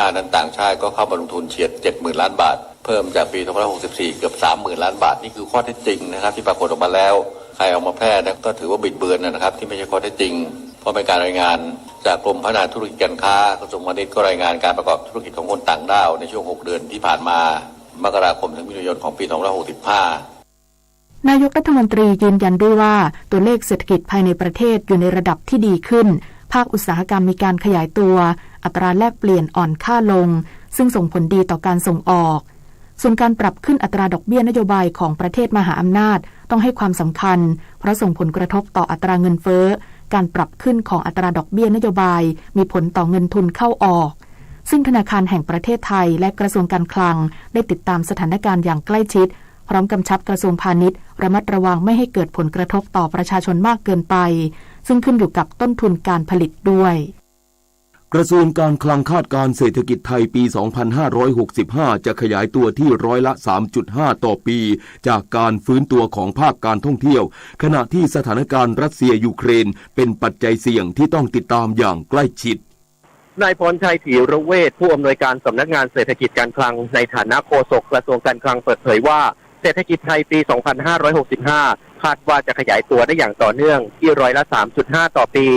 65นั้นต่างชาติก็เข้ามาลงทุนเฉียด 70,000 ล้านบาทเพิ่มจากปี2564เกือบ 30,000 ล้านบาทนี่คือข้อเท็จจริงนะครับที่ปรากฏออกมาแล้วใครเอามาแพร่นะก็ถือว่าบิดเบือนนะครับที่ไม่ใช่ข้อเท็จจริงเพราะเป็นการรายงานจากกรมพัฒนาธุรกิจการค้ากระทรวงพาณิชย์ก็รายงานการประกอบธุรกิจของคนต่างด้าวในช่วง6 เดือนที่ผ่านมามกราคมถึงมิถุนายนของปี2565นายกรัฐมนตรียืนยันด้วยว่าตัวเลขเศรษฐกิจภายในประเทศอยู่ในระดับที่ดีขึ้นภาคอุตสาหกรรมมีการขยายตัวอัตราแลกเปลี่ยนอ่อนค่าลงซึ่งส่งผลดีต่อการส่งออกส่วนการปรับขึ้นอัตราดอกเบี้ยนโยบายของประเทศมหาอำนาจต้องให้ความสำคัญเพราะส่งผลกระทบต่ออัตราเงินเฟ้อการปรับขึ้นของอัตราดอกเบี้ยนโยบายมีผลต่อเงินทุนเข้าออกซึ่งธนาคารแห่งประเทศไทยและกระทรวงการคลังได้ติดตามสถานการณ์อย่างใกล้ชิดพร้อมกำชับกระทรวงพาณิชย์ระมัดระวังไม่ให้เกิดผลกระทบต่อประชาชนมากเกินไปซึ่งขึ้นอยู่กับต้นทุนการผลิตด้วยกระทรวงการคลังคาดการเศรษฐกิจไทยปี 2565 จะขยายตัวที่ร้อยละ 3.5 ต่อปีจากการฟื้นตัวของภาคการท่องเที่ยวขณะที่สถานการณ์รัสเซียยูเครนเป็นปัจจัยเสี่ยงที่ต้องติดตามอย่างใกล้ชิดนายพรชัยถีระเวชผู้อำนวยการสำนักงานเศรษฐกิจการคลังในฐานะโฆษกกระทรวงการคลังเปิดเผยว่าเศรษฐกิจไทยปี 2565 คาดว่าจะขยายตัวได้อย่างต่อเนื่องที่ร้อยละ 3.5 ต่อปี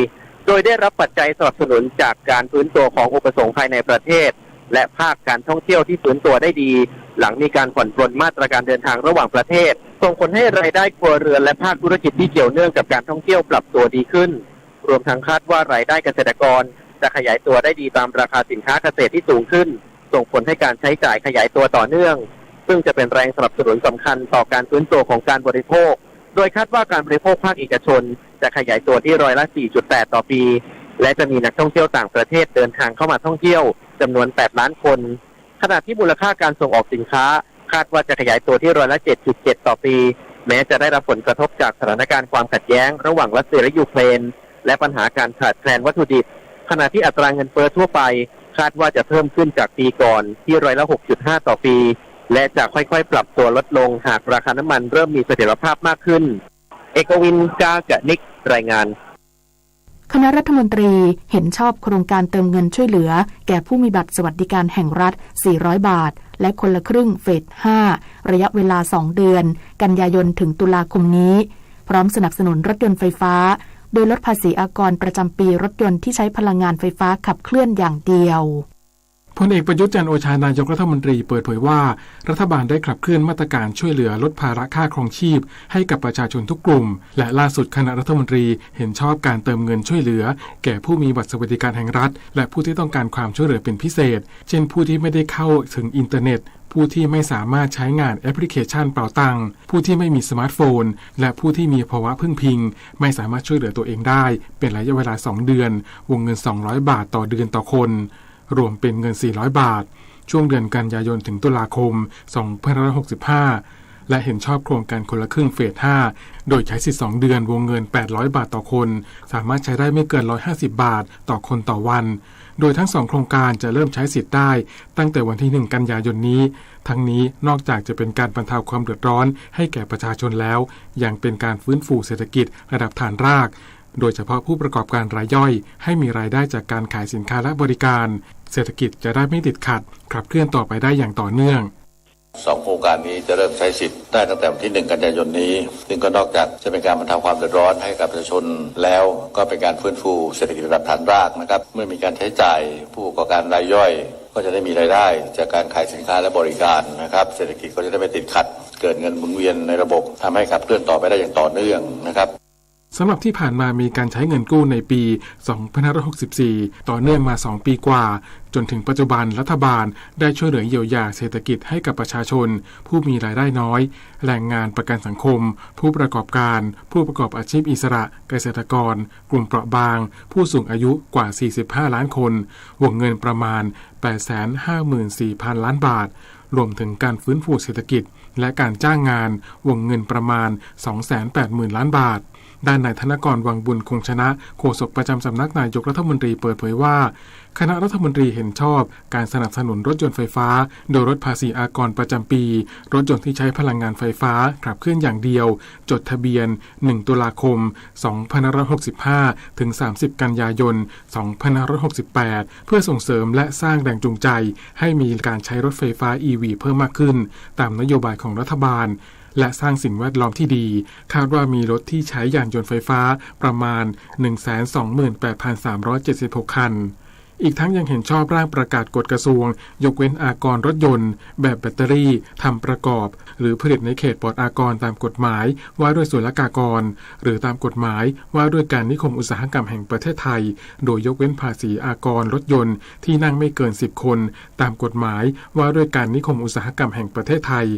โดยได้รับปัจจัยสนับสนุนจากการฟื้นตัวของอุปสงค์ภายในประเทศและภาคการท่องเที่ยวที่ฟื้นตัวได้ดีหลังมีการผ่อนปรนมาตรการเดินทางระหว่างประเทศส่งผลให้รายได้ครัวเรือนและภาคธุรกิจที่เกี่ยวเนื่องกับการท่องเที่ยวปรับตัวดีขึ้นรวมทั้งคาดว่ารายได้เกษตรกรจะขยายตัวได้ดีตามราคาสินค้าเกษตรที่สูงขึ้นส่งผลให้การใช้จ่ายขยายตัวต่อเนื่องซึ่งจะเป็นแรงสนับสนุนสำคัญต่อการฟื้นตัวของการบริโภคโดยคาดว่าการบริโภคภาคเอกชนจะขยายตัวที่ร้อยละ 4.8 ต่อปีและจะมีนักท่องเที่ยวต่างประเทศเดินทางเข้ามาท่องเที่ยวจำนวน 8 ล้านคนขณะที่มูลค่าการส่งออกสินค้าคาดว่าจะขยายตัวที่ร้อยละ 7.7 ต่อปีแม้จะได้รับผลกระทบจากสถานการณ์ความขัดแย้งระหว่างรัสเซียและยูเครนและปัญหาการขาดแคลนวัตถุดิบขณะที่อัตราเงินเฟ้อทั่วไปคาดว่าจะเพิ่มขึ้นจากปีก่อนที่ร้อยละ 6.5 ต่อปีและจะค่อยๆปรับตัวลดลงหากราคาน้ำมันเริ่มมีเสถียรภาพมากขึ้นเอกวินกากะนิกรายงานคณะรัฐมนตรีเห็นชอบโครงการเติมเงินช่วยเหลือแก่ผู้มีบัตรสวัสดิการแห่งรัฐ400 บาทและคนละครึ่งเฟส 5ระยะเวลา2 เดือนกันยายนถึงตุลาคมนี้พร้อมสนับสนุนรถยนต์ไฟฟ้าโดยลดภาษีอากรประจำปีรถยนต์ที่ใช้พลังงานไฟฟ้าขับเคลื่อนอย่างเดียวพลเอกประยุทธ์จันทร์โอชานายกรัฐมนตรีเปิดเผยว่ารัฐบาลได้ขับเคลื่อนมาตรการช่วยเหลือลดภาระค่าครองชีพให้กับประชาชนทุกกลุ่มและล่าสุดคณะรัฐมนตรีเห็นชอบการเติมเงินช่วยเหลือแก่ผู้มีบัตรสวัสดิการแห่งรัฐและผู้ที่ต้องการความช่วยเหลือเป็นพิเศษเช่นผู้ที่ไม่ได้เข้าถึงอินเทอร์เน็ตผู้ที่ไม่สามารถใช้งานแอปพลิเคชันเป๋าตังค์ผู้ที่ไม่มีสมาร์ทโฟนและผู้ที่มีภาวะพึ่งพิงไม่สามารถช่วยเหลือตัวเองได้เป็นระยะเวลา2 เดือนวงเงิน200 บาทต่อเดือนต่อคนรวมเป็นเงิน400 บาทช่วงเดือนกันยายนถึงตุลาคม 2565 และเห็นชอบโครงการคนละครึ่งเฟส 5โดยใช้สิทธิ์2 เดือนวงเงิน800 บาทต่อคนสามารถใช้ได้ไม่เกิน150 บาทต่อคนต่อวันโดยทั้ง2โครงการจะเริ่มใช้สิทธิ์ได้ตั้งแต่วันที่1 กันยายนนี้ทั้งนี้นอกจากจะเป็นการบรรเทาความเดือดร้อนให้แก่ประชาชนแล้วยังเป็นการฟื้นฟูเศรษฐกิจระดับฐานรากโดยเฉพาะผู้ประกอบการรายย่อยให้มีรายได้จากการขายสินค้าและบริการเศรษฐกิจจะได้ไม่ติดขัดขับเคลื่อนต่อไปได้อย่างต่อเนื่อง2 โครงการนี้จะเริ่มใช้สิทธิ์ได้ตั้งแต่วันที่1 กันยายนนี้ซึ่งก็นอกจากจะเป็นการบรรเทาความเดือดร้อนให้กับประชาชนแล้วก็เป็นการฟื้นฟูเศรษฐกิจระดับฐานรากนะครับเมื่อมีการใช้จ่ายผู้ประกอบการรายย่อยก็จะได้มีรายได้จากการขายสินค้าและบริการนะครับเศรษฐกิจก็จะได้ไม่ติดขัดเกิดเงินหมุนเวียนในระบบทำให้ขับเคลื่อนต่อไปได้อย่างต่อเนื่องนะครับสำหรับที่ผ่านมามีการใช้เงินกู้ในปี 2564 ต่อเนื่องมา 2 ปีกว่าจนถึงปัจจุบันรัฐบาลได้ช่วยเหลือเยียวยาเศรษฐกิจให้กับประชาชนผู้มีรายได้น้อยแรงงานประกันสังคมผู้ประกอบการผู้ประกอบอาชีพอิสระเกษตรกรกลุ่มเปราะบางผู้สูงอายุกว่า 45 ล้านคนวงเงินประมาณ 854,000 ล้านบาทรวมถึงการฟื้นฟูเศรษฐกิจและการจ้างงานวงเงินประมาณ 280,000 ล้านบาท ด้านนายธนกร วังบุญคงชนะโฆษกประจำสำนักนายกรัฐมนตรีเปิดเผยว่าคณะรัฐมนตรีเห็นชอบการสนับสนุนรถยนต์ไฟฟ้าโดยลดภาษีอากรประจำปีรถยนต์ที่ใช้พลังงานไฟฟ้าขับเคลื่อนอย่างเดียวจดทะเบียน1ตุลาคม2565ถึง30กันยายน2568เพื่อส่งเสริมและสร้างแรงจูงใจให้มีการใช้รถไฟฟ้า EV เพิ่มมากขึ้นตามนโยบายของรัฐบาลและสร้างสิ่งแวดล้อมที่ดีคาดว่ามีรถที่ใช้ยานยนต์ไฟฟ้าประมาณ 128,376 คันอีกทั้งยังเห็นชอบร่างประกาศกฎกระทรวงยกเว้นอากรรถยนต์แบบแบตเตอรี่ทำประกอบหรือผลิตในเขตปลอดอากรตามกฎหมายว่าด้วยศุลกากรหรือตามกฎหมายว่าด้วยการนิคมอุตสาหกรรมแห่งประเทศไทยโดยยกเว้นภาษีอากรรถยนต์ที่นั่งไม่เกิน10คนตามกฎหมายว่าด้วยการนิคมอุตสาหกรรมแห่งประเทศไทย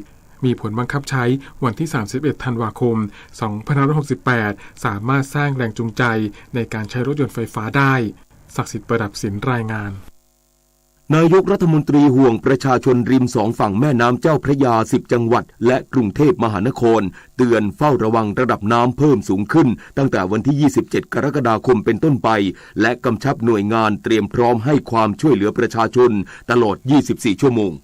มีผลบังคับใช้วันที่31ธันวาคม2568สามารถสร้างแรงจูงใจในการใช้รถยนต์ไฟฟ้าได้ศักดิ์สิทธิ์ประดับศิลป์รายงานนายกรัฐมนตรีห่วงประชาชนริม2ฝั่งแม่น้ำเจ้าพระยา10จังหวัดและกรุงเทพมหานครเตือนเฝ้าระวังระดับน้ำเพิ่มสูงขึ้นตั้งแต่วันที่27กรกฎาคมเป็นต้นไปและกำชับหน่วยงานเตรียมพร้อมให้ความช่วยเหลือประชาชนตลอด24ชั่วโมง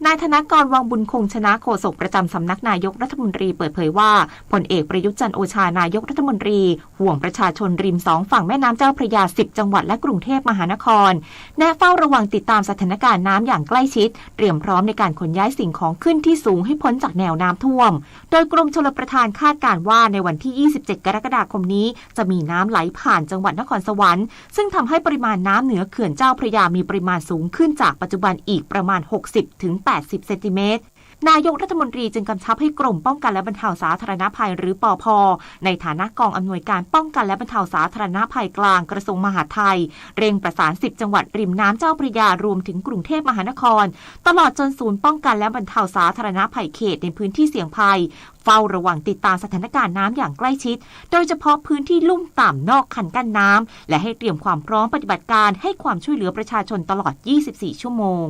นายธนกร วังบุญคงชนะโฆษกประจำสำนักนายกรัฐมนตรีเปิดเผยว่าพลเอกประยุทธ์จันทร์โอชานายกรัฐมนตรีห่วงประชาชนริม2ฝั่งแม่น้ำเจ้าพระยา10จังหวัดและกรุงเทพมหานครแนะเฝ้าระวังติดตามสถานการณ์น้ำอย่างใกล้ชิดเตรียมพร้อมในการขนย้ายสิ่งของขึ้นที่สูงให้พ้นจากแนวน้ำท่วมโดยกรมชลประทานคาดการณ์ว่าในวันที่27กรกฎาคมนี้จะมีน้ำไหลผ่านจังหวัดนครสวรรค์ซึ่งทำให้ปริมาณน้ำเหนือเขื่อนเจ้าพระยามีปริมาณสูงขึ้นจากปัจจุบันอีกประมาณ 60-80 เซนติเมตรนายกรัฐมนตรีจึงกำชับให้กรมป้องกันและบรรเทาสาธารณภัยหรือปภ.ในฐานะกองอำนวยการป้องกันและบรรเทาสาธารณภัยกลางกระทรวงมหาดไทยเร่งประสาน10จังหวัดริมน้ำเจ้าพระยารวมถึงกรุงเทพมหานครตลอดจนศูนย์ป้องกันและบรรเทาสาธารณภัยเขตในพื้นที่เสี่ยงภัยเฝ้าระวังติดตามสถานการณ์น้ำอย่างใกล้ชิดโดยเฉพาะพื้นที่ลุ่มต่ำนอกคันกั้นน้ำและให้เตรียมความพร้อมปฏิบัติการให้ความช่วยเหลือประชาชนตลอด24ชั่วโมง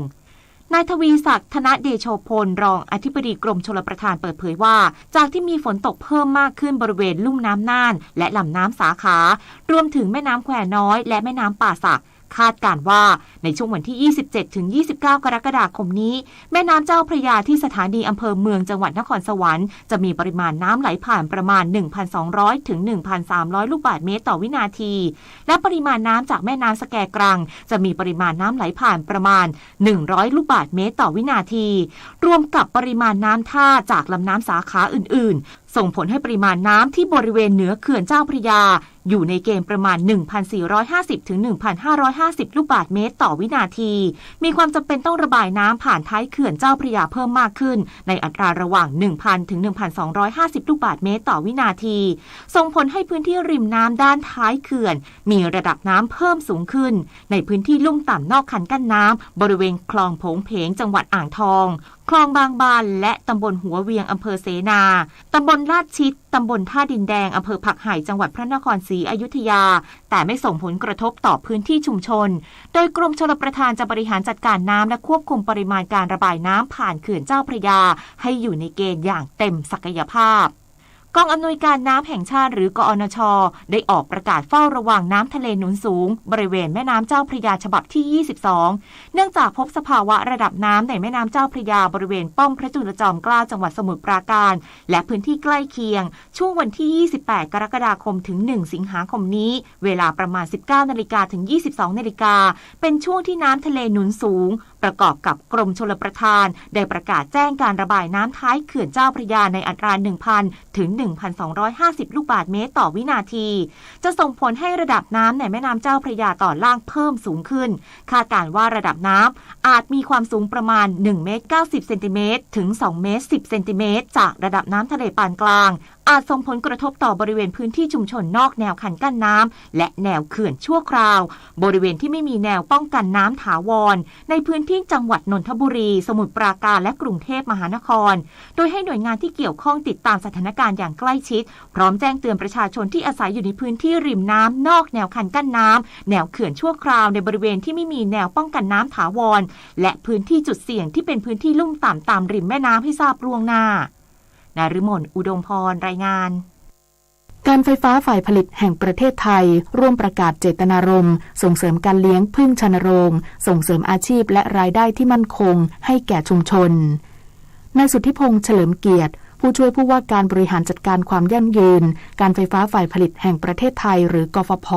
นายทวีศักดิ์ธนเดโชพลรองอธิบดีกรมชลประทานเปิดเผยว่าจากที่มีฝนตกเพิ่มมากขึ้นบริเวณลุ่มน้ำน่านและลำน้ำสาขารวมถึงแม่น้ำแควน้อยและแม่น้ำป่าสักคาดการว่าในช่วงวันที่ 27-29 กรกฎาคมนี้แม่น้ำเจ้าพระยาที่สถานีอำเภอเมืองจังหวัดนครสวรรค์จะมีปริมาณน้ำไหลผ่านประมาณ 1,200 ถึง 1,300 ลูกบาศก์เมตรต่อวินาทีและปริมาณน้ำจากแม่น้ำสแกกรังจะมีปริมาณน้ำไหลผ่านประมาณ 100 ลูกบาศก์เมตรต่อวินาทีรวมกับปริมาณน้ำท่าจากลำน้ำสาขาอื่นๆส่งผลให้ปริมาณน้ำที่บริเวณเหนือเขื่อนเจ้าพระยาอยู่ในเกณฑ์ประมาณ 1,450 ถึง 1,550 ลูกบาศก์เมตรต่อวินาทีมีความจำเป็นต้องระบายน้ำผ่านท้ายเขื่อนเจ้าพระยาเพิ่มมากขึ้นในอัตราระหว่าง 1,000 ถึง 1,250 ลูกบาศก์เมตรต่อวินาทีส่งผลให้พื้นที่ริมน้ำด้านท้ายเขื่อนมีระดับน้ำเพิ่มสูงขึ้นในพื้นที่ลุ่มต่ำนอกคันกั้นน้ำบริเวณคลองโผงเพงจังหวัดอ่างทองคลองบางบานและตำบลหัวเวียงอำเภอเสนาตำบลลาดชิดตำบลท่าดินแดงอำเภอผักไห่จังหวัดพระนครศรีอยุธยาแต่ไม่ส่งผลกระทบต่อพื้นที่ชุมชนโดยกรมชลประทานจะบริหารจัดการน้ำและควบคุมปริมาณการระบายน้ำผ่านเขื่อนเจ้าพระยาให้อยู่ในเกณฑ์อย่างเต็มศักยภาพกองอำนวยการน้ำแห่งชาติหรือกอนช.ได้ออกประกาศเฝ้าระวังน้ำทะเลหนุนสูงบริเวณแม่น้ำเจ้าพระยาฉบับที่22เนื่องจากพบสภาวะระดับน้ำในแม่น้ำเจ้าพระยาบริเวณป้อมพระจุลจอมเกล้าจังหวัดสมุทรปราการและพื้นที่ใกล้เคียงช่วงวันที่28กรกฎาคมถึง1สิงหาคมนี้เวลาประมาณ 19 นาฬิกาถึง 22 นาฬิกาเป็นช่วงที่น้ำทะเลหนุนสูงประกอบกับกรมชลประทานได้ประกาศแจ้งการระบายน้ำท้ายเขื่อนเจ้าพระยาในอัตรา 1,000 ถึง 1,250 ลูกบาศก์เมตรต่อวินาทีจะส่งผลให้ระดับน้ำในแม่น้ำเจ้าพระยาตอนล่างเพิ่มสูงขึ้นคาดการณ์ว่าระดับน้ำอาจมีความสูงประมาณ1เมตร90เซนติเมตรถึง2เมตร10เซนติเมตรจากระดับน้ำทะเลปานกลางอาจส่งผลกระทบต่อบริเวณพื้นที่ชุมชนนอกแนวคันกั้นน้ำและแนวเขื่อนชั่วคราวบริเวณที่ไม่มีแนวป้องกันน้ำถาวรในพื้นที่จังหวัดนนทบุรีสมุทรปราการและกรุงเทพมหานครโดยให้หน่วยงานที่เกี่ยวข้องติดตามสถานการณ์อย่างใกล้ชิดพร้อมแจ้งเตือนประชาชนที่อาศัยอยู่ในพื้นที่ริมน้ำนอกแนวคันกั้นน้ำแนวเขื่อนชั่วคราวในบริเวณที่ไม่มีแนวป้องกันน้ำถาวรและพื้นที่จุดเสี่ยงที่เป็นพื้นที่ลุ่มต่ำตามริมแม่น้ำให้ทราบล่วงหน้านฤมล อุดมพรรายงาน การไฟฟ้าฝ่ายผลิตแห่งประเทศไทยร่วมประกาศเจตนารมณ์ส่งเสริมการเลี้ยงผึ้งชนโรงส่งเสริมอาชีพและรายได้ที่มั่นคงให้แก่ชุมชนนายสุทธิพงษ์เฉลิมเกียรติผู้ช่วยผู้ว่าการบริหารจัดการความยั่งยืนการไฟฟ้าฝ่ายผลิตแห่งประเทศไทยหรือกฟผ.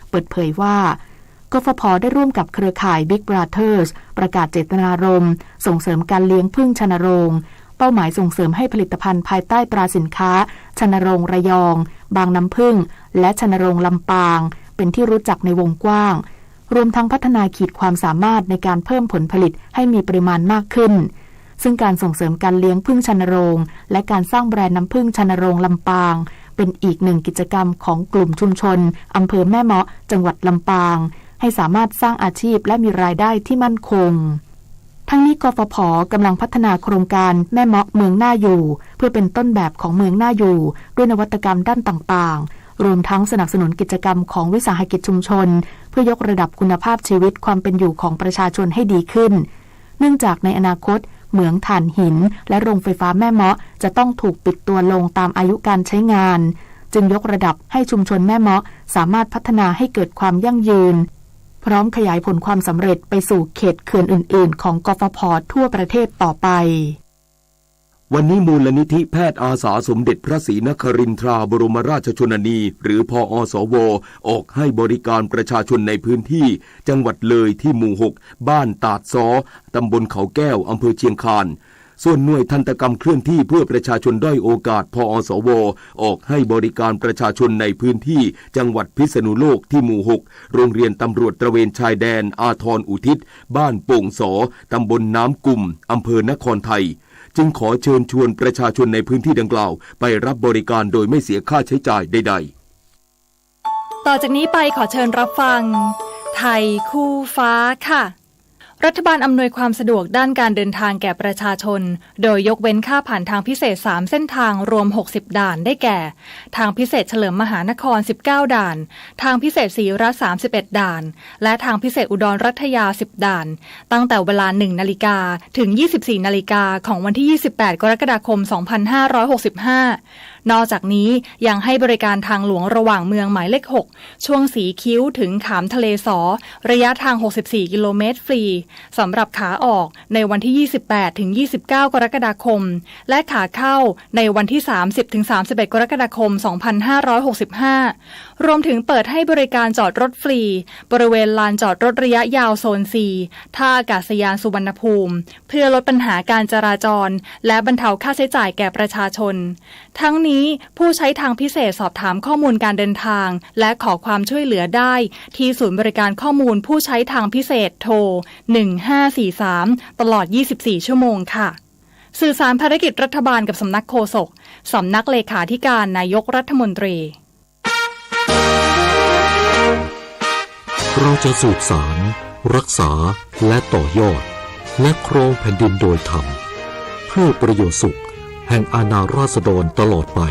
เปิดเผยว่ากฟผ.ได้ร่วมกับเครือข่าย Big Brothers ประกาศเจตนารมณ์ส่งเสริมการเลี้ยงผึ้งชนโรงเป้าหมายส่งเสริมให้ผลิตภัณฑ์ภายใต้ตราสินค้าชนโรงระยองบางน้ำผึ้งและชนโรงลำปางเป็นที่รู้จักในวงกว้างรวมทั้งพัฒนาขีดความสามารถในการเพิ่มผลผลิตให้มีปริมาณมากขึ้นซึ่งการส่งเสริมการเลี้ยงผึ้งชนโรงและการสร้างแบรนด์น้ำผึ้งชนโรงลำปางเป็นอีกหนึ่งกิจกรรมของกลุ่มชุมชนอำเภอแม่เมาะจังหวัดลำปางให้สามารถสร้างอาชีพและมีรายได้ที่มั่นคงทั้งนี้กฟผ.กำลังพัฒนาโครงการแม่เมาะเมืองน่าอยู่เพื่อเป็นต้นแบบของเมืองน่าอยู่ด้วยนวัตกรรมด้านต่างๆรวมทั้งสนับสนุนกิจกรรมของวิสาหกิจชุมชนเพื่อยกระดับคุณภาพชีวิตความเป็นอยู่ของประชาชนให้ดีขึ้นเนื่องจากในอนาคตเหมืองถ่านหินและโรงไฟฟ้าแม่เมาะจะต้องถูกปิดตัวลงตามอายุการใช้งานจึงยกระดับให้ชุมชนแม่เมาะสามารถพัฒนาให้เกิดความยั่งยืนพร้อมขยายผลความสำเร็จไปสู่เขตเขื่อนอื่นๆของกฟผ.ทั่วประเทศต่อไปวันนี้มูลนิธิแพทย์อาสาสมเด็จพระศรีนครินทราบรมราชชนนีหรือพอสว.ออกให้บริการประชาชนในพื้นที่จังหวัดเลยที่หมู่ 6 บ้านตาดซ้อตำบลเขาแก้วอำเภอเชียงคานส่วนหน่วยทันตกรรมเคลื่อนที่เพื่อประชาชนด้อยโอกาสพอสว.ออกให้บริการประชาชนในพื้นที่จังหวัดพิษณุโลกที่หมู่ 6 โรงเรียนตำรวจตระเวนชายแดนอาทรอุทิศบ้านโป่งสอตำบลน้ำกุ่มอำเภอนครไทยจึงขอเชิญชวนประชาชนในพื้นที่ดังกล่าวไปรับบริการโดยไม่เสียค่าใช้จ่ายใดๆต่อจากนี้ไปขอเชิญรับฟังไทยคู่ฟ้าค่ะรัฐบาลอำนวยความสะดวกด้านการเดินทางแก่ประชาชนโดยยกเว้นค่าผ่านทางพิเศษ3เส้นทางรวม60ด่านได้แก่ทางพิเศษเฉลิมมหานคร19ด่านทางพิเศษศรีรัฐ31ด่านและทางพิเศษอุดรรัตยา10ด่านตั้งแต่เวลา 1:00 น.ถึง 24:00 น.ของวันที่28กรกฎาคม2565นอกจากนี้ยังให้บริการทางหลวงระหว่างเมืองหมายเลข6ช่วงสีคิ้วถึงขามทะเลสอระยะทาง64กิโลเมตรฟรีสำหรับขาออกในวันที่28ถึง29กรกฎาคมและขาเข้าในวันที่30ถึง31กรกฎาคม2565รวมถึงเปิดให้บริการจอดรถฟรีบริเวณลานจอดรถระยะยาวโซน 4 ท่าอากาศยานสุวรรณภูมิเพื่อลดปัญหาการจราจรและบรรเทาค่าใช้จ่ายแก่ประชาชนทั้งนี้ผู้ใช้ทางพิเศษสอบถามข้อมูลการเดินทางและขอความช่วยเหลือได้ที่ศูนย์บริการข้อมูลผู้ใช้ทางพิเศษโทร1543ตลอด24ชั่วโมงค่ะสื่อสารภารกิจรัฐบาลกับสำนักโฆษกสำนักเลขาธิการนายกรัฐมนตรีเราจะสืบสารรักษาและต่อยอดและครองแผ่นดินโดยธรรมเพื่อประโยชน์สุขแห่งอาณาราษฎรตลอดไป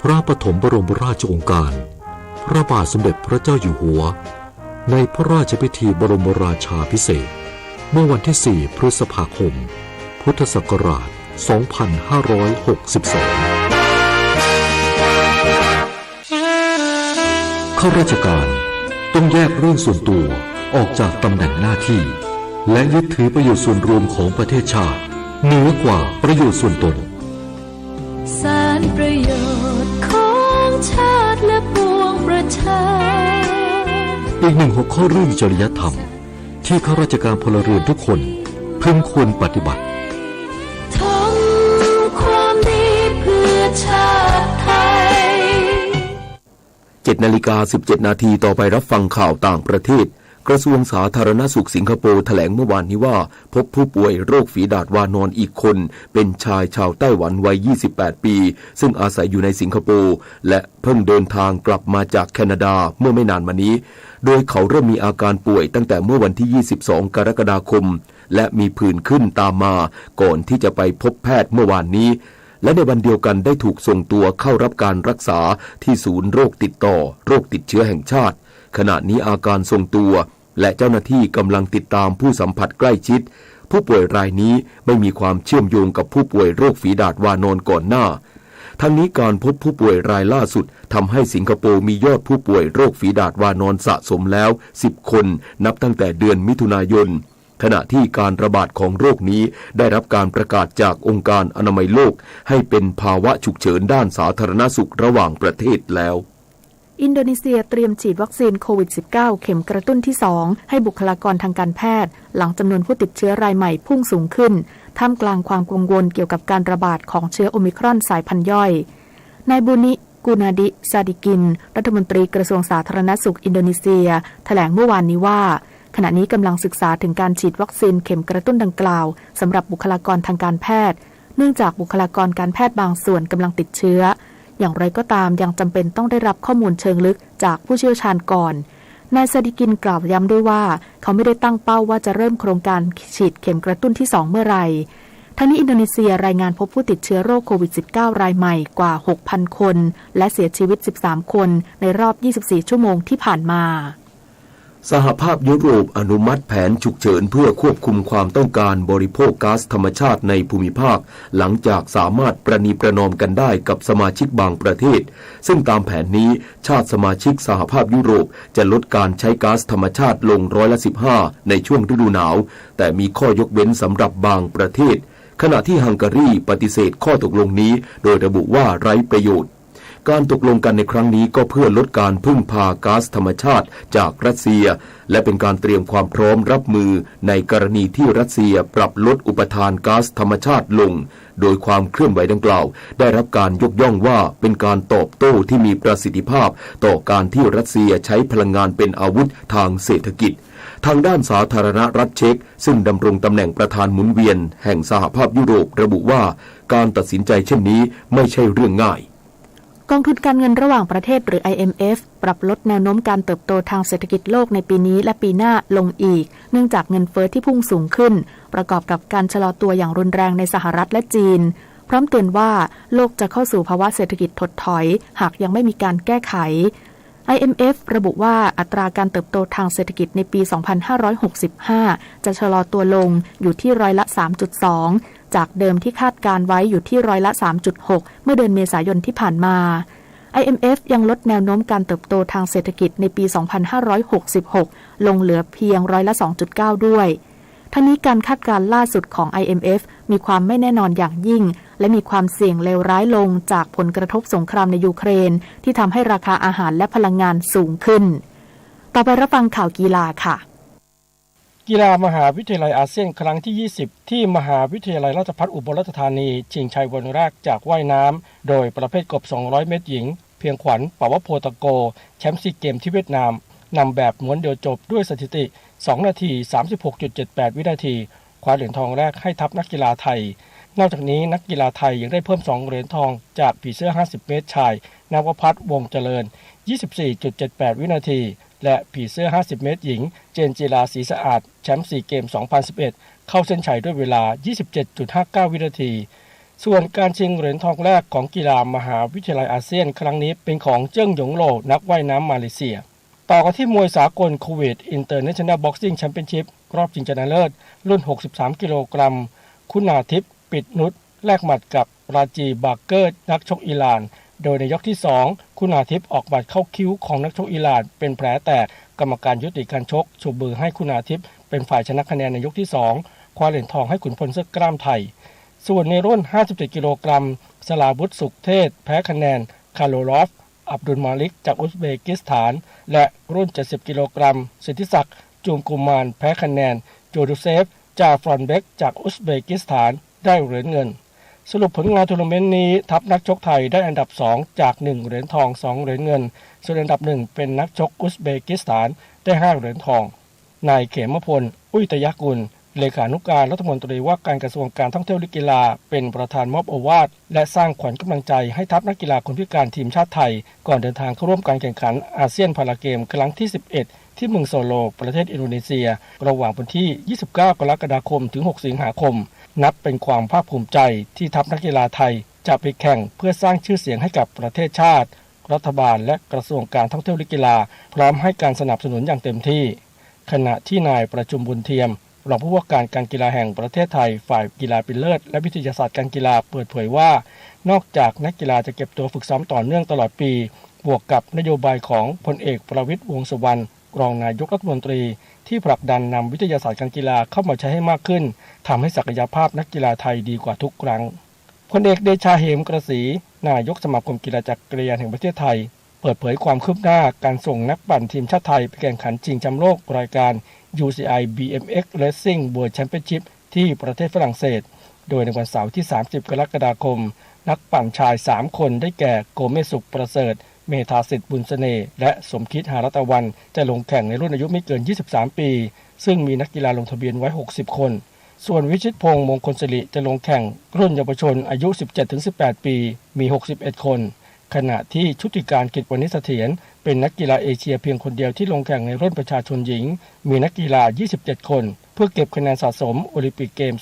พระปฐมบรมราชโองการพระบาทสมเด็จพระเจ้าอยู่หัวในพระราชพิธีบรมราชาภิเษกเมื่อวันที่4พฤษภาคมพุทธศักราช2562ข้าราชการต้องแยกเรื่องส่วนตัวออกจากตำแหน่งหน้าที่และยึดถือประโยชน์ส่วนรวมของประเทศชาติเหนือกว่าประโยชน์ส่วนตนสารประโยชน์ของชาติและปวงประชาอีกหนึ่งหัวข้อเรื่องจริยธรรมที่ข้าราชการพลเรือนทุกคนพึงควรปฏิบัติทำความดีเพื่อชาติไทย7:17 น.ต่อไปรับฟังข่าวต่างประเทศกระทรวงสาธารณสุขสิงคโปร์แถลงเมื่อวานนี้ว่าพบผู้ป่วยโรคฝีดาษวานอนอีกคนเป็นชายชาวไต้หวันวัย28ปีซึ่งอาศัยอยู่ในสิงคโปร์และเพิ่งเดินทางกลับมาจากแคนาดาเมื่อไม่นานมานี้โดยเขาเริ่มมีอาการป่วยตั้งแต่เมื่อวันที่22กรกฎาคมและมีผื่นขึ้นตามมาก่อนที่จะไปพบแพทย์เมื่อวานนี้และในวันเดียวกันได้ถูกส่งตัวเข้ารับการรักษาที่ศูนย์โรคติดต่อโรคติดเชื้อแห่งชาติขณะนี้อาการทรงตัวและเจ้าหน้าที่กำลังติดตามผู้สัมผัสใกล้ชิดผู้ป่วยรายนี้ไม่มีความเชื่อมโยงกับผู้ป่วยโรคฝีดาษวานอนก่อนหน้า ทั้งนี้การพบผู้ป่วยรายล่าสุดทำให้สิงคโปร์มียอดผู้ป่วยโรคฝีดาษวานอนสะสมแล้ว10 คนนับตั้งแต่เดือนมิถุนายนขณะที่การระบาดของโรคนี้ได้รับการประกาศจากองค์การอนามัยโลกให้เป็นภาวะฉุกเฉินด้านสาธารณสุขระหว่างประเทศแล้วอินโดนีเซียเตรียมฉีดวัคซีนโควิด -19 เข็มกระตุ้นที่ 2 ให้บุคลากรทางการแพทย์หลังจำนวนผู้ติดเชื้อรายใหม่พุ่งสูงขึ้นท่ามกลางความกังวลเกี่ยวกับการระบาดของเชื้อโอมิครอนสายพันธุ์ย่อยนายบูนิกูนาดิซาดิกินรัฐมนตรีกระทรวงสาธารณสุขอินโดนีเซียแถลงเมื่อวานนี้ว่าขณะนี้กำลังศึกษาถึงการฉีดวัคซีนเข็มกระตุ้นดังกล่าวสำหรับบุคลากรทางการแพทย์เนื่องจากบุคลากรการแพทย์บางส่วนกำลังติดเชื้ออย่างไรก็ตามยังจำเป็นต้องได้รับข้อมูลเชิงลึกจากผู้เชี่ยวชาญก่อนนายซาดิกินกล่าวย้ำด้วยว่าเขาไม่ได้ตั้งเป้าว่าจะเริ่มโครงการฉีดเข็มกระตุ้นที่ 2 เมื่อไหร่ทั้งนี้อินโดนีเซียรายงานพบผู้ติดเชื้อโรคโควิด -19 รายใหม่กว่า 6,000 คนและเสียชีวิต13 คนในรอบ24 ชั่วโมงที่ผ่านมาสหภาพยุโรปอนุมัติแผนฉุกเฉินเพื่อควบคุมความต้องการบริโภคก๊าซธรรมชาติในภูมิภาคหลังจากสามารถประนีประนอมกันได้กับสมาชิกบางประเทศซึ่งตามแผนนี้ชาติสมาชิกสหภาพยุโรปจะลดการใช้ก๊าซธรรมชาติลง15%ในช่วงฤดูหนาวแต่มีข้อยกเว้นสำหรับบางประเทศขณะที่ฮังการีปฏิเสธข้อตกลงนี้โดยระบุว่าไร้ประโยชน์การตกลงกันในครั้งนี้ก็เพื่อลดการพึ่งพาก๊าซธรรมชาติจากรัสเซียและเป็นการเตรียมความพร้อมรับมือในกรณีที่รัสเซียปรับลดอุปทานก๊าซธรรมชาติลงโดยความเคลื่อนไหวดังกล่าวได้รับการยกย่องว่าเป็นการตอบโต้ที่มีประสิทธิภาพต่อการที่รัสเซียใช้พลังงานเป็นอาวุธทางเศรษฐกิจทางด้านสาธารณรัฐเช็กซึ่งดำรงตำแหน่งประธานหมุนเวียนแห่งสหภาพยุโรประบุว่าการตัดสินใจเช่นนี้ไม่ใช่เรื่องง่ายกองทุนการเงินระหว่างประเทศหรือ IMF ปรับลดแนวโน้มการเติบโตทางเศรษฐกิจโลกในปีนี้และปีหน้าลงอีกเนื่องจากเงินเฟ้อที่พุ่งสูงขึ้นประกอบกับการชะลอตัวอย่างรุนแรงในสหรัฐและจีนพร้อมเตือนว่าโลกจะเข้าสู่ภาวะเศรษฐกิจถดถอยหากยังไม่มีการแก้ไข IMF ระบุว่าอัตราการเติบโตทางเศรษฐกิจในปี 2565 จะชะลอตัวลงอยู่ที่3.2%จากเดิมที่คาดการไว้อยู่ที่3.6% เมื่อเดือนเมษายนที่ผ่านมา IMF ยังลดแนวโน้มการเติบโตทางเศรษฐกิจในปี 2566 ลงเหลือเพียง2.9% ด้วยทั้งนี้การคาดการณ์ล่าสุดของ IMF มีความไม่แน่นอนอย่างยิ่งและมีความเสี่ยงเลวร้ายลงจากผลกระทบสงครามในยูเครนที่ทำให้ราคาอาหารและพลังงานสูงขึ้นต่อไปรับฟังข่าวกีฬาค่ะกีฬามหาวิทยาลัยอาเซียนครั้งที่20ที่มหาวิทยาลัยราชภัฏอุบลราชธานีชิงชัยวันแรกจากว่ายน้ำโดยประเภทกบ200เมตรหญิงเพียงขวัญปวโพตโกแชมป์ซีเกมที่เวียดนามนำแบบม้วนเดียวจบด้วยสถิติ2 นาที 36.78 วินาทีคว้าเหรียญทองแรกให้ทัพนักกีฬาไทยนอกจากนี้นักกีฬาไทยยังได้เพิ่ม2เหรียญทองจากผีเสื้อ50เมตรชายนวภัทรวงเจริญ 24.78 วินาทีและผีเสื้อ50เมตรหญิงเจนจิราศรีสะอาดแชมป์4เกม 2011 เข้าเส้นชัยด้วยเวลา 27.59 วินาทีส่วนการชิงเหรียญทองแรกของกีฬามหาวิทยาลัยอาเซียนครั้งนี้เป็นของเจิ้งหยงโหลนักว่ายน้ำมาเลเซียต่อกันที่มวยสากลคูเวตอินเตอร์เนชั่นแนลบ็อกซิ่งแชมเปี้ยนชิพรอบชิงชนะเลิศรุ่น63กิโลกรัมคุณาทิพย์ปิดนุชแลกหมัดกับราจีบาร์เกอร์นักชกอิหร่านโดยในยกที่2คุณาทิพย์ออกหมัดเข้าคิ้วของนักชกอิหร่านเป็นแผลแตกกรรมการยุติการชกชูมือให้คุณาทิพย์เป็นฝ่ายชนะคะแนนในยกที่2คว้าเหรียญทองให้ขุนพลเสื้อกล้ามไทยส่วนในรุ่น57กิโลกรัมสลาบุตสุขเทศแพ้คะแนนคาร์โลลอฟอับดุลมาลิกจากอุซเบกิสถานและรุ่น70กิโลกรัมสิทธิศักดิ์จูมกุมารแพ้คะแนนโจดูเซฟจาฟรอนเบกจากอุซเบกิสถานได้เหรียญเงินสรุปผลงานทัวร์นาเมนต์นี้ทัพนักชกไทยได้อันดับ2จาก1เหรียญทอง2เหรียญเงินส่วนอันดับ1เป็นนักชกอุซเบกิสถานได้5เหรียญทองนายเขมพลอุ้ยตยกุลเลขานุการรัฐมนตรีว่าการกระทรวงการท่องเที่ยวและกีฬาเป็นประธานมอบโอวาทและสร้างขวัญกำลังใจให้ทัพนักกีฬาคนพิการทีมชาติไทยก่อนเดินทางเข้าร่วมการแข่งขันอาเซียนพาราเกมครั้งที่11ที่เมืองโซโลประเทศอินโดนีเซียระหว่างวันที่29กรกฎาคมถึง6สิงหาคมนับเป็นความภาคภูมิใจที่ทัพนักกีฬาไทยจะไปแข่งเพื่อสร้างชื่อเสียงให้กับประเทศชาติรัฐบาลและกระทรวงการท่องเที่ยวและกีฬาพร้อมให้การสนับสนุนอย่างเต็มที่ขณะที่นายประชุมบุญเทียม รองผู้ว่าการกีฬาแห่งประเทศไทยฝ่ายกีฬาเป็นเลิศและวิทยาศาสตร์การกีฬาเปิดเผยว่านอกจากนักกีฬาจะเก็บตัวฝึกซ้อมต่อเนื่องตลอดปีบวกกับนโยบายของพลเอกประวิตรวงษ์สุวรรณรองนายกรัฐมนตรีที่ผลักดันนำวิทยาศาสตร์การกีฬาเข้ามาใช้ให้มากขึ้นทำให้ศักยภาพนักกีฬาไทยดีกว่าทุกครั้งพลเอกเดชาเหมกระศรีนายกสมาคมกีฬาจักรยานแห่งประเทศไทยเปิดเผยความคืบหน้าการส่งนักปั่นทีมชาติไทยไปแข่งขันชิงแชมป์โลกรายการ UCI BMX Racing World Championship ที่ประเทศฝรั่งเศสโดยในวันเสาร์ที่30กรกฎาคมนักปั่นชาย3คนได้แก่โกเมสุขประเสริฐเมธาสิทธิ์บุญเสน่ห์และสมคิดหารัตะวันจะลงแข่งในรุ่นอายุไม่เกิน23ปีซึ่งมีนักกีฬาลงทะเบียนไว้60คนส่วนวิชิตพงษ์มงคลสิริจะลงแข่งรุ่นเยาวชนอายุ 17-18 ปีมี61คนขณะที่ชุติการกิจวณิชเสถียรเป็นนักกีฬาเอเชียเพียงคนเดียวที่ลงแข่งในรุ่นประชาชนหญิงมีนักกีฬา27คนเพื่อเก็บคะแนนสะสมโอลิมปิกเกม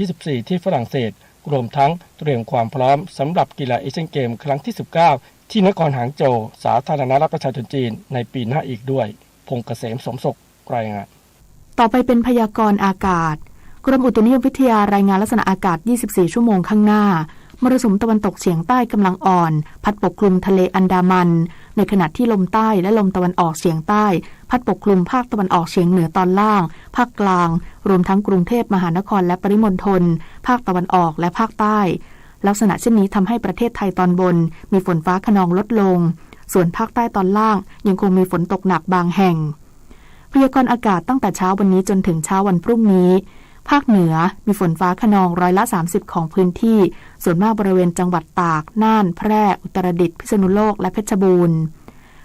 2024 ที่ฝรั่งเศสรวมทั้งเตรียมความพร้อมสำหรับกีฬาเอเชียนเกมครั้งที่19ที่นครหางโจวสาธารณรัฐประชาชนจีนในปีหน้าอีกด้วยพงษ์เกษมสมศุกร์รายงานต่อไปเป็นพยากรณ์อากาศกรมอุตุนิยมวิทยารายงานลักษณะอากาศ24ชั่วโมงข้างหน้ามรสุมตะวันตกเฉียงใต้กำลังอ่อนพัดปกคลุมทะเลอันดามันในขณะที่ลมใต้และลมตะวันออกเฉียงใต้พัดปกคลุมภาคตะวันออกเฉียงเหนือตอนล่างภาคกลางรวมทั้งกรุงเทพมหานครและปริมณฑลภาคตะวันออกและภาคใต้ลักษณะเช่นนี้ทำให้ประเทศไทยตอนบนมีฝนฟ้าคะนองลดลงส่วนภาคใต้ตอนล่างยังคงมีฝนตกหนักบางแห่งพยากรณ์อากาศตั้งแต่เช้าวันนี้จนถึงเช้าวันพรุ่งนี้ภาคเหนือมีฝนฟ้าคะนอง30%ของพื้นที่ส่วนมากบริเวณจังหวัดตากน่านแพร่อุตรดิตถ์พิษณุโลกและเพชรบูรณ์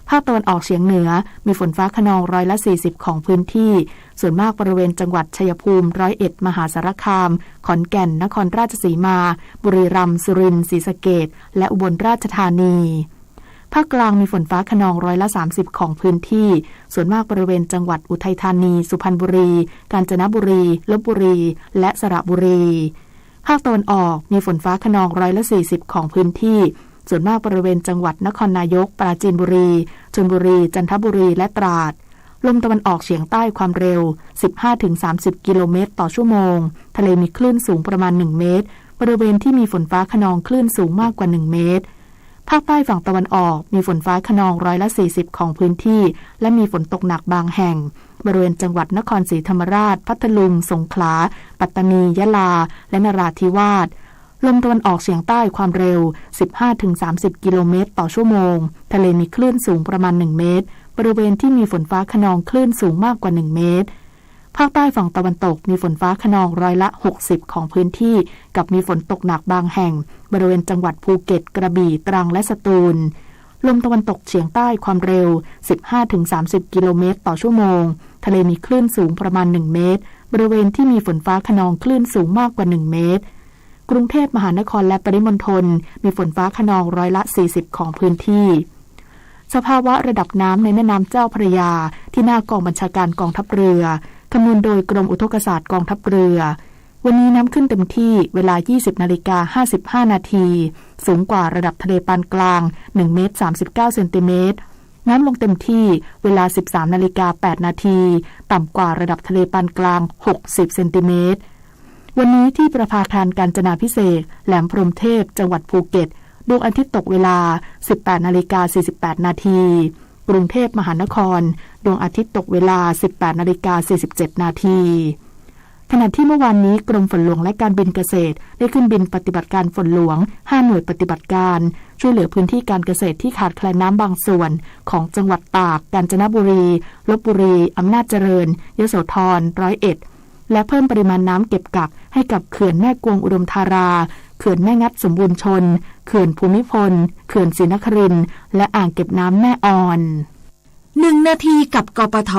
ภาคตะวันออกเฉียงเหนือมีฝนฟ้าคะนอง40%ของพื้นที่ส่วนมากบริเวณจังหวัดชัยภูมิ101มหาสารคามขอนแก่นนครราชสีมาบุรีรัมย์สุรินทร์ศรีสะเกษและอุบลราชธานีภาคกลางมีฝนฟ้าคะนอง30%ของพื้นที่ส่วนมากบริเวณจังหวัดอุทัยธานีสุพรรณบุรีกาญจนบุรีลพบุรีและสระบุรีภาคตะวันออกมีฝนฟ้าคะนอง40%ของพื้นที่ส่วนมากบริเวณจังหวัดนครนายกปราจีนบุรีชลบุรีจันทบุรีและตราดลมตะวันออกเฉียงใต้ความเร็ว 15-30 กิโลเมตรต่อชั่วโมงทะเลมีคลื่นสูงประมาณ1เมตรบริเวณที่มีฝนฟ้าคะนองคลื่นสูงมากกว่า1เมตรภาคใต้ฝั่งตะวันออกมีฝนฟ้าคะนอง40%ของพื้นที่และมีฝนตกหนักบางแห่งบริเวณจังหวัดนครศรีธรรมราชพัทลุงสงขลาปัตตานียะลาและนราธิวาสลมตะวันออกเฉียงใต้ความเร็ว 15-30 กิโลเมตรต่อชั่วโมงทะเลมีคลื่นสูงประมาณ1เมตรบริเวณที่มีฝนฟ้าคะนองคลื่นสูงมากกว่า1เมตรภาคใต้ฝั่งตะวันตกมีฝนฟ้าคะนอง60%ของพื้นที่กับมีฝนตกหนักบางแห่งบริเวณจังหวัดภูเก็ตกระบี่ตรังและสตูลลมตะวันตกเฉียงใต้ความเร็ว 15-30 กิโลเมตรต่อชั่วโมงทะเลมีคลื่นสูงประมาณ1เมตรบริเวณที่มีฝนฟ้าคะนองคลื่นสูงมากกว่า1เมตรกรุงเทพมหานครและปริมณฑลมีฝนฟ้าคะนอง40%ของพื้นที่สภาวะระดับน้ำในแม่น้ำเจ้าพระยาที่หน้ากองบัญชาการกองทัพเรือคำนวณโดยกรมอุทกศาสตร์กองทัพเรือวันนี้น้ำขึ้นเต็มที่เวลา 20:55 นาทีสูงกว่าระดับทะเลปานกลาง1เมตร39เซนติเมตรน้ำลงเต็มที่เวลา 13:08 นาทีต่ำกว่าระดับทะเลปานกลาง60เซนติเมตรวันนี้ที่ประภาคารกาญจนาภิเษกแหลมพรหมเทพจังหวัดภูเก็ตดวงอาทิตย์ตกเวลา 18:48 นาทีกรุงเทพมหานครดวงอาทิตย์ตกเวลา 18:47 นาทีขณะที่เมื่อวานนี้กรมฝนหลวงและการบินเกษตรได้ขึ้นบินปฏิบัติการฝนหลวง5หน่วยปฏิบัติการช่วยเหลือพื้นที่การเกษตรที่ขาดแคลนน้ำบางส่วนของจังหวัดตากกาญจนบุรีลพบุรีอำนาจเจริญยโสธร101และเพิ่มปริมาณน้ำเก็บกักให้กับเขื่อนแม่กวงอุดมธาราเขื่อนแม่งัดสมบูรณ์ชนเขื่อนภูมิพลเขื่อนศรีนครินทร์และอ่างเก็บน้ำแม่ออน1 นาทีกับกปท.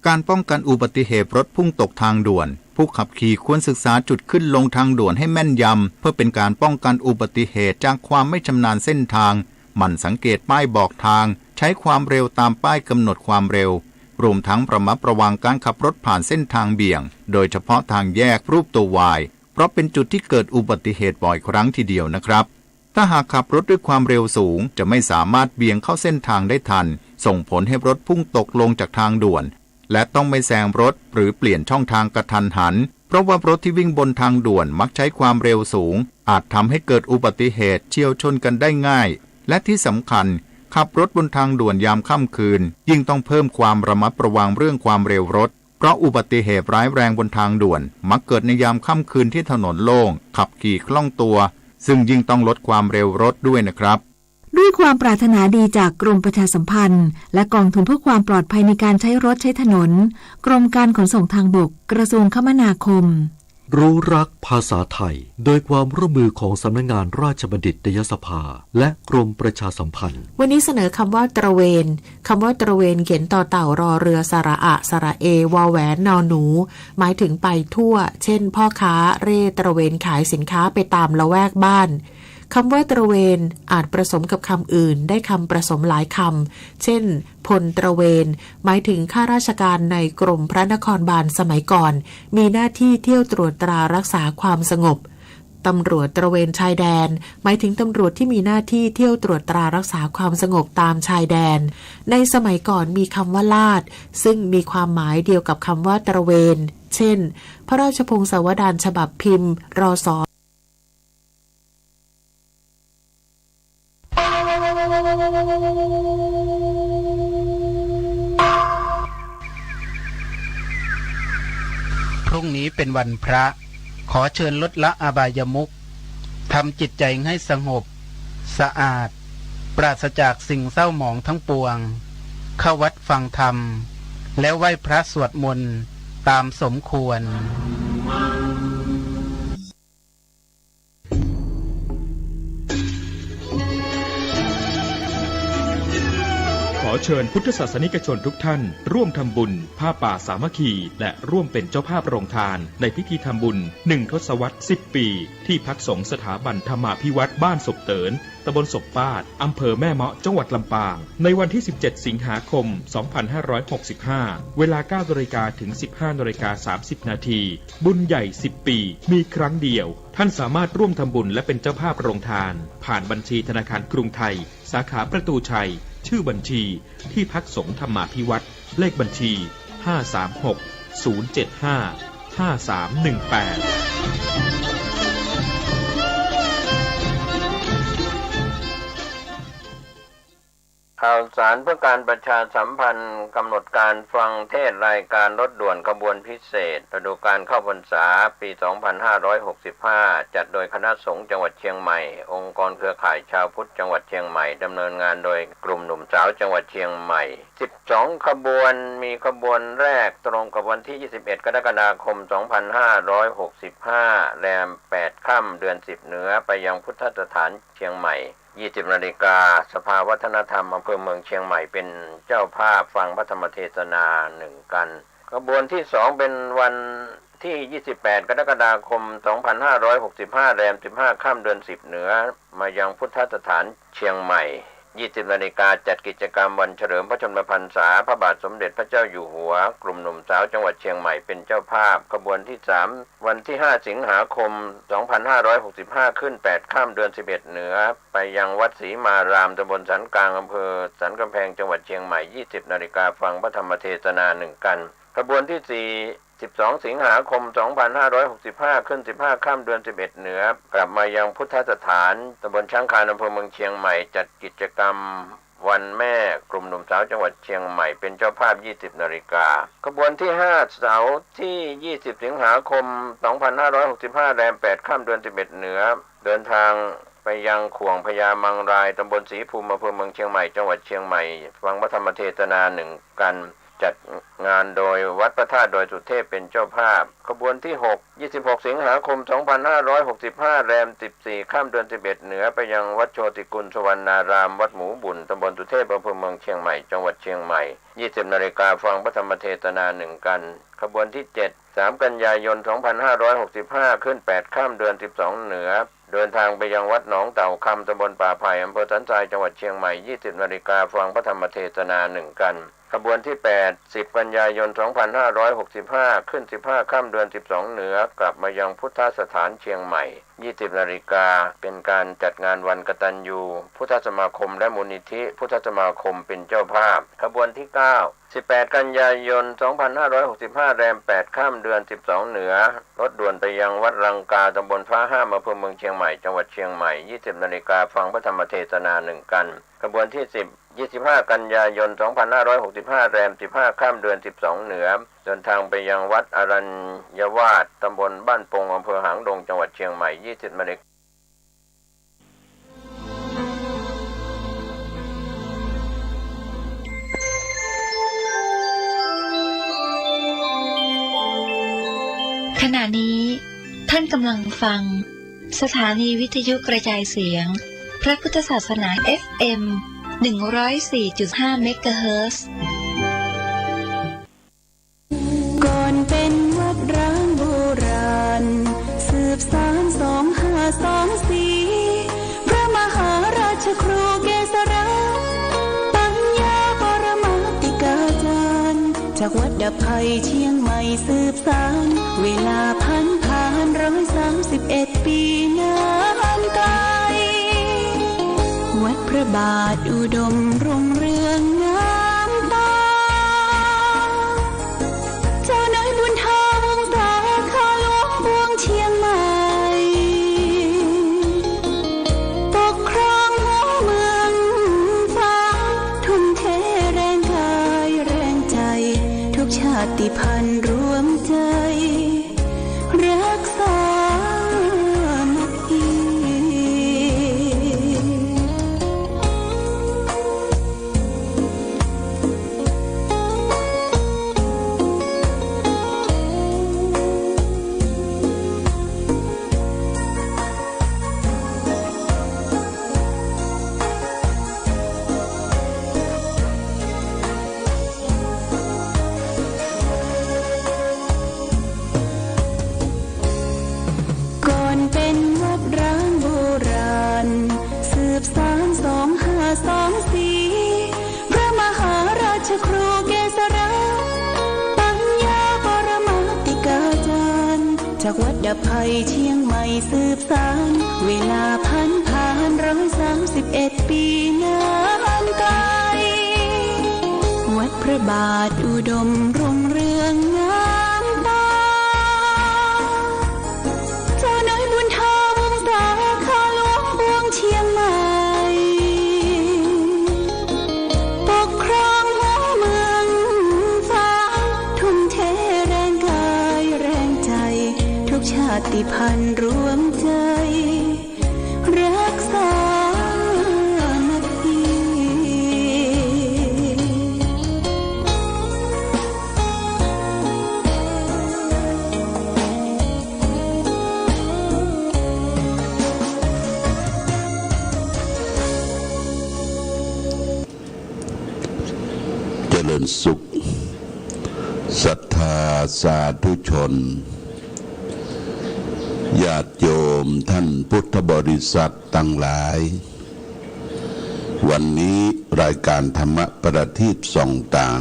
การป้องกันอุบัติเหตุรถพุ่งตกทางด่วนผู้ขับขี่ควรศึกษาจุดขึ้นลงทางด่วนให้แม่นยำเพื่อเป็นการป้องกันอุบัติเหตุจากความไม่ชำนาญเส้นทางหมั่นสังเกตป้ายบอกทางใช้ความเร็วตามป้ายกำหนดความเร็วรวมทั้งระมัดระวังการขับรถผ่านเส้นทางเบี่ยงโดยเฉพาะทางแยกรูปตัววายเพราะเป็นจุดที่เกิดอุบัติเหตุบ่อยครั้งทีเดียวนะครับถ้าหากขับรถด้วยความเร็วสูงจะไม่สามารถเบี่ยงเข้าเส้นทางได้ทันส่งผลให้รถพุ่งตกลงจากทางด่วน และต้องไม่แซงรถหรือเปลี่ยนช่องทางกระทันหันเพราะว่ารถที่วิ่งบนทางด่วนมักใช้ความเร็วสูงอาจทำให้เกิดอุบัติเหตุเฉี่ยวชนกันได้ง่ายและที่สำคัญขับรถบนทางด่วนยามค่ำคืนยิ่งต้องเพิ่มความระมัดระวังเรื่องความเร็วรถเพราะอุบัติเหตุร้ายแรงบนทางด่วนมักเกิดในยามค่ำคืนที่ถนนโล่งขับขี่คล่องตัวซึ่งยิ่งต้องลดความเร็วรถด้วยนะครับด้วยความปรารถนาดีจากกรมประชาสัมพันธ์และกองทุนเพื่อความปลอดภัยในการใช้รถใช้ถนนกรมการขนส่งทางบกกระทรวงคมนาคมรู้รักภาษาไทยโดยความร่วมมือของสำนักงานราชบัณฑิตยสภาและกรมประชาสัมพันธ์วันนี้เสนอคำว่าตระเวนคำว่าตระเวนเขียนต่อเต่ารอเรือสระอะสระเอวอแหวนนอหนูหมายถึงไปทั่วเช่นพ่อค้าเร่ตระเวนขายสินค้าไปตามละแวกบ้านคำว่าตระเวนอาจผสมกับคำอื่นได้คำผสมหลายคำเช่นพลตระเวนหมายถึงข้าราชการในกรมพระนครบาลสมัยก่อนมีหน้าที่เที่ยวตรวจตรารักษาความสงบตำรวจตระเวนชายแดนหมายถึงตำรวจที่มีหน้าที่เที่ยวตรวจตรารักษาความสงบตามชายแดนในสมัยก่อนมีคำว่าลาดซึ่งมีความหมายเดียวกับคำว่าตระเวนเช่นพระราชพงศาวดารฉบับพิมพ์รศพรุ่งนี้เป็นวันพระขอเชิญลดละอบายมุขทำจิตใจให้สงบสะอาดปราศจากสิ่งเศร้าหมองทั้งปวงเข้าวัดฟังธรรมแล้วไหว้พระสวดมนต์ตามสมควรขอเชิญพุทธศาสนิกชนทุกท่านร่วมทำบุญผ้าป่าสามัคคีและร่วมเป็นเจ้าภาพโรงทานในพิธีทำบุญ1 ทศวรรษ 10 ปีที่พักสงฆ์สถาบันธรรมาภิวัตรบ้านศพเตินตำบลศพปาดอำเภอแม่เมาะจังหวัดลำปางในวันที่17 สิงหาคม 2565 เวลา 9 นาฬิกาถึง 15 นาฬิกา 30 นาทีบุญใหญ่ 10 ปีมีครั้งเดียวท่านสามารถร่วมทำบุญและเป็นเจ้าภาพโรงทานผ่านบัญชีธนาคารกรุงไทยสาขาประตูชัยชื่อบัญชีที่พักสงฆ์ธรรมาภิวัตรเลขบัญชีข่าวสารเพื่อการประชาสัมพันธ์กำหนดการฟังเทศรายการรถด่วนขบวนพิเศษฤดูกาลเข้าพรรษาปี 2565 จัดโดยคณะสงฆ์จังหวัดเชียงใหม่องค์กรเครือข่ายชาวพุทธจังหวัดเชียงใหม่ดำเนินงานโดยกลุ่มหนุ่มสาวจังหวัดเชียงใหม่12ขบวนมีขบวนแรกตรงกับวันที่21 กรกฎาคม 2565 แรม 8 ค่ำเดือน 10 เหนือไปยังพุทธสถานเชียงใหม่20 นาฬิกาสภาวัฒนธรรมอำเภอเมืองเชียงใหม่เป็นเจ้าภาพฟังพระธรรมเทศนา1กันขบวนที่2เป็นวันที่28 กรกฎาคม 2565 แรม 15 ค่ำเดือน 10 เหนือมายังพุทธสถานเชียงใหม่20 นาฬิกาจัดกิจกรรมวันเฉลิมพระชนมพรรษาพระบาทสมเด็จพระเจ้าอยู่หัวกลุ่มหนุ่มสาวจังหวัดเชียงใหม่เป็นเจ้าภาพขบวนที่3วันที่5 สิงหาคม 2565 ขึ้น 8 ค่ำเดือน 11 เหนือไปยังวัดศรีมารามตำบลสันกลางอำเภอสันกำแพงจังหวัดเชียงใหม่20 นาฬิกาฟังพระธรรมเทศนา1กันขบวนที่4 12 สิงหาคม 2565 ขึ้น 15 ค่ำเดือน 11 เหนือกลับมายังพุทธสถานตำบลช้างคานอำเภอเมืองเชียงใหม่จัดกิจกรรมวันแม่กลุ่มหนุ่มสาวจังหวัดเชียงใหม่เป็นเจ้าภาพ20 นาฬิกาขบวนที่5เสาร์ที่ 20 สิงหาคม 2565 แรม 8 ค่ำเดือน 11 เหนือเดินทางไปยังขวงพญามังรายตำบลศรีภูมิอำเภอเมืองเชียงใหม่จังหวัดเชียงใหม่ฟังพระธรรมเทศนา1กันจัดงานโดยวัดพระธาตุดอยสุเทพเป็นเจ้าภาพขบวนที่6 26 สิงหาคม 2565 แรม 14 ค่ำเดือน 11 เหนือไปยังวัดโชติกุลสวรรณารามวัดหมูบุญตำบลสุเทพอำเภอเมืองเชียงใหม่จังหวัดเชียงใหม่20 นาฬิกาฟังพระธรรมเทศนา1กันขบวนที่7 3 กันยายน 2565 ขึ้น 8 ค่ำเดือน 12 เหนือเดินทางไปยังวัดหนองเต่าคำตำบลป่าไผ่อำเภอสันทรายจังหวัดเชียงใหม่20 นาฬิกาฟังพระธรรมเทศนา1กันขบวนที่8 10 กันยายน 2565 ขึ้น 15 ค่ำเดือน 12 เหนือกลับมายังพุทธสถานเชียงใหม่ 20 นาฬิกาเป็นการจัดงานวันกตัญญูพุทธสมาคมและมูลนิธิพุทธสมาคมเป็นเจ้าภาพขบวนที่ 18 กันยายน 2565 แรม 8 ค่ำเดือน 12 เหนือรถด่วนไปยังวัดรังกาตำบลฟ้าห้ามอำเภอเมืองเชียงใหม่จังหวัดเชียงใหม่ 20 นาฬิกาฟังพระธรรมเทศนา1 กันขบวนที่ 25 กันยายน 2565 แรม 15 ค่ำเดือน 12 เหนือเดินทางไปยังวัดอรัญยวาสตำบลบ้านปงอำเภอหางดงจังหวัดเชียงใหม่ 20 นาฬิกาขณะนี้ท่านกำลังฟังสถานีวิทยุกระจายเสียงพระพุทธศาสนา FM 104.5 เมกะเฮิรตซ์ ก่อนเป็นวัดร้างโบราณสืบสาน2524พระมหาราชครูเกษราปัญญาปรมาติกาจารย์จากวัดดับภัยเชียงใหม่สืบสานเวลาผ่าน131 ปีนานไกลวัดพระบาทอุดมรุ่งเรืองงามตาเจ้านายบุญธรรมตาข้าหลวงบวงเชียงใหม่ปกครองหัวเมืองฟ้าทุ่มเทแรงกายแรงใจทุกชาติพันธุ์รวมใจรักษาพระมหาราชครูเกษราปัญญาปรมาติกาจารย์จากวัดดับภัยเชียงใหม่สืบสานเวลาผ่าน131 ปีนานไกลวัดพระบาทอุดมรุ่งเรืองงามตาเจ้านายบุญธรรมตาข้าหลวงบวงเชียงใหม่ชาติพันธุ์รวมใจรักษามัคคีเจริญสุขศรัทธาสาธุชนญาติโยมท่านพุทธบริษัททั้งหลายวันนี้รายการธรรมประทีปส่องต่าง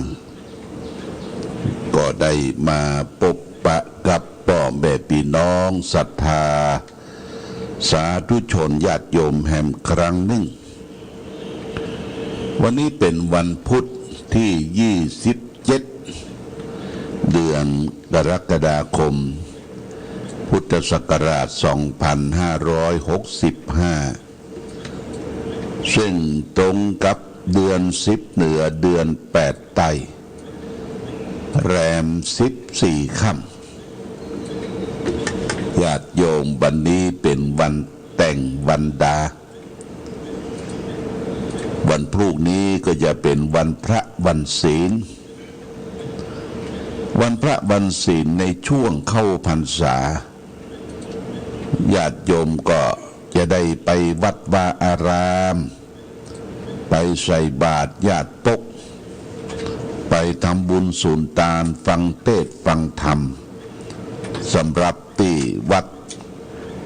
ก็ได้มาพบปะกับพ่อแม่พี่น้องศรัทธาสาธุชนญาติโยมแห่งครั้งหนึ่งวันนี้เป็นวันพุธที่27เดือนกรกฎาคมพุทธศักราช 2565 ซึ่งตรงกับเดือน10เหนือเดือน8ใต้แรม14ค่ำญาติโยมวันนี้เป็นวันแต่งวันดาวันพรุ่งนี้ก็จะเป็นวันพระวันศีลวันพระวันศีลในช่วงเข้าพรรษาญาติโยมก็จะได้ไปวัดวาอารามไปใส่บาตรญาติปกไปทำบุญสุนทานฟังเทศน์ฟังธรรมสำหรับที่วัด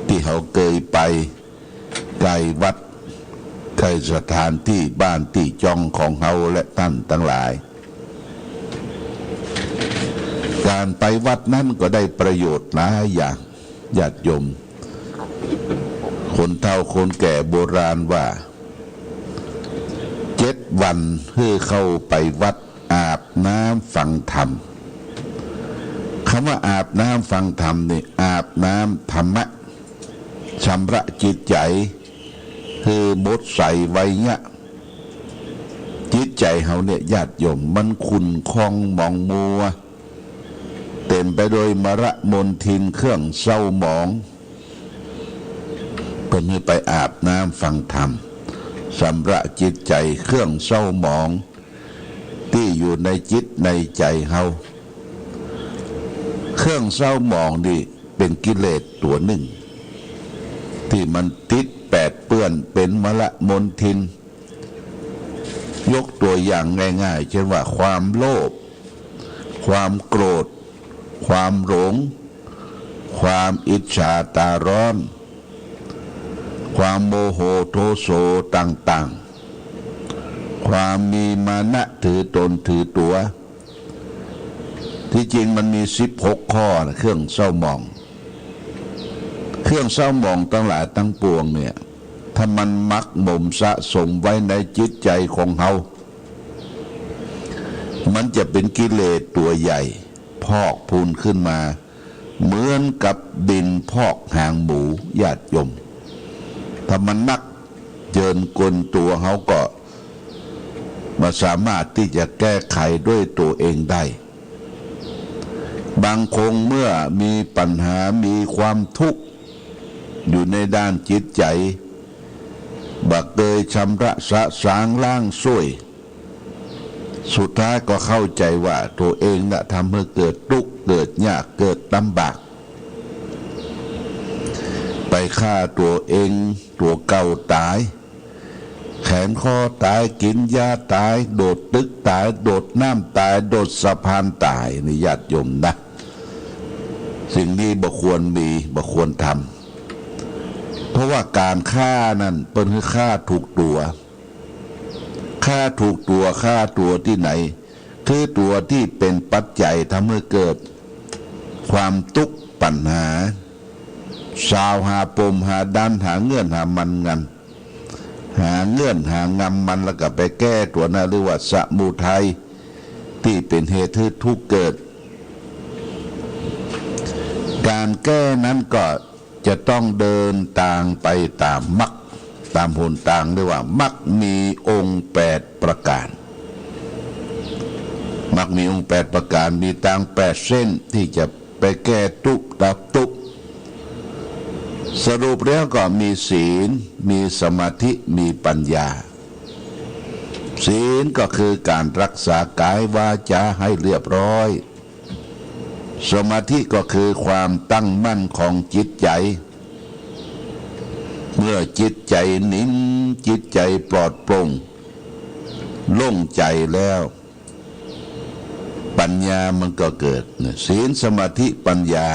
ที่เขาเคยไปไกลวัดไกลสถานที่บ้านที่จองของเขาและท่านทั้งหลายการไปวัดนั้นก็ได้ประโยชน์หลายอย่างญาติโยม คนเฒ่าคนแก่โบราณว่า7 วันเพื่อเข้าไปวัดอาบน้ำฟังธรรมคำว่าอาบน้ำฟังธรรมนี่อาบน้ำธรรมะชำระจิตใจคือบดใส่ไว้เนี่ยจิตใจเฮาเนี่ยญาติโยมมันขุ่นคองหมองมัวเต็มไปด้วยมรมนทินเครื่องเศร้าหมองเพิ่นให้ไปอาบน้ำฟังธรรมชำระจิตใจเครื่องเศร้าหมองที่อยู่ในจิตในใจเฮาเครื่องเศร้าหมองนี่เป็นกิเลสตัวหนึ่งที่มันติดแปดเปื้อนเป็นมลมนทินยกตัวอย่างง่ายๆเช่นว่าความโลภความโกรธความหลงความอิจฉาตาร้อนความโมโหโทโสต่างๆความมีมานะถือตนถือตัวที่จริงมันมี16 ข้อนะเครื่องเศร้าหมองเครื่องเศร้าหมองทั้งหลายทั้งปวงเนี่ยถ้ามันมักหมมสะสมไว้ในจิตใจของเฮามันจะเป็นกิเลสตัวใหญ่พอกพูนขึ้นมาเหมือนกับดินพอกหางหมูญาติโยมถ้ามันนักเจินกลตัวเฮาก็มาสามารถที่จะแก้ไขด้วยตัวเองได้บางคงเมื่อมีปัญหามีความทุกข์อยู่ในด้านจิตใจบักเกยชำระสะสางล้างช่วยสุดท้ายก็เข้าใจว่าตัวเองน่ะทำให้เกิดทุกข์เกิดยากเกิดลำบากไปฆ่าตัวเองตัวเก่าตายแขนคอตายกินยาตายโดดตึกตายโดดน้ำตายโดดสะพานตายนี่ญาติโยมนะสิ่งนี้บ่ควรมีบ่ควรทำเพราะว่าการฆ่านั้นเป็นฆ่าถูกตัวฆ่าถูกตัวฆ่าตัวที่ไหนคือตัวที่เป็นปัจจัยทำให้เกิดความทุกข์ปัญหาสาวหาปมหาดันหาเงื่อนหามันงันหาเงื่อนหางำมันแล้วก็ไปแก้ตัวนั้นเรียกว่าสมุทัยที่เป็นเหตุให้ทุกข์เกิดการแก้นั้นก็จะต้องเดินทางไปตามมรรคตามหนทางเรียกว่ามรรคมีองค์8 ประการมรรคมีองค์8 ประการมีทาง8 เส้นที่จะไปแก้ทุกข์ดับทุกข์สรุปแล้วก็มีศีลมีสมาธิมีปัญญาศีลก็คือการรักษากายวาจาให้เรียบร้อยสมาธิก็คือความตั้งมั่นของจิตใจเมื่อจิตใจนิ่งจิตใจปลอดโปร่งโล่งใจแล้วปัญญามันก็เกิดศีลสมาธิปัญญา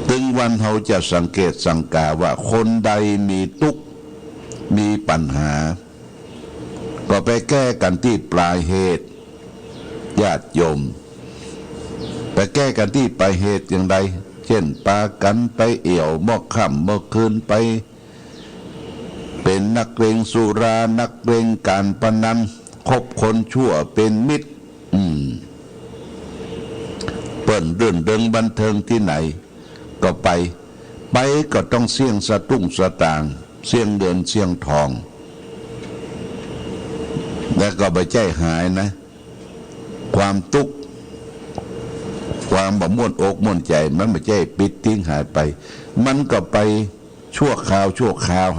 ถึงวันเราจะสังเกตสังกาว่าคนใดมีทุกข์มีปัญหาก็ไปแก้กันที่ปลายเหตุญาติโยมไปแก้กันที่ปลายเหตุอย่างไรเช่นปากันไปเอี่ยวมอกค่ำเมื่อคืนไปเป็นนักเลงสุรานักเลงการพนันคบคนชั่วเป็นมิตรเปิ่นเรื่องเดิงบันเทิงที่ไหนก็ไปก็ต้องเสี่ยงสตุ้งสตางค์เสี่ยงเงินเสี่ยงทองแล้วก็ไปใจหายนะความทุกข์ความบ่ม่วนอกม่วนใจมันไม่ใช่ปิดทิ้งหายไปมันก็ไปชั่วคราว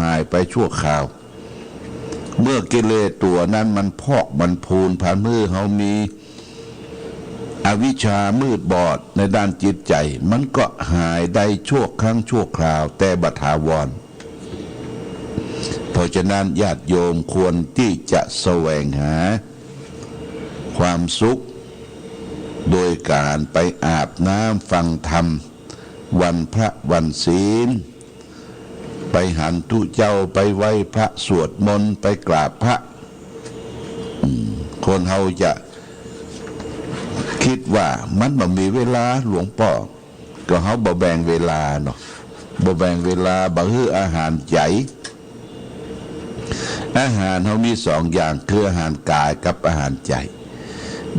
หายไปชั่วคราวเมื่อกิเลสตัวนั้นมันพอกมันพูนผ่านมือเขามีอวิชชามืดบอดในด้านจิตใจมันก็หายได้ชั่วครั้งชั่วคราวแต่บัดถาวรเพราะฉะนั้นญาติโยมควรที่จะแสวงหาความสุขโดยการไปอาบน้ำฟังธรรมวันพระวันศีลไปหันทุเจ้าไปไหว้พระสวดมนต์ไปกราบพระคนเฮาจะคิดว่ามันบ่มีเวลาหลวงพ่อก็เฮาบ่แบ่งเวลาเนาะ บ่แบ่งเวลาบ่ฮื้ออาหารใจอาหารเขามี2 อย่างคืออาหารกายกับอาหารใจ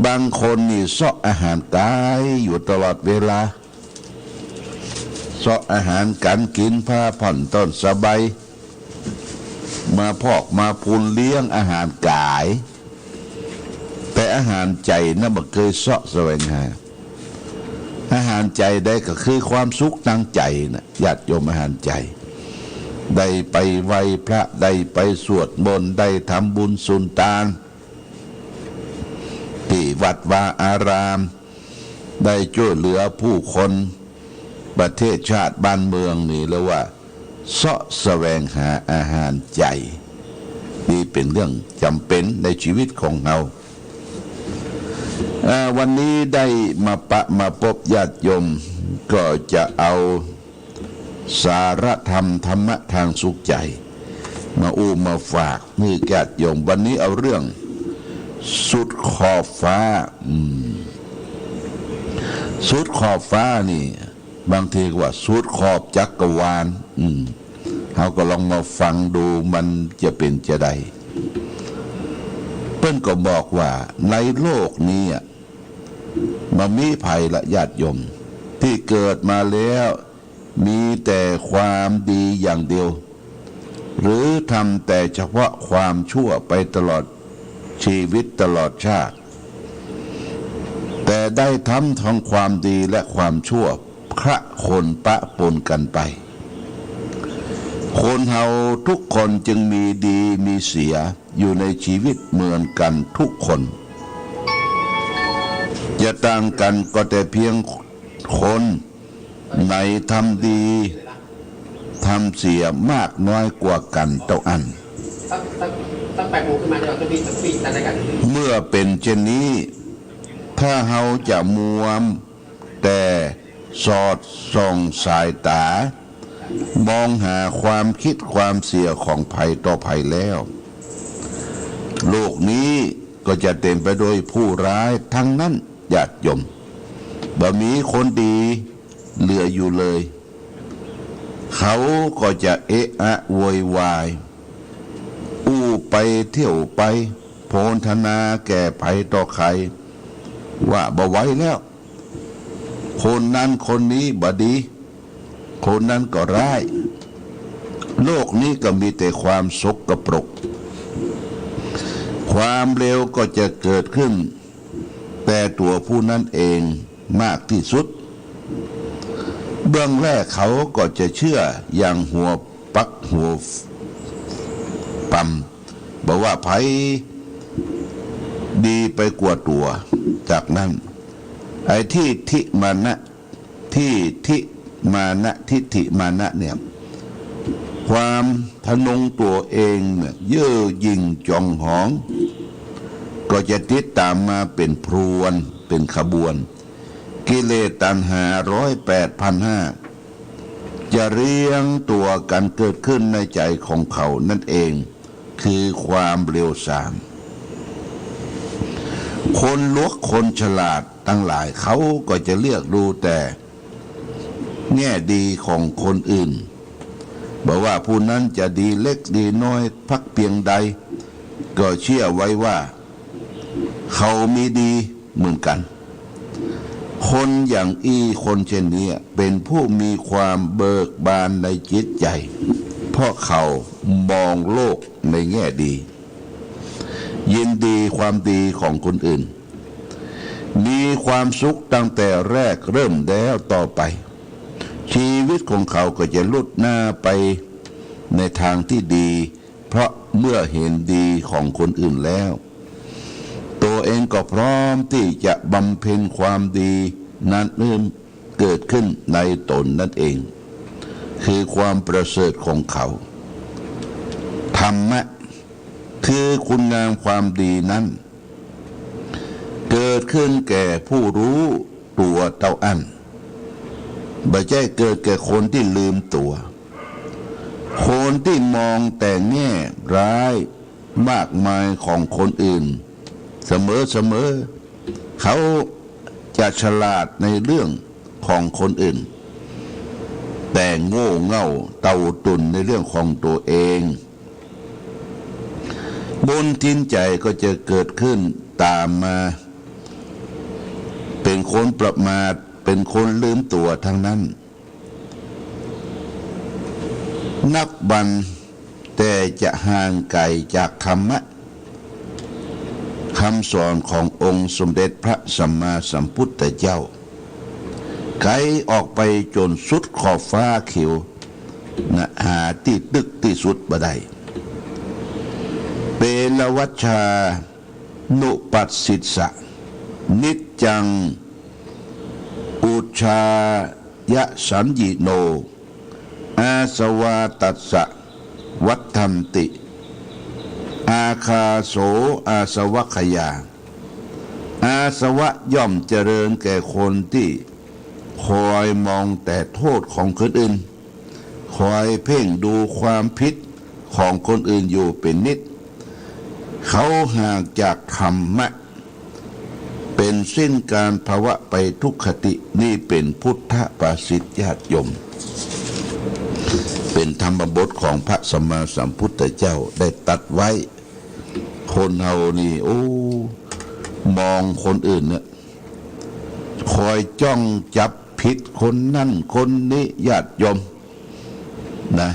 บางคนนี่เสาะอาหารกายอยู่ตลอดเวลาเสาะอาหารการกินผ้าผ่อนต้นสบายมาพอกมาพูนเลี้ยงอาหารกายแต่อาหารใจน่ะบ่เคยเสาะแสวงหาอาหารใจได้ก็คือความสุขทางใจนะญาติโยมอาหารใจได้ไปไหว้พระได้ไปสวดมนต์ได้ทำบุญสุนทานที่วัดวาอารามได้ช่วยเหลือผู้คนประเทศชาติบ้านเมืองนี่แล้วว่าเสาะแสวงหาอาหารใจนี่เป็นเรื่องจำเป็นในชีวิตของเราวันนี้ได้มาพบญาติโยมก็จะเอาสารธรรมธรรมะทางสุขใจมาฝากนี่ญาติโยมวันนี้เอาเรื่องสุดขอบฟ้าสุดขอบฟ้านี่บางทีก็ว่าสุดขอบจักรวาลเขาก็ลองมาฟังดูมันจะเป็นจะได้เพิ่นก็บอกว่าในโลกนี้มันมีภัยละญาติโยมที่เกิดมาแล้วมีแต่ความดีอย่างเดียวหรือทำแต่เฉพาะความชั่วไปตลอดชีวิตตลอดชาติแต่ได้ทำทั้งความดีและความชั่วคละคนปะปนกันไปคนเฮาทุกคนจึงมีดีมีเสียอยู่ในชีวิตเหมือนกันทุกคนจะต่างกันก็แต่เพียงคนไหนทำดีทำเสียมากน้อยกว่ากันเท่าอันตั้ง8 โมงขึ้นมาเราจะมีสักปีอะไรกันเมื่อเป็นเช่นนี้ถ้าเฮาจะมัวแต่สอดส่องสายตามองหาความคิดความเสียของภัยต่อภัยแล้วโลกนี้ก็จะเต็มไปด้วยผู้ร้ายทั้งนั้นญาติโยมบ่มีคนดีเหลืออยู่เลยเขาก็จะเอะอะโวยวายอู้ไปเที่ยวไปโพลธนาแก่ภัยต่อใครว่าบ่ไหวแล้วคนนั้นคนนี้บ่ดีคนนั้นก็ร้ายโลกนี้ก็มีแต่ความสกปรกความเลวก็จะเกิดขึ้นแต่ตัวผู้นั้นเองมากที่สุดเบื้องแรกเขาก็จะเชื่ออย่างหัวปักหัวปั๊มบอกว่าไผดีไปกว่าตัวจากนั้นไอ้ที่ทิมานะที่ทิมานะทิฏฐิมานะเนี่ยความทะนงตัวเองเนี่ยเย่อหยิ่งจองหองก็จะติดตามมาเป็นพรวนเป็นขบวนกิเลสตัณหา108,500จะเรียงตัวกันเกิดขึ้นในใจของเขานั่นเองคือความเร็วสามคนลวกคนฉลาดทั้งหลายเขาก็จะเลือกดูแต่แง่ดีของคนอื่นบอกว่าผู้นั้นจะดีเล็กดีน้อยพักเพียงใดก็เชื่อไว้ว่าเขามีดีเหมือนกันคนอย่างคนเช่นนี้เป็นผู้มีความเบิกบานในจิตใจเพราะเขามองโลกในแง่ดียินดีความดีของคนอื่นมีความสุขตั้งแต่แรกเริ่มแล้วต่อไปชีวิตของเขาก็จะลุดหน้าไปในทางที่ดีเพราะเมื่อเห็นดีของคนอื่นแล้วตัวเองก็พร้อมที่จะบำเพ็ญความดีนั้นเกิดขึ้นในตนนั่นเองคือความประเสริฐของเขาธรรมะคือคุณงามความดีนั้นเกิดขึ้นแก่ผู้รู้ตัวเท่าอันไม่ใช่เกิดแก่คนที่ลืมตัวคนที่มองแต่แง่ร้ายมากมายของคนอื่นเสมอเขาจะฉลาดในเรื่องของคนอื่น แต่โง่เง่าเต่าตุนในเรื่องของตัวเองบนทินใจก็จะเกิดขึ้นตามมาเป็นคนประมาทเป็นคนลืมตัวทั้งนั้นนับวันแต่จะห่างไกลจากธรรมะคำสอนขององค์สมเด็จพระสัมมาสัมพุทธเจ้าไกลออกไปจนสุดขอบฟ้าเขียวนะหาที่ตึกที่สุดบ่ได้เปลวัชชานุปัสสิสสะนิจจังอุชายะสัญญิโนอาสวาตัสสะวัฏทันติอาคาโสอาสวะขยาอาสวะย่อมเจริญแก่คนที่คอยมองแต่โทษของคนอื่นคอยเพ่งดูความผิดของคนอื่นอยู่เป็นนิดเขาห่างจากธรรมะเป็นเส้นการภาวะไปทุกขตินี่เป็นพุทธภาษิตญาติโยมเป็นธรรมบทของพระสัมมาสัมพุทธเจ้าได้ตัดไว้คนเฮานี่มองคนอื่นเนี่ยคอยจ้องจับผิดคนนั่นคนนี้ญาติโยมนะ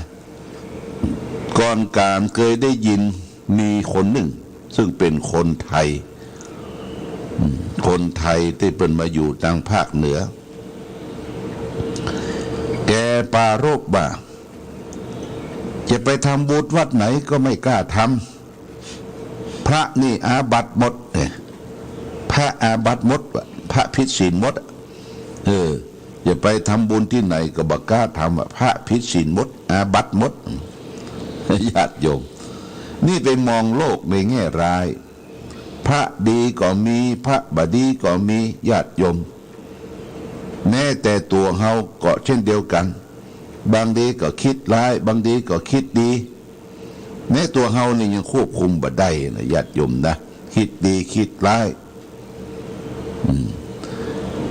ก่อนการเคยได้ยินมีคนหนึ่งซึ่งเป็นคนไทยที่เป็นมาอยู่ทางภาคเหนือแกปรารภว่าจะไปทำบุญวัดไหนก็ไม่กล้าทำพระนี่อาบัติหมดพระอาบัติหมดพระผิดศีลหมดจะไปทำบุญที่ไหนก็บ่กล้าทำพระผิดศีลหมดอาบัติหมดญาติโยมนี่ไปมองโลกในแง่ร้ายพระดีก็มีพระบดีก็มีญาติโยมแม้แต่ตัวเฮาก็เช่นเดียวกันบางทีก็คิดร้ายบางทีก็คิดดีแม้ตัวเฮานี่ยังควบคุมบ่ได้นะญาติโยมนะคิดดีคิดร้าย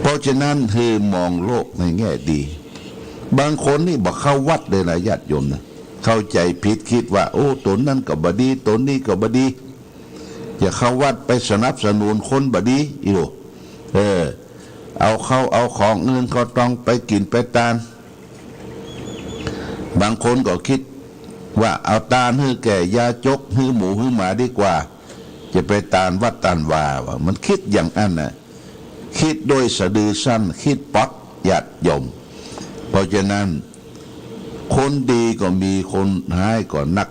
เพราะฉะนั้นคือมองโลกในแง่ดีบางคนนี่บอกเข้าวัดเลยนะญาติโยมนะเข้าใจผิดคิดว่าโอ้ตนนั้นก็บ่ดีตนนี้ก็บ่ดีอย่าเข้าวัดไปสนับสนุนคนบ่ดีอีโหเอาของเงินเขาต้องไปกินไปตานบางคนก็คิดว่าเอาตานให้แก่ยาจกให้หมูให้หมาดีกว่าจะไปตานวัดตานว่ามันคิดอย่างนั้นน่ะคิดโดยสะดือสั้นคิดป๊อดญาติโยมเพราะฉะนั้นคนดีก็มีคนร้ายก็นัก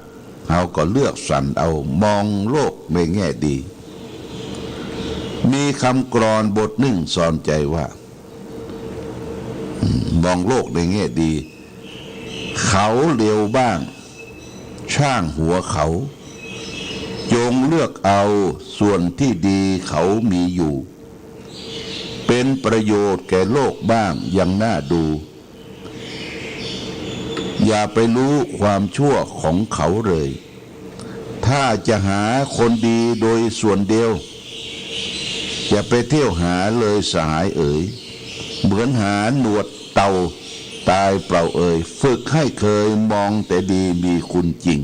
เราก็เลือกสรรเอามองโลกในแง่ดีมีคำกลอนบทหนึ่งสอนใจว่ามองโลกในแง่ดีเขาเลียวบ้างช่างหัวเขาจงเลือกเอาส่วนที่ดีเขามีอยู่เป็นประโยชน์แก่โลกบ้างยังน่าดูอย่าไปรู้ความชั่วของเขาเลยถ้าจะหาคนดีโดยส่วนเดียวอย่าไปเที่ยวหาเลยสหายเอ๋ยเหมือนหาหนวดเต่าตายเปล่าเอ่ยฝึกให้เคยมองแต่ดีมีคุณจริง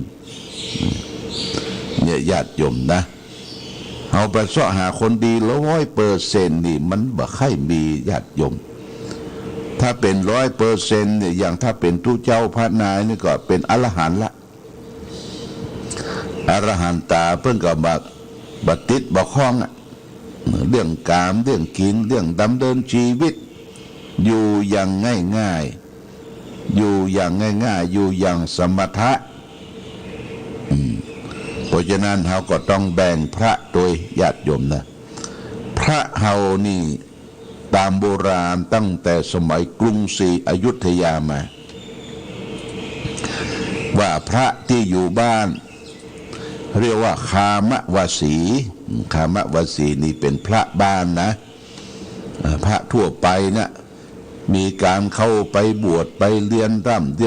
เนี่ยญาติโยมนะเอาไปเสาะหาคนดี100%นี่มันบ่ค่อยมีญาติโยมถ้าเป็น 100% เนี่ยอย่างถ้าเป็นตู้เจ้าพระนายนี่ก็เป็นอรหันต์ละอรหันตาเพิ่งก็บัติดบ่ข้องเรื่องกามเรื่องกินเรื่องดำเนินชีวิตอยู่อย่างง่ายๆอยู่อย่างสมถะเพราะฉะนั้นเราก็ต้องแบ่งพระโดยญาติโยมนะพระเฮานี่ตามโบราณตั้งแต่สมัยกรุงศรีอยุธยามาว่าพระที่อยู่บ้านเรียกว่าคามวสีนี่เป็นพระบ้านนะพระทั่วไปนะมีการเข้าไปบวชไปเรีย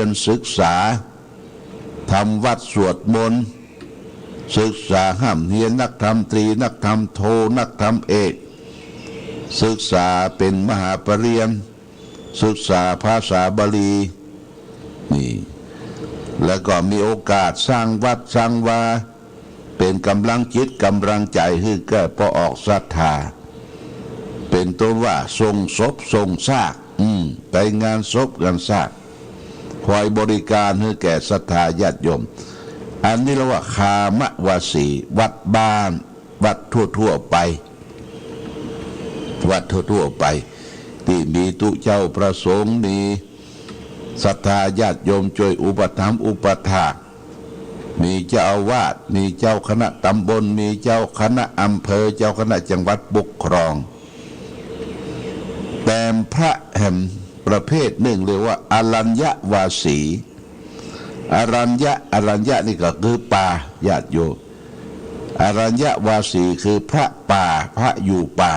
นศึกษาทำวัดสวดมนต์ศึกษาห้ามเรียนนักธรรมตรีนักธรรมโทนักธรรมเอกศึกษาเป็นมหาปริญญาศึกษาภาษาบาลี นี่แล้วก็มีโอกาสสร้างวัดสร้างวาเป็นกำลังจิตกำลังใจให้แก่พอออกศรัทธาเป็นต้นว่าทรงศพทรงซากไปงานศพกันซากคอยบริการให้แก่ศรัทธาญาติโยมอันนี้เรียกว่าคามวาสีวัดบ้านวัดทั่วๆไปวัดทั่วๆไปที่มีตุเจ้าประสงค์มีศรัทธาญาติโยมช่วยอุปถัมภ์อุปถากมีเจ้าอาวาสมีเจ้าคณะตำบลมีเจ้าคณะอำเภอเจ้าคณะจังหวัดปกครองแต่พระแห่งประเภทหนึ่งเรียกว่าอรัญญวาสีอรัญญะนี่ก็คือป่าญาติโยมอรัญญวาสีคือพระป่าพระอยู่ป่า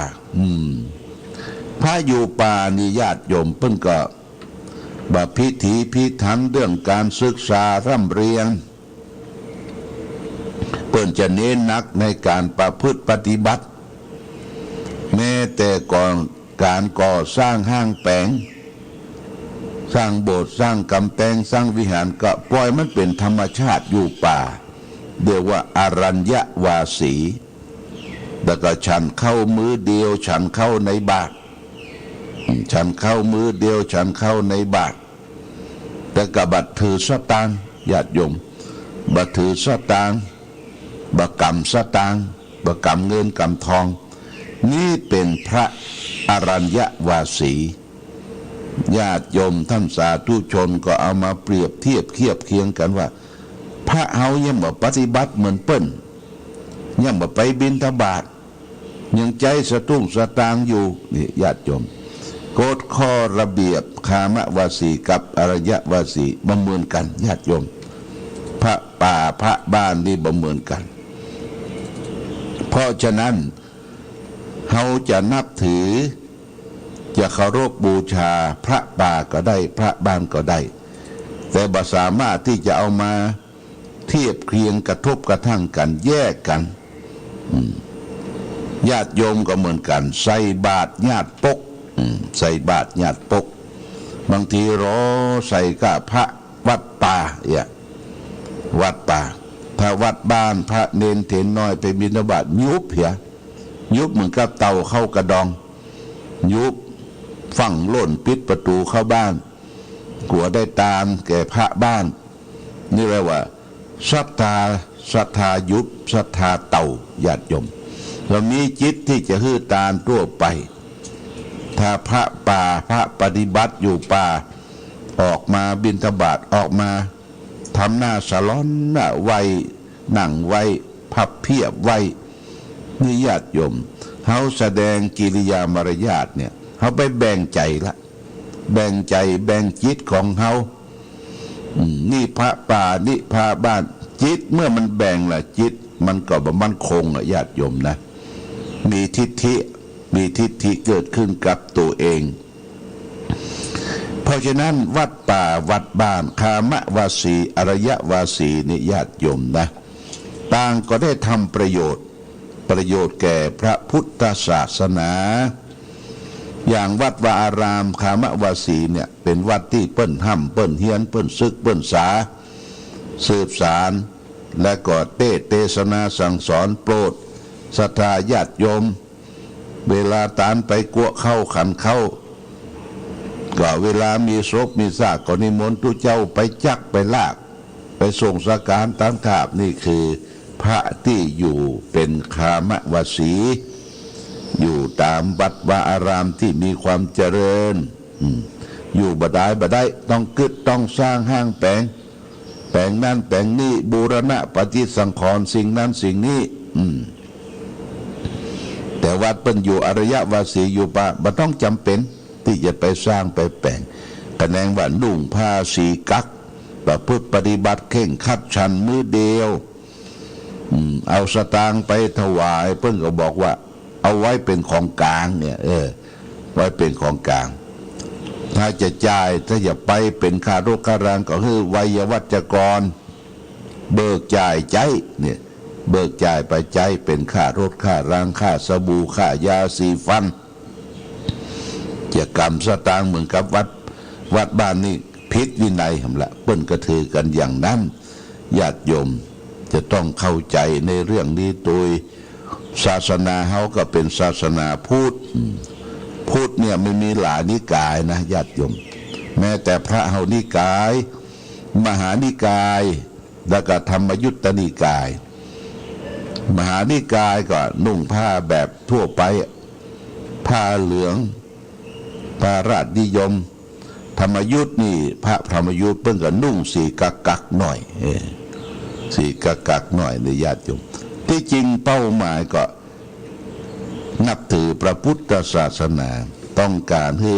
พระอยู่ป่านี่ญาติโยมเพิ่นก็บ่พิถีพิถันเรื่องการศึกษาร่ำเรียนเพิ่นจะเน้นหนักในการประพฤติปฏิบัติแม้แต่ก่อนการก่อสร้างห้างแปงสร้างโบสถ์สร้างกำแพงสร้างวิหารก็ปล่อยมันเป็นธรรมชาติอยู่ป่าเรียกว่าอรัญญวาสีแล้วก็ฉันเข้ามือเดียวฉันเข้าในบาตรฉันเข้ามือเดียวฉันเข้าในบาตรแต่ก็บัดถือสตางค์ญาติโยมบัดถือสตางค์บักกำสตางค์บักกำเงินกำทองนี่เป็นพระอรัญญวาสีญาติโยมท่านสาธุชนก็เอามาเปรียบเทียบเคียงกันว่าพระเฮายังบ่ปฏิบัติเหมือนเปิ้นยังบ่ไปบิณฑบาตยังใจสตุ้งสตางอยู่นี่ญาติโยมกฎข้อระเบียบคามวาสีกับอรัญญวาสีบ่เหมือนกันญาติโยมพระป่าพระบ้านนี่บ่เหมือนกันเพราะฉะนั้นเฮาจะนับถือจะเคารพบูชาพระป่าก็ได้พระบ้านก็ได้แต่บ่สามารถที่จะเอามาเทียบเคียงกระทบกระทั่งกันแยกกันญาติโยมก็เหมือนกันใส่บาตรญาติปกใส่บาตรญาติปกบางทีรอใส่กับพระวัดป่าวัดป่าถ้าวัดบ้านพระเนนเถนน้อยไปบิณฑบาตยุบยุบเหมือนกับเต่าเข้ากระดองยุบฝังโล่นปิดประตูเข้าบ้านกลัวได้ตามแก่พระบ้านนี่เรียกว่าศรัทธายุบศรัทธาเต่าญาติโยมเรามีจิตที่จะฮื้อตามทั่วไปถ้าพระป่าพระปฏิบัติอยู่ป่าออกมาบิณฑบาตออกมาทำหน้าสลอนหน้าไวนั่งไวพับเพียบไวนี่ญาติโยมเขาแสดงกิริยามารยาทเนี่ยเขาไปแบ่งใจละแบ่งใจแบ่งจิตของเขานี่พระป่านี่พระบ้านจิตเมื่อมันแบ่งละจิตมันก็บ่มั่นคงญาติโยมนะมีทิฏฐิเกิดขึ้นกับตัวเองเพราะฉะนั้นวัดป่าวัดบ้านคามวาสีอรัญญวาสีนี่ญาติโยมนะต่างก็ได้ทำประโยชน์แก่พระพุทธศาสนาอย่างวัดวาอารามคามวาสีเนี่ยเป็นวัดที่เปิ้นห้ำเปิ้นเฮียนเปิ้นซึกเปิ้นสาสืบสารและก็เทศนาสั่งสอนโปรดศรัทธาญาติโยมเวลาตานไปกัวเข้าขันเข้าก็เวลามีศพมีซากก็นิมนต์ทุเจ้าไปจักไปลากไปส่งสักการตามถาบนี่คือพระที่อยู่เป็นคามวาสีอยู่ตามวัดวาอารามที่มีความเจริญอยู่บ่ได้ต้องกึดต้องสร้างห้างแปลงนั้นแปลงนี้บูรณะปฏิสังขรณ์สิ่งนั้นสิ่งนี้แต่วัดเป็นอยู่อรัญญวาสีอยู่ป่าบ่ต้องจำเป็นที่จะไปสร้างไปแปลงคะแนนว่านุ่งผ้าสีกั๊กประพฤติปฏิบัติเข่งคัดฉันมือเดียวเอาสตางค์ไปถวายเพิ่นก็บอกว่าเอาไว้เป็นของกลางเนี่ยไว้เป็นของกลางถ้าจะจ่ายถ้าจะไปเป็นค่ารถค่ารางก็คือไวยวัจกรเบิกจ่ายใจเนี่ยเบิกจ่ายไปใจเป็นค่ารถค่ารางค่าสบู่ค่ายาสีฟันจะกำสตางค์เหมือนกับวัดบ้านนี่ พิษวินัยหำละเปิ้นกระถือกันอย่างนั้นญาติโยมจะต้องเข้าใจในเรื่องนี้โดยศาสนาเฮาก็เป็นศาสนาพุทธเนี่ยไม่มีหลายนิกายนะญาติโยมแม้แต่พระเฮานิกายมหานิกายแล้วก็ธรรมยุตตนิกายมหานิกายก็นุ่งผ้าแบบทั่วไปผ้าเหลืองผ้าราชนิยมธรรมยุตนี่พระธรรมยุตเพิ่งก็นุ่งสีกักหน่อยสีกักหน่อยในญาติโยมที่จริงเป้าหมายก็นับถือพระพุทธศาสนาต้องการให้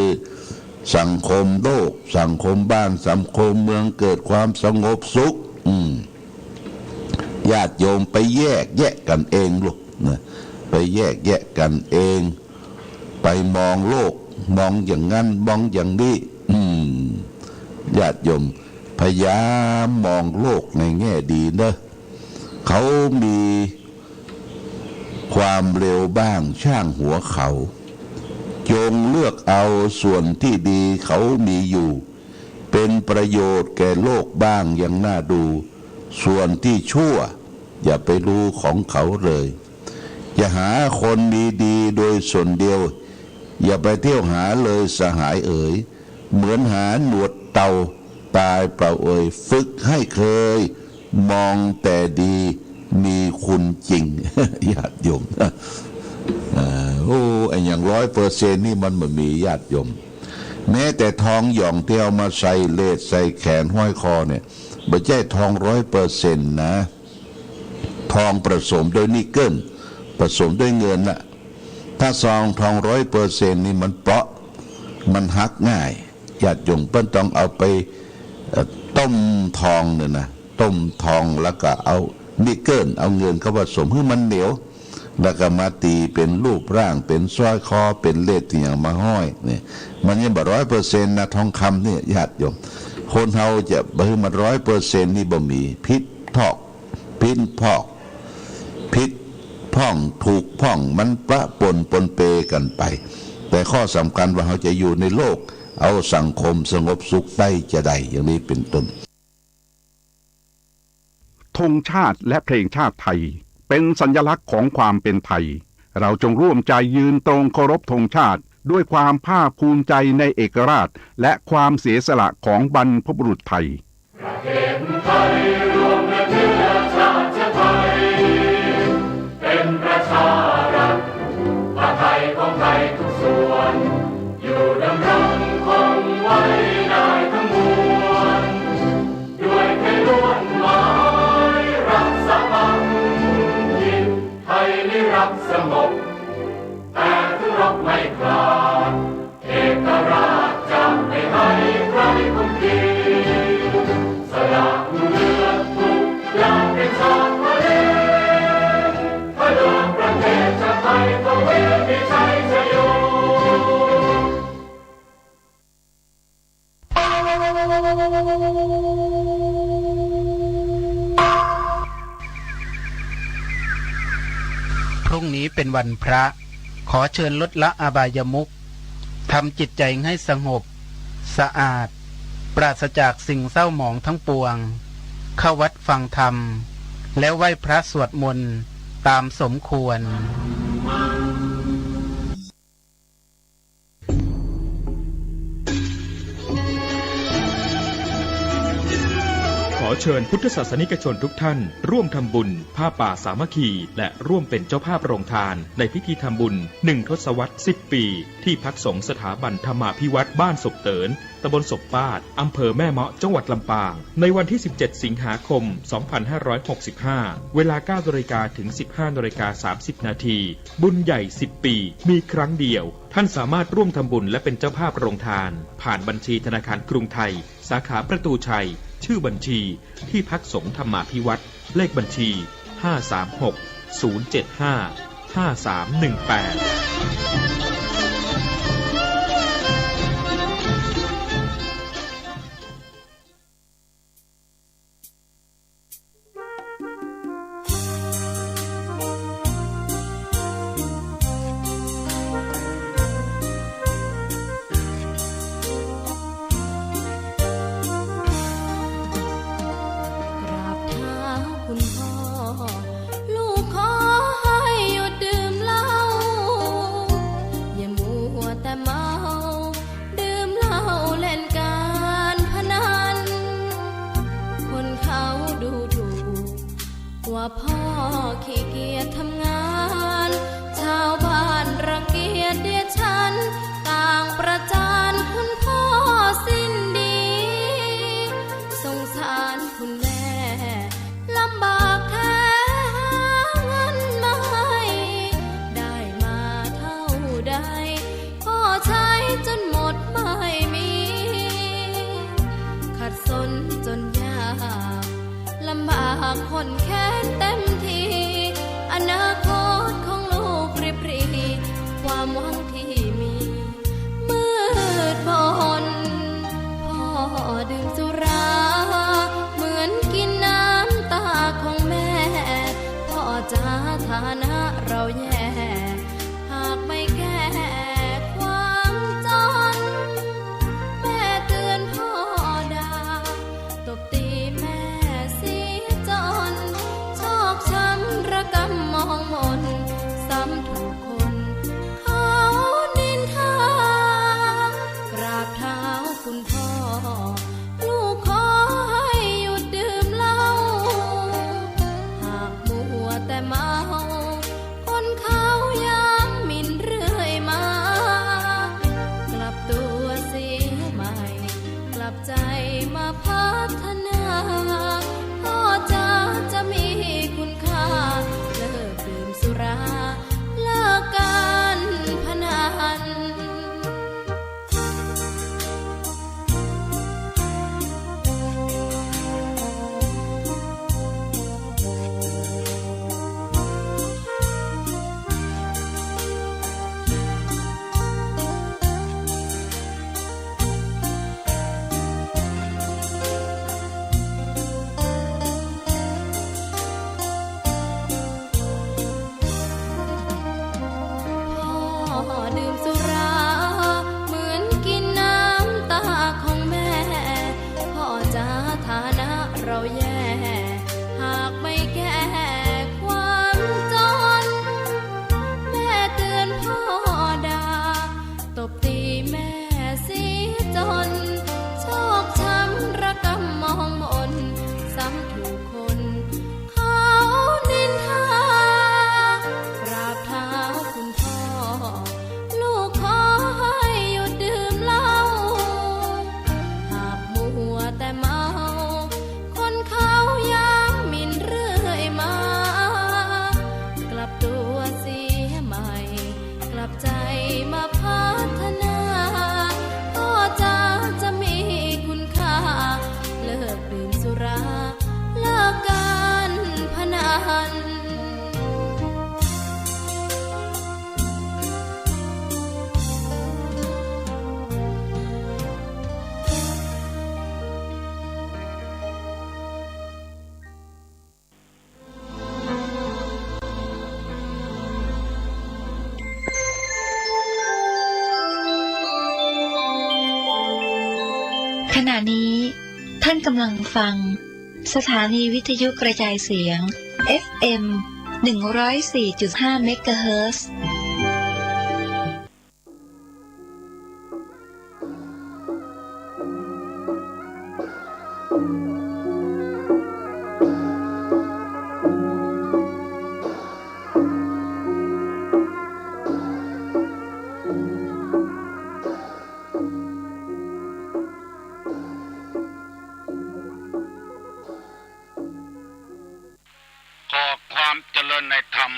สังคมโลกสังคมบ้านสังคมเมืองเกิดความสงบสุขญาติโยมไปแยกกันเองลูกนะไปแยกกันเองไปมองโลกมองอย่างนั้นมองอย่างนี้ญาติโยมพยายามมองโลกในแง่ดีนะเขามีความเร็วบ้างช่างหัวเขาจงเลือกเอาส่วนที่ดีเขามีอยู่เป็นประโยชน์แก่โลกบ้างอย่างน่าดูส่วนที่ชั่วอย่าไปรู้ของเขาเลยอย่าหาคนดีๆโดยส่วนเดียวอย่าไปเที่ยวหาเลยสหายเอ๋ยเหมือนหาหนวดเต่าตายเปล่าเอ่ยฝึกให้เคยมองแต่ดีมีคุณจริงญาติโยมโอ้ไอ้อย่าง 100% นี่มันไม่มีญาติโยมแม้แต่ทองหย่องที่เอามาใส่เลสใส่แขนห้อยคอเนี่ยไม่ใช่ทอง 100% นะทองผสมด้วยนิกเกิลผสมด้วยเงินนะถ้าซองทอง 100% นี่มันเปราะมันหักง่ายญาติโยมเปิ้นต้องเอาไปต้มทองเนี่ยนะต้มทองแล้วก็เอานิกเกิลเอาเงินเข้าผสมให้มันเหนียวแล้วก็มาตีเป็นรูปร่างเป็นสร้อยคอเป็นเลสอย่างมาห้อยเนี่ยมันยังบ่100%นะทองคำเนี่ยญาติโยมคนเฮาจะบ่ให้มัน 100% นี่บ่มีพิษทอกพิษพอกพิษพ่องถูกพ่องมันปะปนเปกันไปแต่ข้อสำคัญว่าเราจะอยู่ในโลกเอาสังคมสงบสุขได้จะได้อย่างนี้เป็นต้นธงชาติและเพลงชาติไทยเป็นสัญลักษณ์ของความเป็นไทยเราจงร่วมใจยืนตรงเคารพธงชาติด้วยความภาคภูมิใจในเอกราชและความเสียสละของบรรพบุรุษไทยประเทศไทยรวมและเชื้อชาติไทยเป็นประชารัฐผ้าไทยของไทยทุกส่วนอยู่ดำรงคงไว้ได้ทั้งมวลด้วยไทยล้วนหมายรักษาพันยินไทยนิรักสงบแต่ถึงรบไม่กล้าเอกราชจะไม่ให้ใครคุมขีสละเลือดทุกอย่างเป็นชาติทะเลพระเดิมประเทศชาติไทยทวีมีชัยชโยพรุ่งนี้เป็นวันพระขอเชิญลดละอบายมุขทำจิตใจให้สงบสะอาดปราศจากสิ่งเศร้าหมองทั้งปวงเข้าวัดฟังธรรมแล้วไหว้พระสวดมนต์ตามสมควรขอเชิญพุทธศาสนิกชนทุกท่านร่วมทำบุญผ้าป่าสามัคคีและร่วมเป็นเจ้าภาพโรงทานในพิธีทำบุญ1 ทศวรรษ 10 ปีที่พักสงฆ์สถาบันธรรมาภิวัตรบ้านศพเตินตำบลศพปาดอำเภอแม่เมาะจังหวัดลำปางในวันที่17 สิงหาคม 2565 เวลา 9 นาฬิกาถึง 15 นาฬิกา 30 นาทีบุญใหญ่ 10 ปีมีครั้งเดียวท่านสามารถร่วมทำบุญและเป็นเจ้าภาพโรงทานผ่านบัญชีธนาคารกรุงไทยสาขาประตูชัยชื่อบัญชีที่พักสงฆ์ธรรมาภิวัตรเลขบัญชี536 075 5318 ากคนแค้นเต็มทีอนาคตของลูกริบหรี่ความหวังที่มีมืดมนพ่อดื่มสุราเหมือนกินน้ำตาของแม่พ่อจ๋าฐานะเราแย่หากไม่แก้ความจนแม่เตือนพ่อด่าตบตีแม่เสียจนชอกช้ำระกำมองมนซ้ำถูกคนเขานินทากราบเท้าคุณพ่อลูกขอให้หยุดดื่มเหล้าหากมัวแต่เมาคนเขาย้ำหมิ่นเรื่อยมากลับตัวเสียใหม่กลับใจมาพัฒนาพ่อจะมีคุณค่าเลิกดื่มสุราเลิกการพนันดื่มสุราเหมือนกินน้ำตาของแม่พ่อจ๋าฐานะเราแย่หากไม่แก้ความจนแม่เตือนพ่อด่าตบตีแม่เสียจนชอกช้ำระกำมองมนซ้ำถูกคนเขานินทากราบเท้าคุณพ่อลูกขอให้หยุดดื่มเหล้าหากมัวแต่เมาคนเขาย้ำหมิ่นเรื่อยมากลับตัวเสียใหม่กลับใจมาพัฒนาพ่อจะมีคุณค่าเลิกดื่มสุราเลิกการพนันขณะนี้ท่านกำลังฟังสถานีวิทยุกระจายเสียง FM 104.5 เมกะเฮิรตซ์ขอความเจริญในธรรม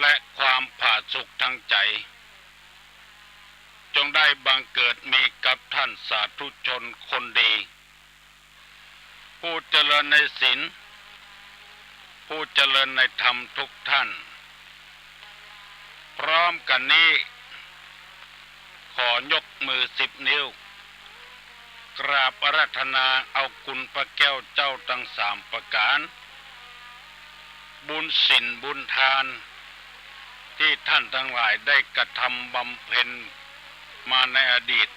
และความผาสุกทางใจจงได้บังเกิดมีกับท่านสาธุชนคนดีผู้เจริญในศีลผู้เจริญในธรรมทุกท่านพร้อมกันนี้ขอยกมือ10 นิ้วกราบอาราธนาเอาคุณพระแก้วเจ้าทั้ง3 ประการบุญศีลบุญทานที่ท่านทั้งหลายได้กระทำบำเพ็ญมาในอดีต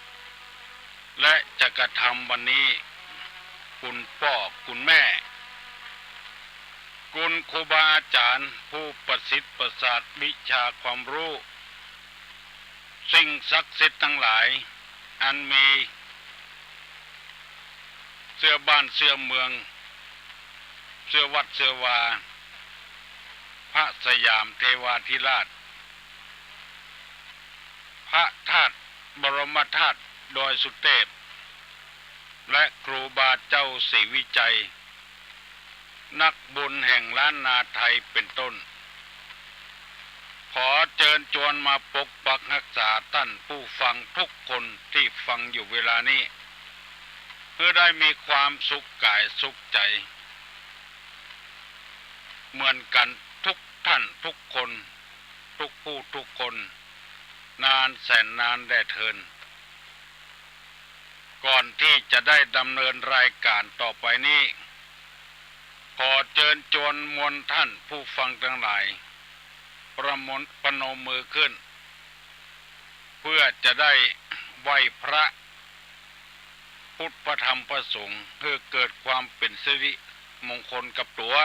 และจะกระทำวันนี้คุณพ่อคุณแม่คุณครูบาอาจารย์ผู้ประสิทธิ์ประสาทวิชาความรู้สิ่งศักดิ์สิทธิ์ทั้งหลายอันมีเสื้อบ้านเสื้อเมืองเสื้อวัดเสื้อวาพระสยามเทวาธิราชพระธาตุบรมธาตุดอยสุเทพและครูบาเจ้าศรีวิจัยนักบุญแห่งล้านนาไทยเป็นต้นขอเชิญชวนมาปกปักรักษาท่านผู้ฟังทุกคนที่ฟังอยู่เวลานี้เพื่อได้มีความสุขกายสุขใจ เหมือนกันทุกท่านทุกคนทุกผู้ทุกคนนานแสนนานได้เทินก่อนที่จะได้ดำเนินรายการต่อไปนี้ขอเชิญชวนมวลท่านผู้ฟังทั้งหลายประนมมือขึ้นเพื่อจะได้ไหว้พระพุทธพระธรรมพระสงฆ์เพื่อเกิดความเป็นสิริมงคลกับตัว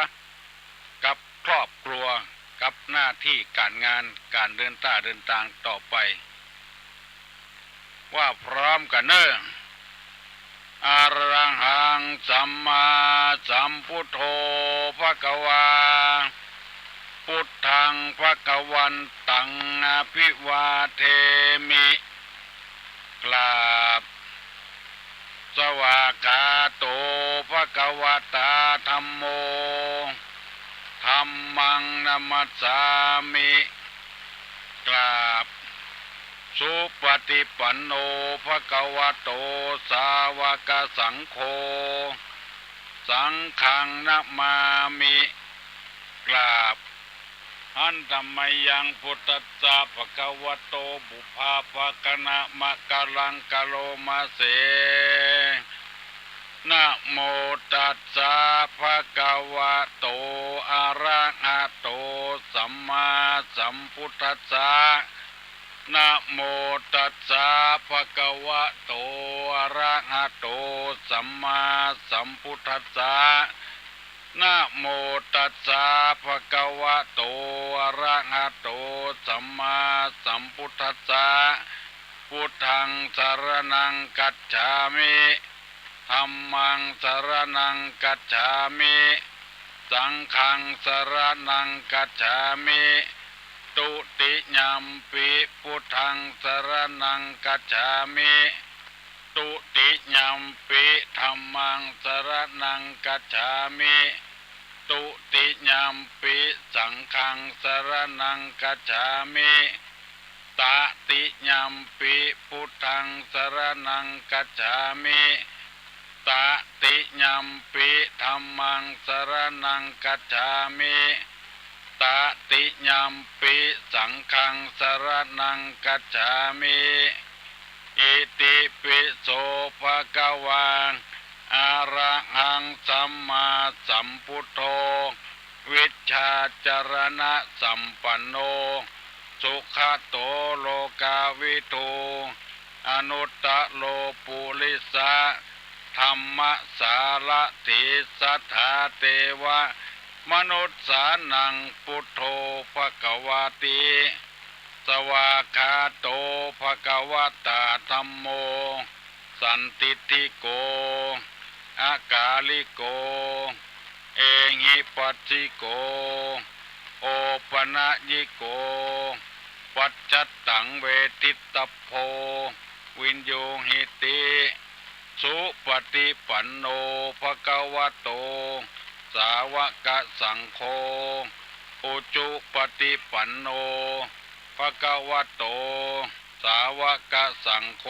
กับครอบครัวกับหน้าที่การงานการเดินทางต่อไปว่าพร้อมกันเนอะอะระหังสัมมาสัมพุทโธภควาพุทธังภควันตังอภิวาเทมิกราบสวากขาโตภควตาธัมโมธัมมังนัมมัสสามิกราบสุปฏิปันโนภควโตสาวกสังโฆสังฆังนะมามิกราบหันธัมมยังพุทธัสสะภควโตบุพาภคนะมะกะลังกะโลมาเสนะโมตัสสะภะคะวะโตอะระหะโตสัมมาสัมพุทธัสสะนะโมตัสสะภะคะวะโตอะระหะโตสัมมาสัมพุทธัสสะนะโมตัสสะภะคะวะโตอะระหะโตสัมมาสัมพุทธัสสะพุทธังสรณังกัจฉามิธัมมังสรณังกัจฉามิสังฆังสรณังกัจฉามิตุติยัมปิพุทธังสรณังกัจฉามิตุติยัมปิธัมมังสรณังกัจฉามิตุติยัมปิสังฆังสรณังกัจฉามิตติยัมปิพุทธังสรณังกัจฉามิตติยัมปิธัมมังสรณังกัจฉามิตติยัมปิสังฆังสรณังกัจฉามิอิติปิโสภะคะวะอะระหังสัมมาสัมพุทโธวิชชาจรณะสัมปันโนสุขโตโลกาวิทูอนุตตะโลปุริสะธรรมสารถิสัทธาเทวะมนุษย์สานังพุทโธภควาติสวากขาโตภควตาธัมโมสันติทิโกอากาลิโกเอหิปัสสิโกโอปนะยิโกปัจจตังเวทิตโพวินโยหิติสุปฏิปันโนภควโตสาวกสังโฆอุจุปฏิปันโนภควโตสาวกสังโฆ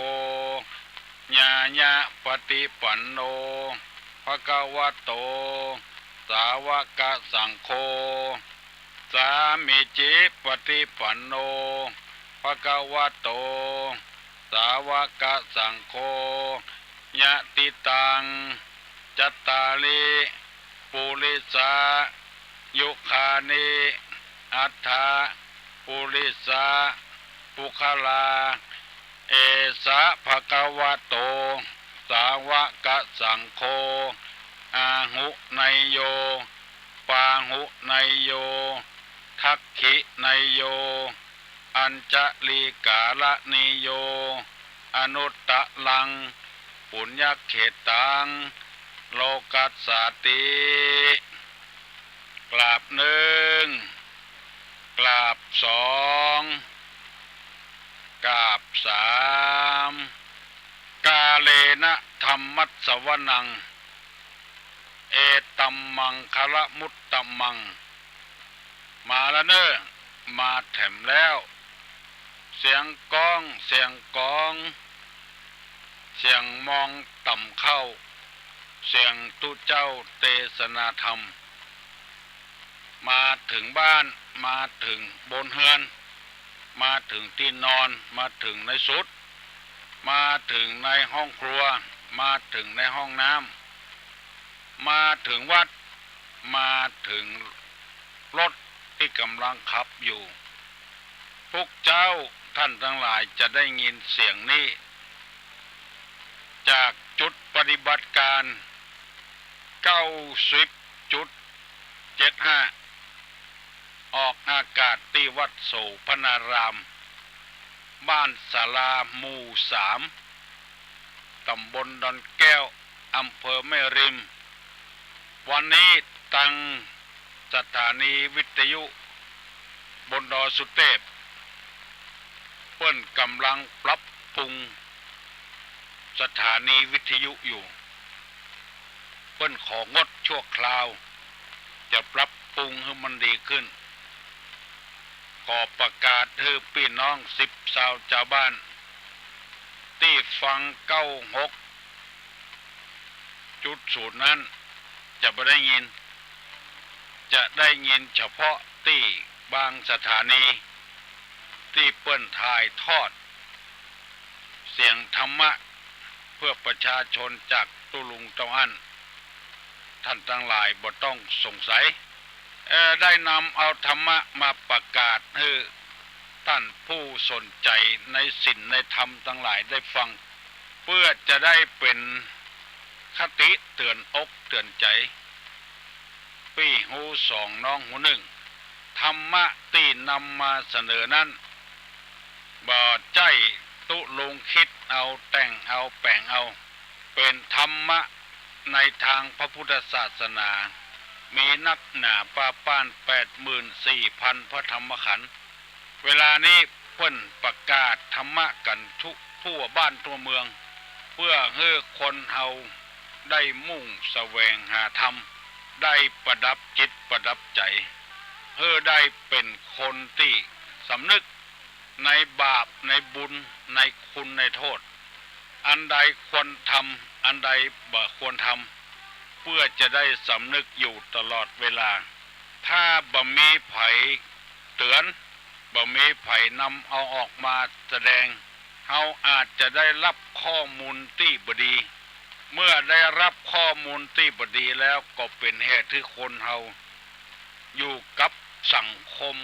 ญาญาปฏิปันโนภควโตสาวกสังโฆสามิจิปฏิปันโนภควโตสาวกสังโฆยะติตังจัตตาลิปุริสายุคานิอัฏฐาปุริสาปุคลาเอสะภะคะวะโตสาวกสังโฆอาหุไนโยปาหุไนโยทักขิไนโยอัญจลีกาลนิโยอนุตตะลังปุญญเขตังโลกัสสติกราบหนึ่งกราบสองกราบสามกาเลนะธัมมัสสวนังเอตัมมังคละมุตตมังมาแล้วเนอะมาแถมแล้วเสียงก้องเสียงกองเสียงมองต่ำเข้าเสียงตุเจ้าเทศนาธรรม มาถึงบ้านมาถึงบนเฮือนมาถึงที่นอนมาถึงในสุดมาถึงในห้องครัวมาถึงในห้องน้ำมาถึงวัดมาถึงรถที่กำลังขับอยู่พวกเจ้าท่านทั้งหลายจะได้ยินเสียงนี้จากจุดปฏิบัติการ 90.75 ออกอากาศที่วัดโสพนารามบ้านศาลาหมู่ 3 ตำบลดอนแก้วอำเภอแม่ริมวันนี้ตั้งสถานีวิทยุบนดอยสุเทพเพิ่นกำลังปรับปรุงสถานีวิทยุอยู่เพิ่นของดชั่วคราวจะปรับปรุงให้มันดีขึ้นขอประกาศให้พี่น้อง10 ชาวชาวบ้านที่ฟัง96.0 นั้นจะไม่ได้ยินจะได้ยินเฉพาะที่บางสถานีที่เปิ้นถ่ายทอดเสียงธรรมะเพื่อประชาชนจากตุลุงตะวันท่านทั้งหลายบ่ต้องสงสัยได้นำเอาธรรมะมาประกาศให้ท่านผู้สนใจในศีลในธรรมทั้งหลายได้ฟังเพื่อจะได้เป็นคติเตือนอกเตือนใจปีหู2น้องหู1ธรรมะที่นำมาเสนอนั้นบ่ใจตุลงคิดเอาแต่งเอาแปลงเอาเป็นธรรมะในทางพระพุทธศาสนามีนักหนาป้าป้าน 84,000 พระธรรมขันธ์เวลานี้เพิ่นประกาศธรรมะกันทั่วบ้านทั่วเมืองเพื่อให้คนเฮาได้มุ่งแสวงหาธรรมได้ประดับจิตประดับใจเพื่อได้เป็นคนที่สำนึกในบาปในบุญในคุณในโทษอันใดควรทำอันใดบ่ควรทำเพื่อจะได้สำนึกอยู่ตลอดเวลาถ้าบ่มีไผเตือนบ่มีไผนำเอาออกมาแสดงเฮาอาจจะได้รับข้อมูลที่บ่ดีเมื่อได้รับข้อมูลที่บ่ดีแล้วก็เป็นเหตุที่คนเฮาอยู่กับสังคม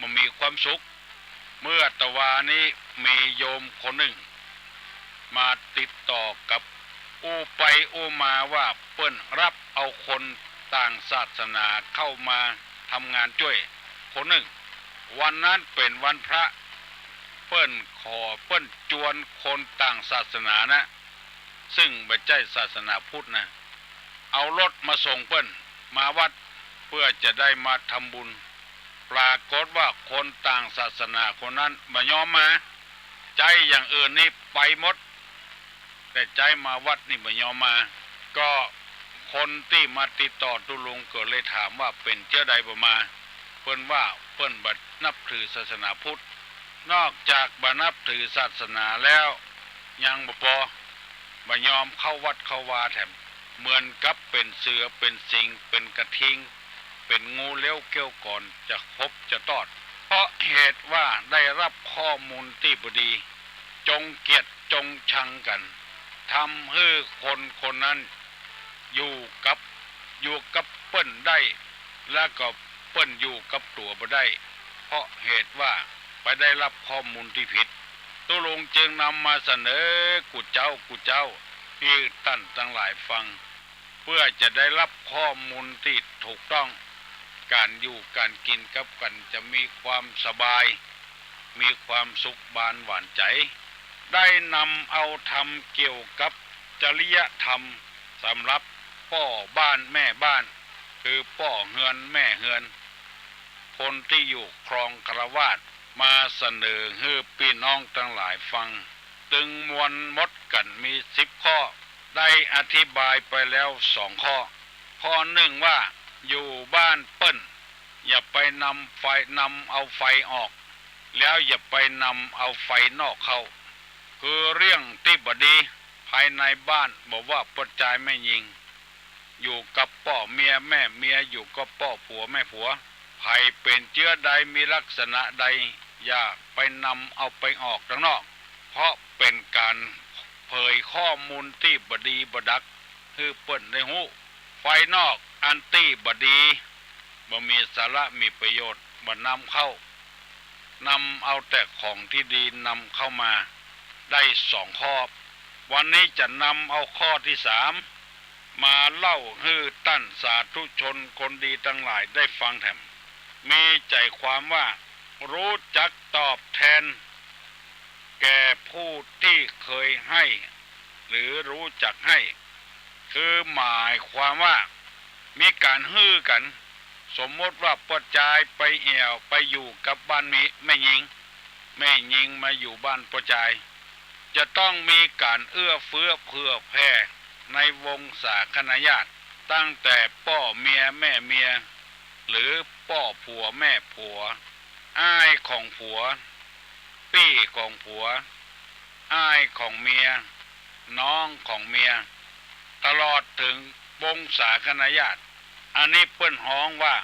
บ่มีความสุขเมื่อตะวานี้มีโยมคนหนึ่งมาติดต่อกับไปมาว่าเปิ้นรับเอาคนต่างศาสนาเข้ามาทำงานช่วยคนหนึ่งวันนั้นเป็นวันพระเปิ้นจวนคนต่างศาสนานะซึ่งไม่ใช่ศาสนาพุทธนะเอารถมาส่งเปิ้นมาวัดเพื่อจะได้มาทำบุญปรากฏว่าคนต่างศาสนาคนนั้นไม่ยอมมาใจอย่างอื่นนี่ไปหมดแต่ใจมาวัดนี่ไม่ยอมมาก็คนที่มาติดต่อตุลุงก็เลยถามว่าเป็นเจ้าใดบ่มาเปิ้นว่าเปิ้นบ่นับถือศาสนาพุทธนอกจากบ่นับถือศาสนาแล้วยังบ่ยอมเข้าวัดเข้าวาแถมเหมือนกับเป็นเสือเป็นสิงเป็นกระทิงเป็นงูเลี้ยวเกี้ยวก่อนจะคบจะตอดเพราะเหตุว่าได้รับข้อมูลที่บ่ดีจงเกลียดจงชังกันทำให้คนนั้นอยู่กับเปิ้นได้แล้วก็เปิ้นอยู่กับตัวบ่ได้เพราะเหตุว่าไปได้รับข้อมูลที่ผิดตุลุงจึงนำมาเสนอกูเจ้าให้ท่านทั้งหลายฟังเพื่อจะได้รับข้อมูลที่ถูกต้องการอยู่การกินกับกันจะมีความสบายมีความสุขบานหวานใจได้นำเอาธรรมเกี่ยวกับจริยธรรมสำหรับพ่อบ้านแม่บ้านคือพ่อเฮือนแม่เฮือนคนที่อยู่ครองคฤหัสถ์มาเสนอให้พี่น้องทั้งหลายฟังตึงมวลมดกันมี10 ข้อได้อธิบายไปแล้ว2 ข้อข้อ1ว่าอยู่บ้านเปิ้นอย่าไปนำเอาไฟออกแล้วอย่าไปนำเอาไฟนอกเข้าคือเรื่องที่บดีภายในบ้านบอกว่าปัจจัยไม่ยิง อยู่กับพ่อเมียแม่เมียอยู่กับพ่อผัวแม่ผัวไผเป็นเชื้อใดมีลักษณะใดอย่าไปนำเอาไปออกข้างนอกเพราะเป็นการเผยข้อมูลที่บดีบดักคือเปิ้นได้ฮู้ไฟนอกอันตี้บดีบ่มีสาระมีประโยชน์บ่นำเข้านำเอาแต่ของที่ดีนำเข้ามาได้2 ข้อวันนี้จะนำเอาข้อที่3มาเล่าให้ท่านสาธุชนคนดีทั้งหลายได้ฟังแถมมีใจความว่ารู้จักตอบแทนแก่ผู้ที่เคยให้หรือรู้จักให้คือหมายความว่ามีการฮื้อกันสมมติว่าปจายไปแอวไปอยู่กับบ้านแม่หญิงมาอยู่บ้านปจายจะต้องมีการเอื้อเฟื้อเผื่อแผ่ในวงศาคณาญาติตั้งแต่พ่อเมียแม่เมียหรือพ่อผัวแม่ผัวอ้ายของผัวปี้ของผัวอ้ายของเมียน้องของเมียตลอดถึงวงศาคณาญาติอันนี้เปิ้นฮ้องว่า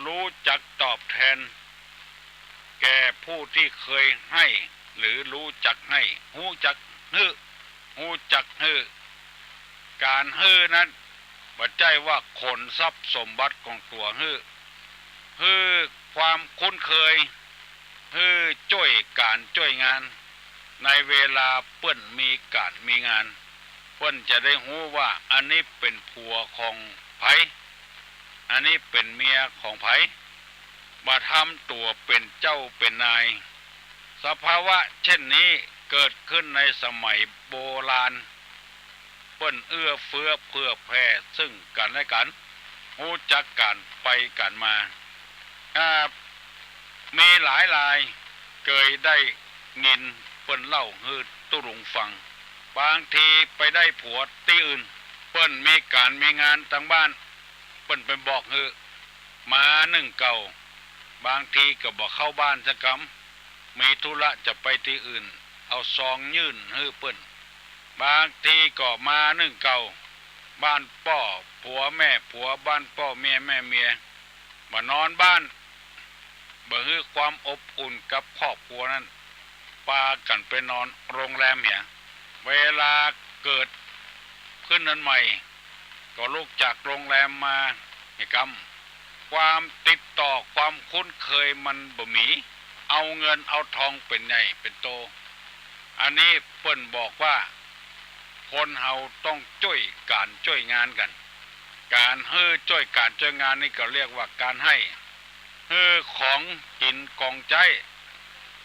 รู้จักตอบแทนแก่ผู้ที่เคยให้หรือรู้จักให้รู้จักฮื้อการฮื้อนั้นบ่ใช่ว่าขนทรัพย์สมบัติของตัวฮื้อความคุ้นเคยฮื้อช่วยการช่วยงานในเวลาเปิ้นมีการมีงานเปิ้นจะได้รู้ว่าอันนี้เป็นผัวของไผอันนี้เป็นเมียของไผมาทำตัวเป็นเจ้าเป็นนายสภาวะเช่นนี้เกิดขึ้นในสมัยโบราณเปิ้นเอื้อเฟื้อเผื่อแผ่ซึ่งกันและกันรู้จักกันไปกันมามีหลายรายเคยได้ยินเปิ้นเล่าฮื้อตุรุงฟังบางทีไปได้ผัวที่อื่นเปิ้นมีการมีงานทางบ้านเปิ้นไปบอกฮื้อมา1 เก่าบางทีก็บอกเข้าบ้านสักคำมีธุระจะไปที่อื่นเอาซองยื่นฮื้อเปิ้นบางทีก็มา1 เก่าบ้านพ่อผัวแม่ผัวบ้านพ่อเมียแม่เมียมานอนบ้านบ่ฮื้อความอบอุ่นกับครอบครัวนั้นพากันไปนอนโรงแรมเหียเวลาเกิดขึ้นนั้นใหม่ก็ลุกจากโรงแรมมาให้กำความติดต่อความคุ้นเคยมันบ่มีเอาเงินเอาทองเป็นใหญ่เป็นโตอันนี้เปิ้นบอกว่าคนเฮาต้องช่วยการช่วยงานกันการช่วยการช่วยงานนี่ก็เรียกว่าการให้ของกินกองใจ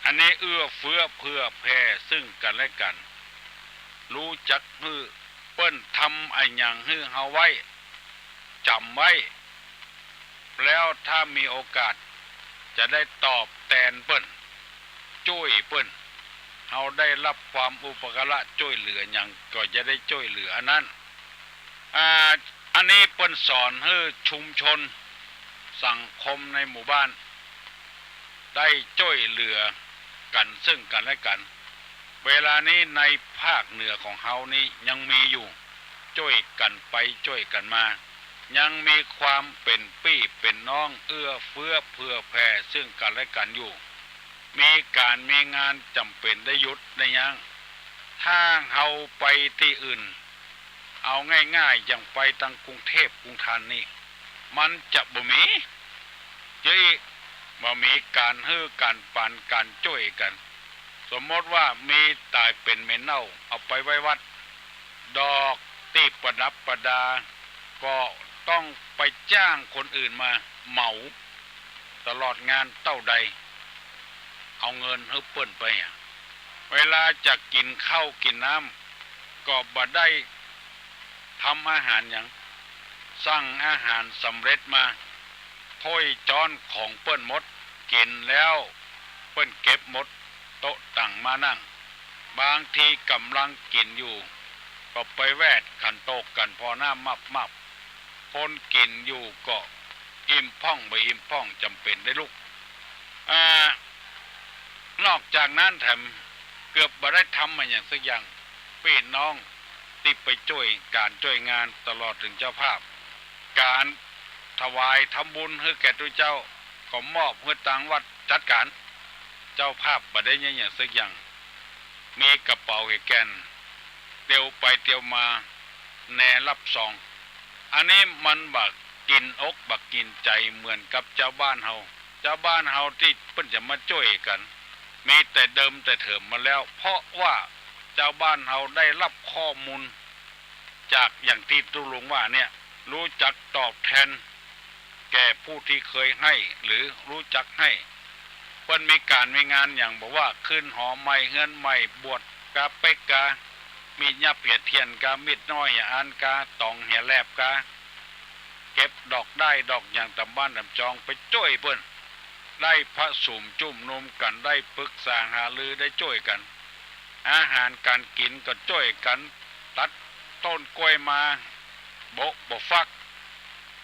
อันนี้เอื้อเฟื้อเผื่อแผ่ซึ่งกันและกันรู้จักเปิ้นทำไอ้หยังเฮาไว้จำไว้แล้วถ้ามีโอกาสจะได้ตอบแทนเปิ้นช่วยเปิ้นเฮาได้รับความอุปการะช่วยเหลือหยังก็จะได้ช่วยเหลืออันนั้นอันนี้เปิ้นสอนให้ชุมชนสังคมในหมู่บ้านได้ช่วยเหลือกันซึ่งกันและกันเวลานี้ในภาคเหนือของเฮานี่ยังมีอยู่ช่วยกันไปช่วยกันมายังมีความเป็นพี่เป็นน้องเอื้อเฟื้อเผื่อแผ่ซึ่งกันและกันอยู่มีการมีงานจำเป็นได้หยุดได้ยังถ้าเฮาไปที่อื่นเอาง่ายๆอย่างไปทางกรุงเทพกรุงธานีมันจะบ่มีบ่มีการการปันการช่วยกันสมมติว่ามีตายเป็นเมนเน่าเอาไปไว้วัดดอกที่ประดับประดาก็ต้องไปจ้างคนอื่นมาเหมาตลอดงานเต้าใดเอาเงินเปิ้นไปเวลาจะกินข้าวกินน้ำก็บ่ได้ทำอาหารอย่างสั่งอาหารสำเร็จมาถ้วยจ้อนของเปิ้นหมดกินแล้วเปิ้นเก็บหมดโต๊ะตั้งมานั่งบางทีกำลังกินอยู่ก็ไปแวดขันโตกกันพอหน้ามับคนกินอยู่ก็อิ่มพ่องไปอิ่มพ่องจำเป็นได้ลุกนอกจากนั้นแถมเกือบบ่ได้ทำมาอย่างสักอย่างพี่น้องที่ไปช่วยการช่วยงานตลอดถึงเจ้าภาพ การถวายทำบุญให้แก่ตัวเจ้าก็มอบให้ทางวัดจัดการเจ้าภาพบ่ได้อย่างสักอย่างมีกระเป๋าให้แกนเตียวไปเตียวมาแนรับซองอันนี้มันบักกินอกบักกินใจเหมือนกับเจ้าบ้านเฮาที่เพิ่นจะมาช่วยกันมีแต่เดิมแต่เถิมมาแล้วเพราะว่าเจ้าบ้านเฮาได้รับข้อมูลจากอย่างที่ตุลุงว่าเนี่ยรู้จักตอบแทนแก่ผู้ที่เคยให้หรือรู้จักให้เพิ่นมีการมีงานอย่างบอกว่าขึ้นหอใหม่เฮือนใหม่บวชกาเป็กกามียับเพียเทียนกามิดน้อยอย่าอันกาตองเหียแลบกาเก็บดอกได้ดอกอย่างตำบ้านตำจองไปช่วยเพิ่นได้พระสุมจุ่มนมกันได้ปรึกษาหารือได้ช่วยกันอาหารการกินก็ช่วยกันตัดต้นกล้วยมาโบะฟัก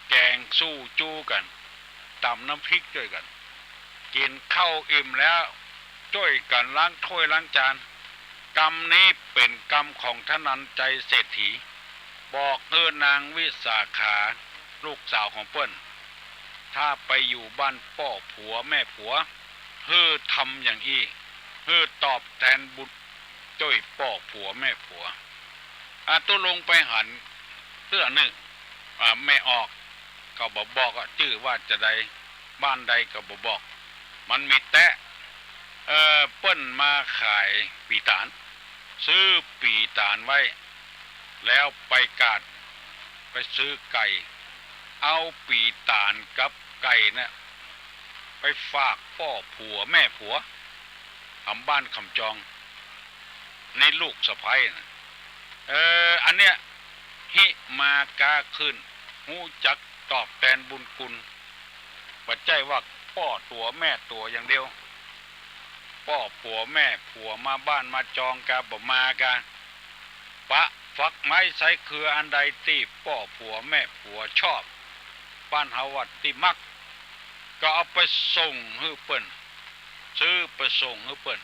แกงสู้จู้กันตำน้ำพริกช่วยกันกินข้าวอิ่มแล้วช่วยกันล้างถ้วยล้างจานกรรมนี้เป็นกรรมของท่านันใจเศรษฐีบอกนางวิสาขาลูกสาวของเปิ้นถ้าไปอยู่บ้านพ่อผัวแม่ผัวทำอย่างอี้ตอบแทนบุญช่วยพ่อผัวแม่ผัวตัวลงไปหันเสื้อหนึ่งไม่ออกก็บอกชื่อว่าจะใดบ้านใดก็บอกมันมีแตะเปิ้นมาขายปีตานซื้อปีตานไว้แล้วไปกาดไปซื้อไก่เอาปีตานกับไก่เนี่ยไปฝากพ่อผัวแม่ผัวทำบ้านคำจองในลูกสะใภ้นะอันเนี้ยหิมากาขึ้นหูจักตอบแทนบุญคุณบ่ใจว่าพ่อตัวแม่ตัวอย่างเดียวพ่อผัวแม่ผัวมาบ้านมาจองกาบ่มากาปะฝักไม้ใช้เครืออันใดที่พ่อผัวแม่ผัวชอบบ้านเฮาวัดที่มักก็เอาไปส่งให้เปิ้นซื้อไปส่งให้เปิ้น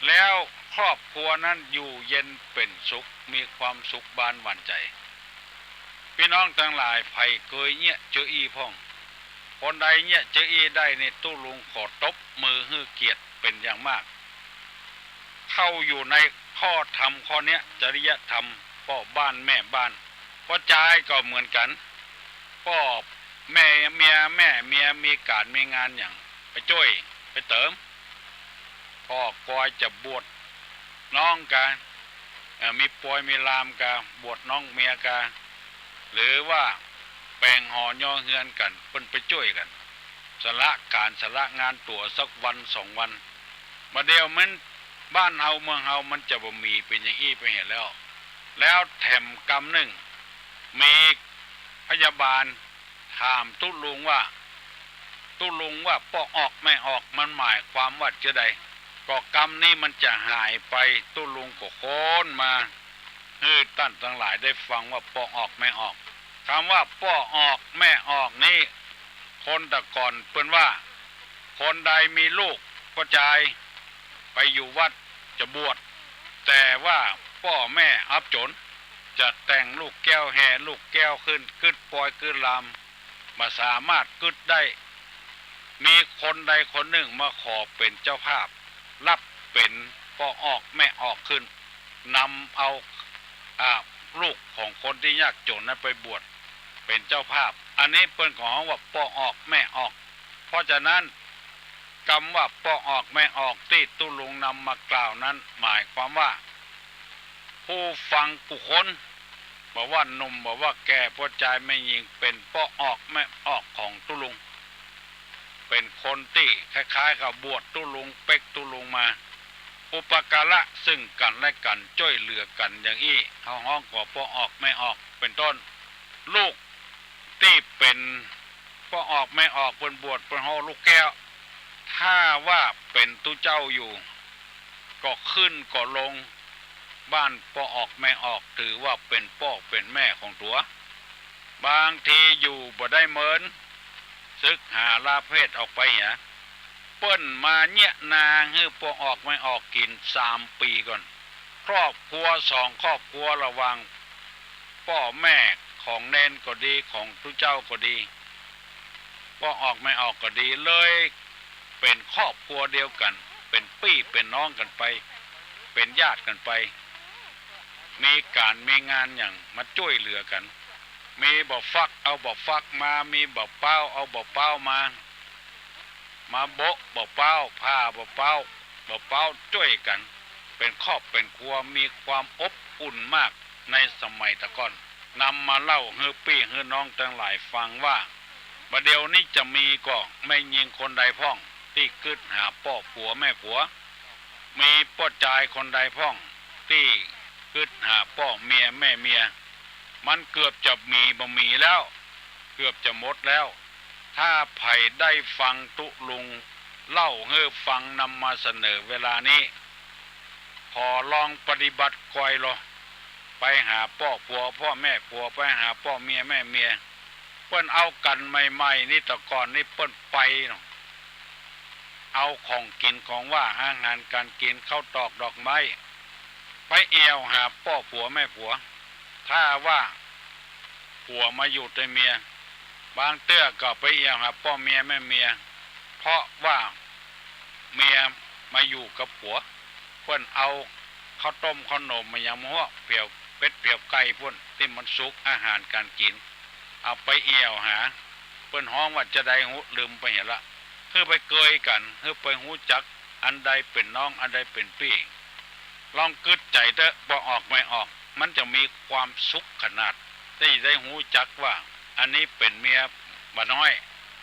แล้วครอบครัวนั้นอยู่เย็นเป็นสุขมีความสุขบานหวานใจพี่น้องทั้งหลายไผเคยเนี่ยเจออีพ่องคนใดเนี่ยเจออีได้ในตู้ลุงขอตบมือให้เกียรติเป็นอย่างมากเข้าอยู่ในข้อธรรมข้อเนี้ยจริยธรรมพ่อบ้านแม่บ้านพ่อใจก็เหมือนกันพ่อแม่เมียมีการมีงานอย่างไปช่วยไปเติมพ่อกอยจะบวชน้องกามีปอยมีลามกาบวชน้องเมียกาหรือว่าแปลงห่อย่อเฮือนกันเพิ่นไปช่วยกันสละการสละงานตัวสักวัน2 วันมาเดียวมันบ้านเฮาเมืองเฮามันจะบ่มีเป็นอย่างอี้ไปเห็นแล้วแถมกรรมหนึ่งมีพยาบาลถามตุ้ลุงว่าป้อออกไม่ออกมันหมายความว่าจะใดก็กรรมนี้มันจะหายไปตุ้ลุงก็โค้นมาให้ท่านทั้งหลายได้ฟังว่าป้อออกไม่ออกคำว่าป้อออกแม่ออกนี่คนแต่ก่อนเปิ้นว่าคนใดมีลูกก็จ่ายไปอยู่วัดจะบวชแต่ว่าพ่อแม่อับจนจะแต่งลูกแก้วแห่ลูกแก้วขึ้นกึดปอยกึดลำมาสามารถกึดได้มีคนใดคนหนึ่งมาขอเป็นเจ้าภาพรับเป็นพ่อออกแม่ออกขึ้นนำเอาลูกของคนที่ยากจนนั้นไปบวชเป็นเจ้าภาพอันนี้เป็นของว่าพ่อออกแม่ออกเพราะฉะนั้นคำว่าป้อออกไม่ออกที่ตุลุงนำมากล่าวนั้นหมายความว่าผู้ฟังผู้คนบอกว่าหนุ่มบอกว่าแก่พอใจไม่ยิงเป็นป้อออกไม่ออกของตุลุงเป็นคนที่คล้ายๆกับบวชตุลุงเป็กตุลุงมาอุปการะซึ่งกันและกันช่วยเหลือกันอย่างอี้เขาห้องก็ป้อออกไม่ออกเป็นต้นลูกที่เป็นป้อออกไม่ออกเป็นบวชเป็นห่อลูกแก้วถ้าว่าเป็นตู้เจ้าอยู่ก็ขึ้นก็ลงบ้านป้อออกแม่ออกถือว่าเป็นพ่อเป็นแม่ของตัวบางทีอยู่บ่ได้เหมือนศึกหาลาเพศออกไปเนี่ยเปิ้นมาเนี่ยนาให้ป้อออกไม่ออกกิน3 ปีก่อนครอบครัว2 ครอบครัวระวังพ่อแม่ ของเน้นก็ดีของทุเจ้าก็ดีว่าออกไม่ออกก็ดีเลยเป็นครอบครัวเดียวกันเป็นพี่เป็นน้องกันไปเป็นญาติกันไปมีการมีงานอย่างมาช่วยเหลือกันมีบ่ฟักเอาบ่ฟักมามีบ่เป้าเอาบ่เป้ามาโบะบ่เป้าผ้าบ่เป้าช่วยกันเป็นครอบเป็นครัวมีความอบอุ่นมากในสมัยตะก่อนนำมาเล่าให้พี่ให้น้องทั้งหลายฟังว่าบัดเดี๋ยวนี้จะมีก็ไม่ยิงคนใดพ้องที่กึดหาพ่อผัวแม่ผัวมีพ่อจายคนใดพ้องที่กึดหาพ่อเมียแม่เมียมันเกือบจะมีบ่มีแล้วเกือบจะหมดแล้วถ้าไผ่ได้ฟังตุลุงเล่าให้ฟังนำมาเสนอเวลานี้ขอลองปฏิบัติก่อยรอไปหาพ่อผัวพ่อแม่ผัวไปหาพ่อเมียแม่เมียเปิ้นเอากันใหม่ๆนี่แต่ก่อนนี่เปิ้นไปเนาะเอาของกินของว่าอาหารการกินข้าวตอกดอกไม้ไปเอวหาพ่อผัวแม่ผัวถ้าว่าผัวมาอยู่ด้วยเมียบางเตื้อก็ไปเอวหาพ่อเมียแม่เมียเพราะว่าเมียมาอยู่กับผัวเพิ่นเอาข้าวต้มขนมมาอย่างหัวเปียวเป็ดเปียวไก่พุ่นที่มันสุกอาหารการกินเอาไปเอวหาเพิ่นห้องว่าจะได้หูลืมไปเห็นละเพื่อไปเกยกันเพื่อไปหูจักอันใดเป็นน้องอันใดเป็นพี่ลองกึดใจเถอะบ่ออกไม่ออกมันจะมีความสุขขนาดที่ได้หูจักว่าอันนี้เป็นเมียบ่น้อย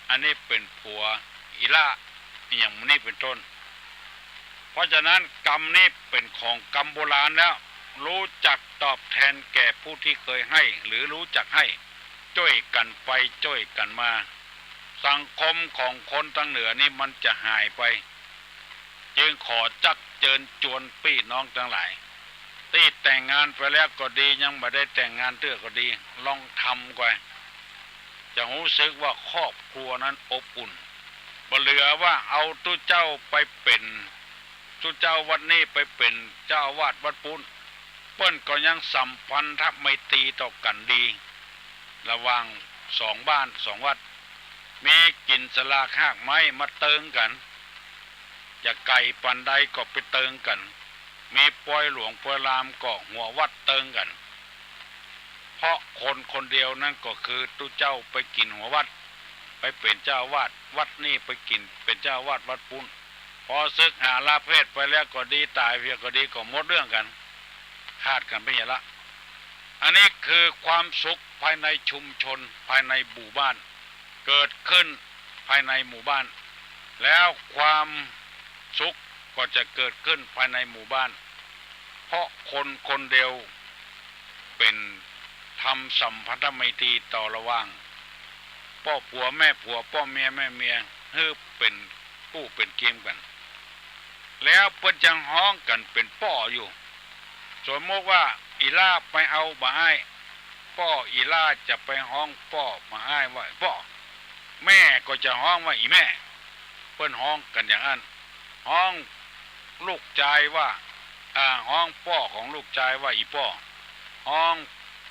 อันนี้เป็นผัวอีล่าอย่างนี้เป็นต้นเพราะฉะนั้นกรรมนี้เป็นของกรรมโบราณแล้วรู้จักตอบแทนแก่ผู้ที่เคยให้หรือรู้จักให้ช่วยกันไปช่วยกันมาสังคมของคนทางเหนือนี่มันจะหายไปจึงขอจักเชิญชวนพี่น้องทั้งหลายที่แต่งงานไปแล้วก็ดียังไม่ได้แต่งงานเตื้อก็ดีลองทำก่อนจะรู้สึกว่าครอบครัวนั้นอบอุ่นบ่เหลือว่าเอาตู้เจ้าไปเป็นตู้เจ้าวัดนี้ไปเป็นเจ้าอาวาสวัดปุ้นเปิ้นก็ยังสัมพันธไมตรีต่อกันดีระหว่างสองบ้านสองวัดมีกินสลากหากไม้มาเติงกันอย่าไก่ปันใดก็ไปเติงกันมีปอยหลวงปอยรามก็หัววัดเติงกันเพราะคนคนเดียวนั่นก็คือตู้เจ้าไปกินหัววัดไปเป็นเจ้าวาดวัดนี่ไปกินเป็นเจ้าวาดวัดปุ้นพอศึกหาลาเพศไปแล้วก็ดีตายเพียก็ดีก็หมดเรื่องกันขาดกันไปอย่างละอันนี้คือความสุขภายในชุมชนภายในหมู่บ้านเกิดขึ้นภายในหมู่บ้านแล้วความสุขก็จะเกิดขึ้นภายในหมู่บ้านเพราะคนคนเดียวเป็นทำสัมพันธไมตรีต่อระหว่างพ่อผัวแม่ผัวพ่อเมียแม่เมียให้เป็นผู้เป็นเกมกันแล้วเพิ่นจังห้องกันเป็นป้ออยู่สมมติว่าอีล่าไปเอามาให้ป้ออีล่าจะไปห้องป้อมาให้ว่าป้อแม่ก็จะห้องว่าอีแม่เพิ่นห้องกันอย่างนั้นห้องลูกชายว่าห้องป้อของลูกชายว่าอีป้อห้อง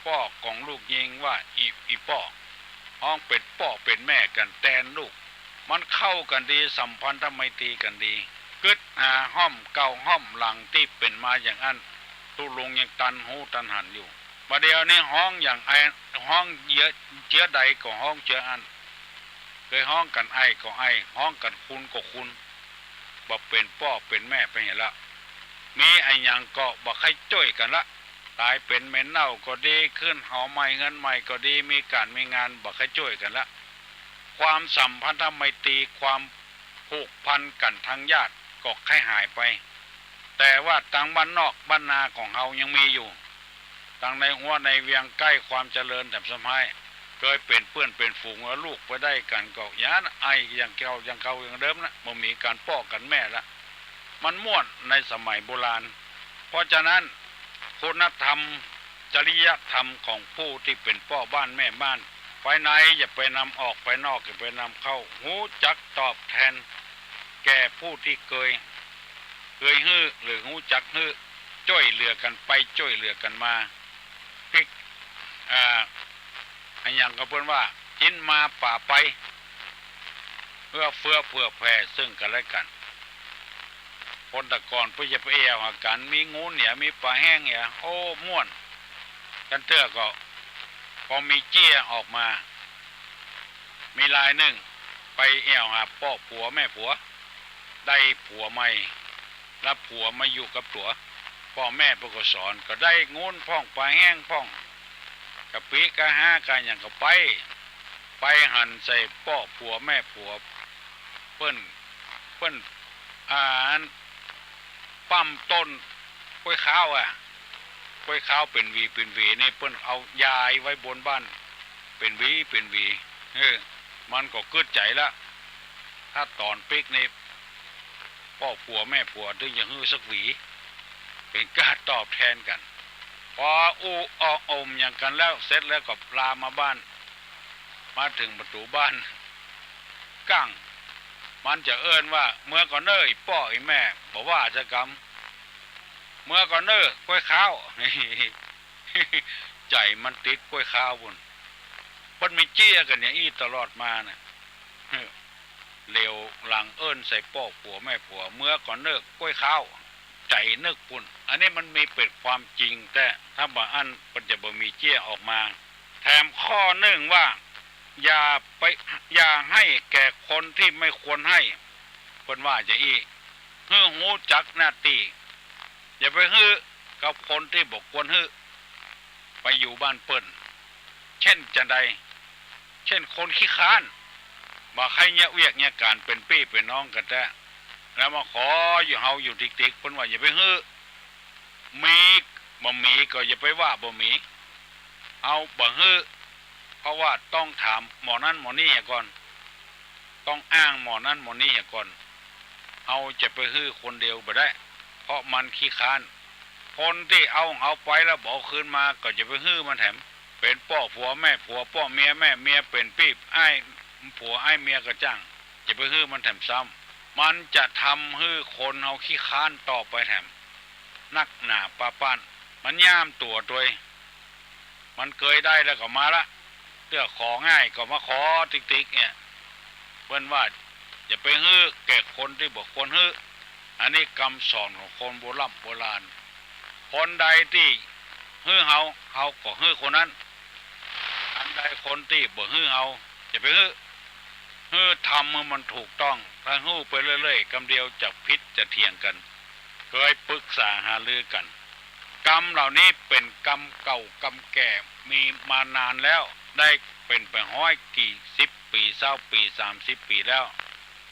ป้อของลูกยิงว่าอีป้อห้องเป็นป้อเป็นแม่กันแทนลูกมันเข้ากันดีสัมพันธไมตรีกันดีกึดหาห้อมเก่าห้อมหลังที่เป็นมาอย่างนั้นตุลุงยังตันหูตันหันอยู่ประเดี๋ยวนี้ห้องอย่างไอห้องเยอะเชื้อใดก็ห้องเชื้ออันเคยห้องกันไอก็ไอห้องกันคุณก็คุณบ่เป็นป้อเป็นแม่ไปเห็นละมีไออย่างก็บ่ใครช่วยกันละตายเป็นแม่เน่าก็ดีขึ้นหอใหม่เงินใหม่ก็ดีมีการมีงานบ่ใครช่วยกันละความสัมพันธไมตรีความผูกพันกันทางญาติก็ค่อยหายไปแต่ว่าทางบ้านนอกบ้านนาของเฮายังมีอยู่ทางในหัวในเวียงใกล้ความเจริญแต่สมัยเคยเป็นเพื่อนเป็นฝูงแล้วลูกไปได้กันก็ยานไออย่างเก่าอย่างเดิมนะบ่มีการป้อกันแม่ละมันม่วนในสมัยโบราณเพราะฉะนั้นคุณธรรมจริยธรรมของผู้ที่เป็นพ่อบ้านแม่บ้านไปไหนอย่าไปนำออกไปนอกอย่าไปนำเข้าหูจักตอบแทนแก่ผู้ที่เคยฮื้อหรือหูจักฮื้อช่วยเหลือกันไปช่วยเหลือกันมาพลิก อย่างก็เพิ่นว่ากินมาป่าไปเพื่อเผื่อแผ่ซึ่งกันและกันคนตะกอนเพื่อจะไปเอวหากันมีงูเนี่ยมีปลาแห้งเนี่ยโอ้ม่วนกันเตื้อก็พอมีเจี้ยออกมามีลายหนึ่งไปเอวหาพ่อผัวแม่ผัวได้ผัวใหม่รับผัวมาอยู่กับตัวพ่อแม่ผู้ก็สอนก็ได้งูนพ่องปลาแห้งพ่องกะปิกะห้ากันอย่างก็ไปหั่นใส่พ่อผัวแม่ผัวเปิ้นปั้มต้นกล้วยข้าวกล้วยข้าวเป็นวีนี่เปิ้นเอายายไว้บนบ้านเป็นวีมันก็กึดใจละถ้าตอนปิกนี่พ่อผัวแม่ผัวถึงจะฮื้อสักหวีเป็นการตอบแทนกันพออมอย่างกันแล้วเสร็จแล้วก็ลามาบ้านมาถึงประตูบ้านกั้งมันจะเอิ้นว่าเมื่อก่อนเน้อพ่อแม่บอกว่าจะกรรมเมื่อก่อนเน้อกล้วยข้าว ใจมันติดกล้วยข้าวบุญเพิ่นไม่เจี้ยกันอย่างอี้ตลอดมาน่ะเลวหลังเอิ้นใส่พ่อผัวแม่ผัวเมื่อก่อนเน้อกล้วยข้าวใจนึกปุ่นอันนี้มันมีเป็นความจริงแต่ถ้าบ่อันมันจะบ่มีเจี้ยออกมาแถมข้อหนึ่งว่าอย่าให้แก่คนที่ไม่ควรให้เพิ่นว่าจะอีฮื้อหูจักหน้าที่อย่าไปฮื้อกับคนที่บ่ควรฮื้อไปอยู่บ้านเปิ้นเช่นจังใดเช่นคนขี้ค้านบ่ใครเนี่ยเวียกเนี่ยการเป็นพี่เป็นน้องกันแท้แล้วมาขออยู่เฮาอยู่ติ๊กๆเพิ่นว่าอย่าไปฮื้อมีบ่มีก็อย่าไปว่าบ่มีเอาบ่ฮื้อเพราะว่าต้องถามหมอนั้นหมอนี่ก่อนต้องอ้างหมอนั้นหมอนี่ก่อนเอาจะไปฮื้อคนเดียวบ่ได้เพราะมันขี้ค้านคนที่เอาไปแล้วบอกคืนมาก็จะไปฮื้อมันแถมเป็นพ่อผัวแม่ผัวพ่อเมียแม่เมียเป็นพี่อ้ายผัวอ้ายเมียก็จ้างจะไปฮื้อมันแถมซ้ำมันจะทำฮื้อคนเอาขี้ค้านต่อไปแถมนักหนาป้าป้านมันย่ามตัวตัวมันเคยได้แล้วก็มาละเตื้อของ่ายก็มาขอติ๊กเนี่ยเพิ่นว่าอย่าไปฮื้อแก่คนที่บ่ควรฮื้ออันนี้คำสอนของคนโบราณคนใดที่ฮื้อเฮาก็ฮื้อคนนั้นอันใดคนที่บ่ฮื้อเฮาอย่าไปฮื้อทำมันถูกต้องถ้าฮื้อไปเรื่อยๆกำเดียวจะพิษจะเถียงกันเคยปรึกษาหารือกันกรรมเหล่านี้เป็นกรรมเก่ากรรมแก่มีมานานแล้วได้เป็นไปห้อยกี่10 ปี20 ปี30 ปีแล้ว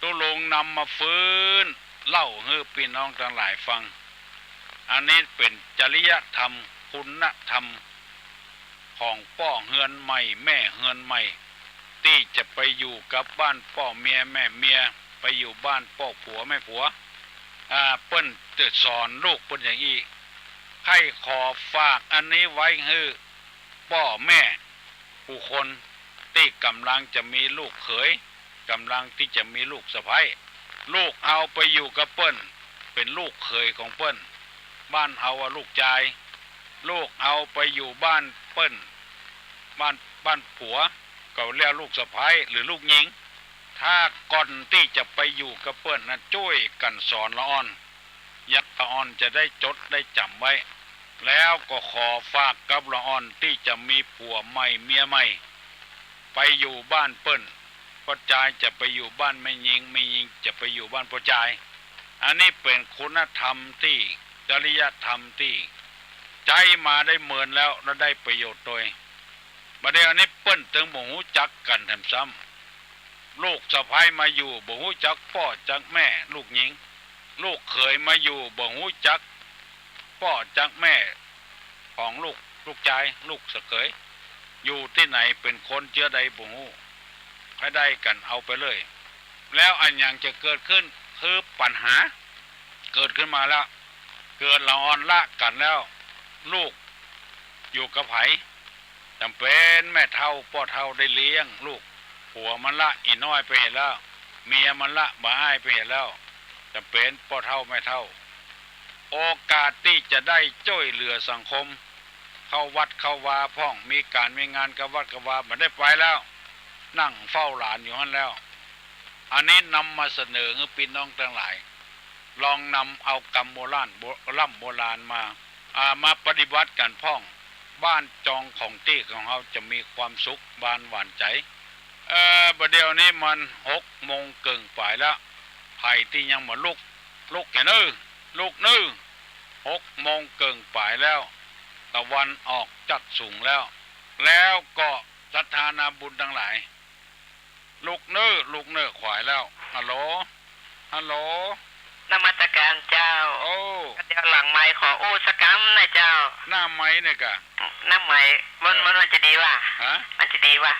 ตุลงนำมาฟื้นเล่าให้พี่น้องทั้งหลายฟังอันนี้เป็นจริยธรรมคุณธรรมของพ่อเฮือนใหม่แม่เฮือนใหม่ที่จะไปอยู่กับบ้านพ่อเมียแม่เมียไปอยู่บ้านพ่อผัวแม่ผัวเปิ้นจะสอนลูกเปิ้นอย่างนี้ให้ขอฝากอันนี้ไว้ให้พ่อแม่ผู้คนที่กำลังจะมีลูกเขยกำลังที่จะมีลูกสะใภ้ลูกเอาไปอยู่กับเปิ้นเป็นลูกเขยของเปิ้นบ้านเอาลูกชายลูกเอาไปอยู่บ้านเปิ้นบ้านผัวก็เรียกลูกสะใภ้หรือลูกหญิงถ้าก่อนที่จะไปอยู่กับเปิ้นนะช่วยกันสอนละอ่อนยักละอ่อนจะได้จดได้จำไว้แล้วก็ขอฝากกับละอ่อนที่จะมีผัวใหม่เมียใหม่ไปอยู่บ้านเปิ้นพ่อจายจะไปอยู่บ้านแม่ยิงจะไปอยู่บ้านพ่อจายอันนี้เป็นคุณธรรมที่จริยธรรมที่ใจมาได้เหมือนแล้วได้ประโยชน์โดยบัดนี้อันนี้เปิ้นถึงบ่ฮู้จักกันแถมซ้ำลูกสะใภ้มาอยู่บ่ฮู้จักพ่อจักแม่ลูกหญิงลูกเขยมาอยู่บ่ฮู้จักพ่อจักแม่ของลูกชายลูกสะเขยอยู่ที่ไหนเป็นคนเชื้อใดบ่ฮู้ให้ได้กันเอาไปเลยแล้วอันอย่างจะเกิดขึ้นคือปัญหาเกิดขึ้นมาแล้วเกิดละอ่อนละกันแล้วลูกอยู่กับไผจำเป็นแม่เฒ่าพ่อเฒ่าได้เลี้ยงลูกผัวมันละอีน้อยไปเห็นแล้วเมียมันละบ่อ้ายไปเห็นแล้วจำเป็นพ่อเฒ่าแม่เฒ่าโอกาสที่จะได้ช่วยเหลือสังคม เข้าวัดเข้าวาพ่องมีการมีงานกับวัดกับวามันได้ไปแล้วนั่งเฝ้าหลานอยู่นั่นแล้วอันนี้นำมาเสนอให้พี่น้องทั้งหลายลองนำเอากรรมโบราณมาปฏิบัติกันพ่องบ้านจองของตี้ของเขาจะมีความสุขบานหวานใจประเดี๋ยวนี้มัน6 โมงเกินไปแล้วไผ่ที่ยังมาลุกแค่นึลุก6 โมงเกินไปแล้วตะวันออกจัดสูงแล้วก็ศรัทธานาบุญทั้งหลายลูกเนื้อขวายแล้วฮัลโหลนมัสการเจ้าโอ้เดี๋ยวหลังไม้ขอโอ้สกัมนะเจ้าหน้าไม้เนี่ยกะหน้าไม้มันจะดีว่ะมันจะดีว่ะ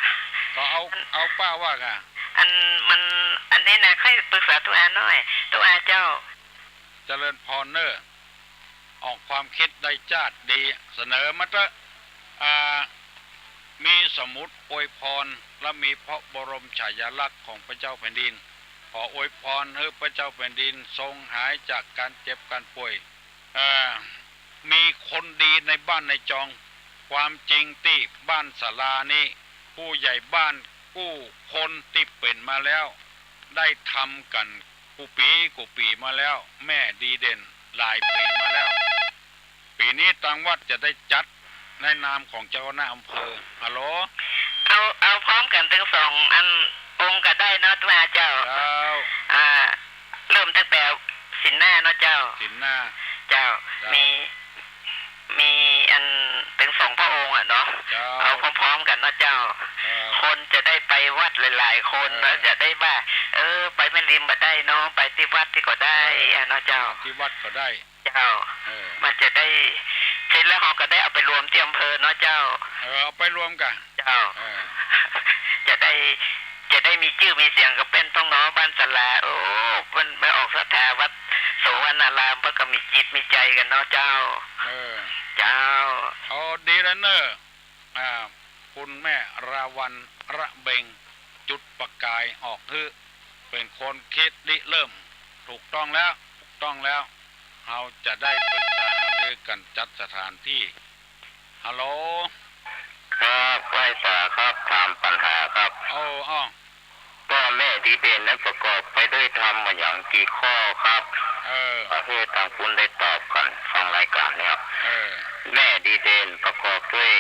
ก็เอาป้าว่ากะอันนี้นะค่อยปรึกษาตัวอาหน่อยตัวอาเจ้าเจริญพรเนอออกความคิดได้จ้าดดีเสนอมาเถอะมีสมุดอวยพรและมีพระบรมฉายาลักษณ์ของพระเจ้าแผ่นดินขออวยพรให้พระเจ้าแผ่นดินทรงหายจากการเจ็บการป่วยมีคนดีในบ้านในจองความจริงที่บ้านศาลานี้ผู้ใหญ่บ้านกู้คนที่เป็นมาแล้วได้ทำกันกูปีมาแล้วแม่ดีเด่นหลายปีมาแล้วปีนี้ทางวัดจะได้จัดในนามของเจ้าหน้าอำเภอฮัลโหลเอาพร้อมกันทั้งสองอันองค์ก็ได้เนาะตัวเจ้าเริ่มตั้งแต่สินหน้าเนาะเจ้ามีอันเป็น2 พระองค์เนาะเอาพร้อมๆกันเนาะเจ้าคนจะได้ไปวัดหลายๆคนแล้วจะได้ว่าไปแม่ริมมาได้เนาะไปที่วัดที่ก็ได้เนาะเจ้าที่วัดก็ได้เจ้ามันจะได้เสร็จแล้วเราก็ได้เอาไปรวมที่อำเภอเนาะเจ้าเอาไปรวมกันเจ้าจะได้มีชื่อมีเสียงก็เป็นต้องน้อบ้านศาลาโอ้มันไปออกศรัทธาวัดโสวรรณารามก็มีจิตมีใจกันเนาะเจ้าเจ้าเอาดีแล้วเนอะคุณแม่ราวันระเบงจุดประกายออกคือเป็นคนคิดริเริ่มถูกต้องแล้วเราจะได้ปรึกษาเรื่องกันจัดสถานที่ฮัลโหลครับไหว้สาครับถามปัญหาครับพ่อแม่ดีเด่นนั้นประกอบไปด้วยธรรมอย่างกี่ข้อครับประเทศทางคุณได้ตอบกันฟังรายการเนี่ยแม่ดีเด่นประกอบด้วย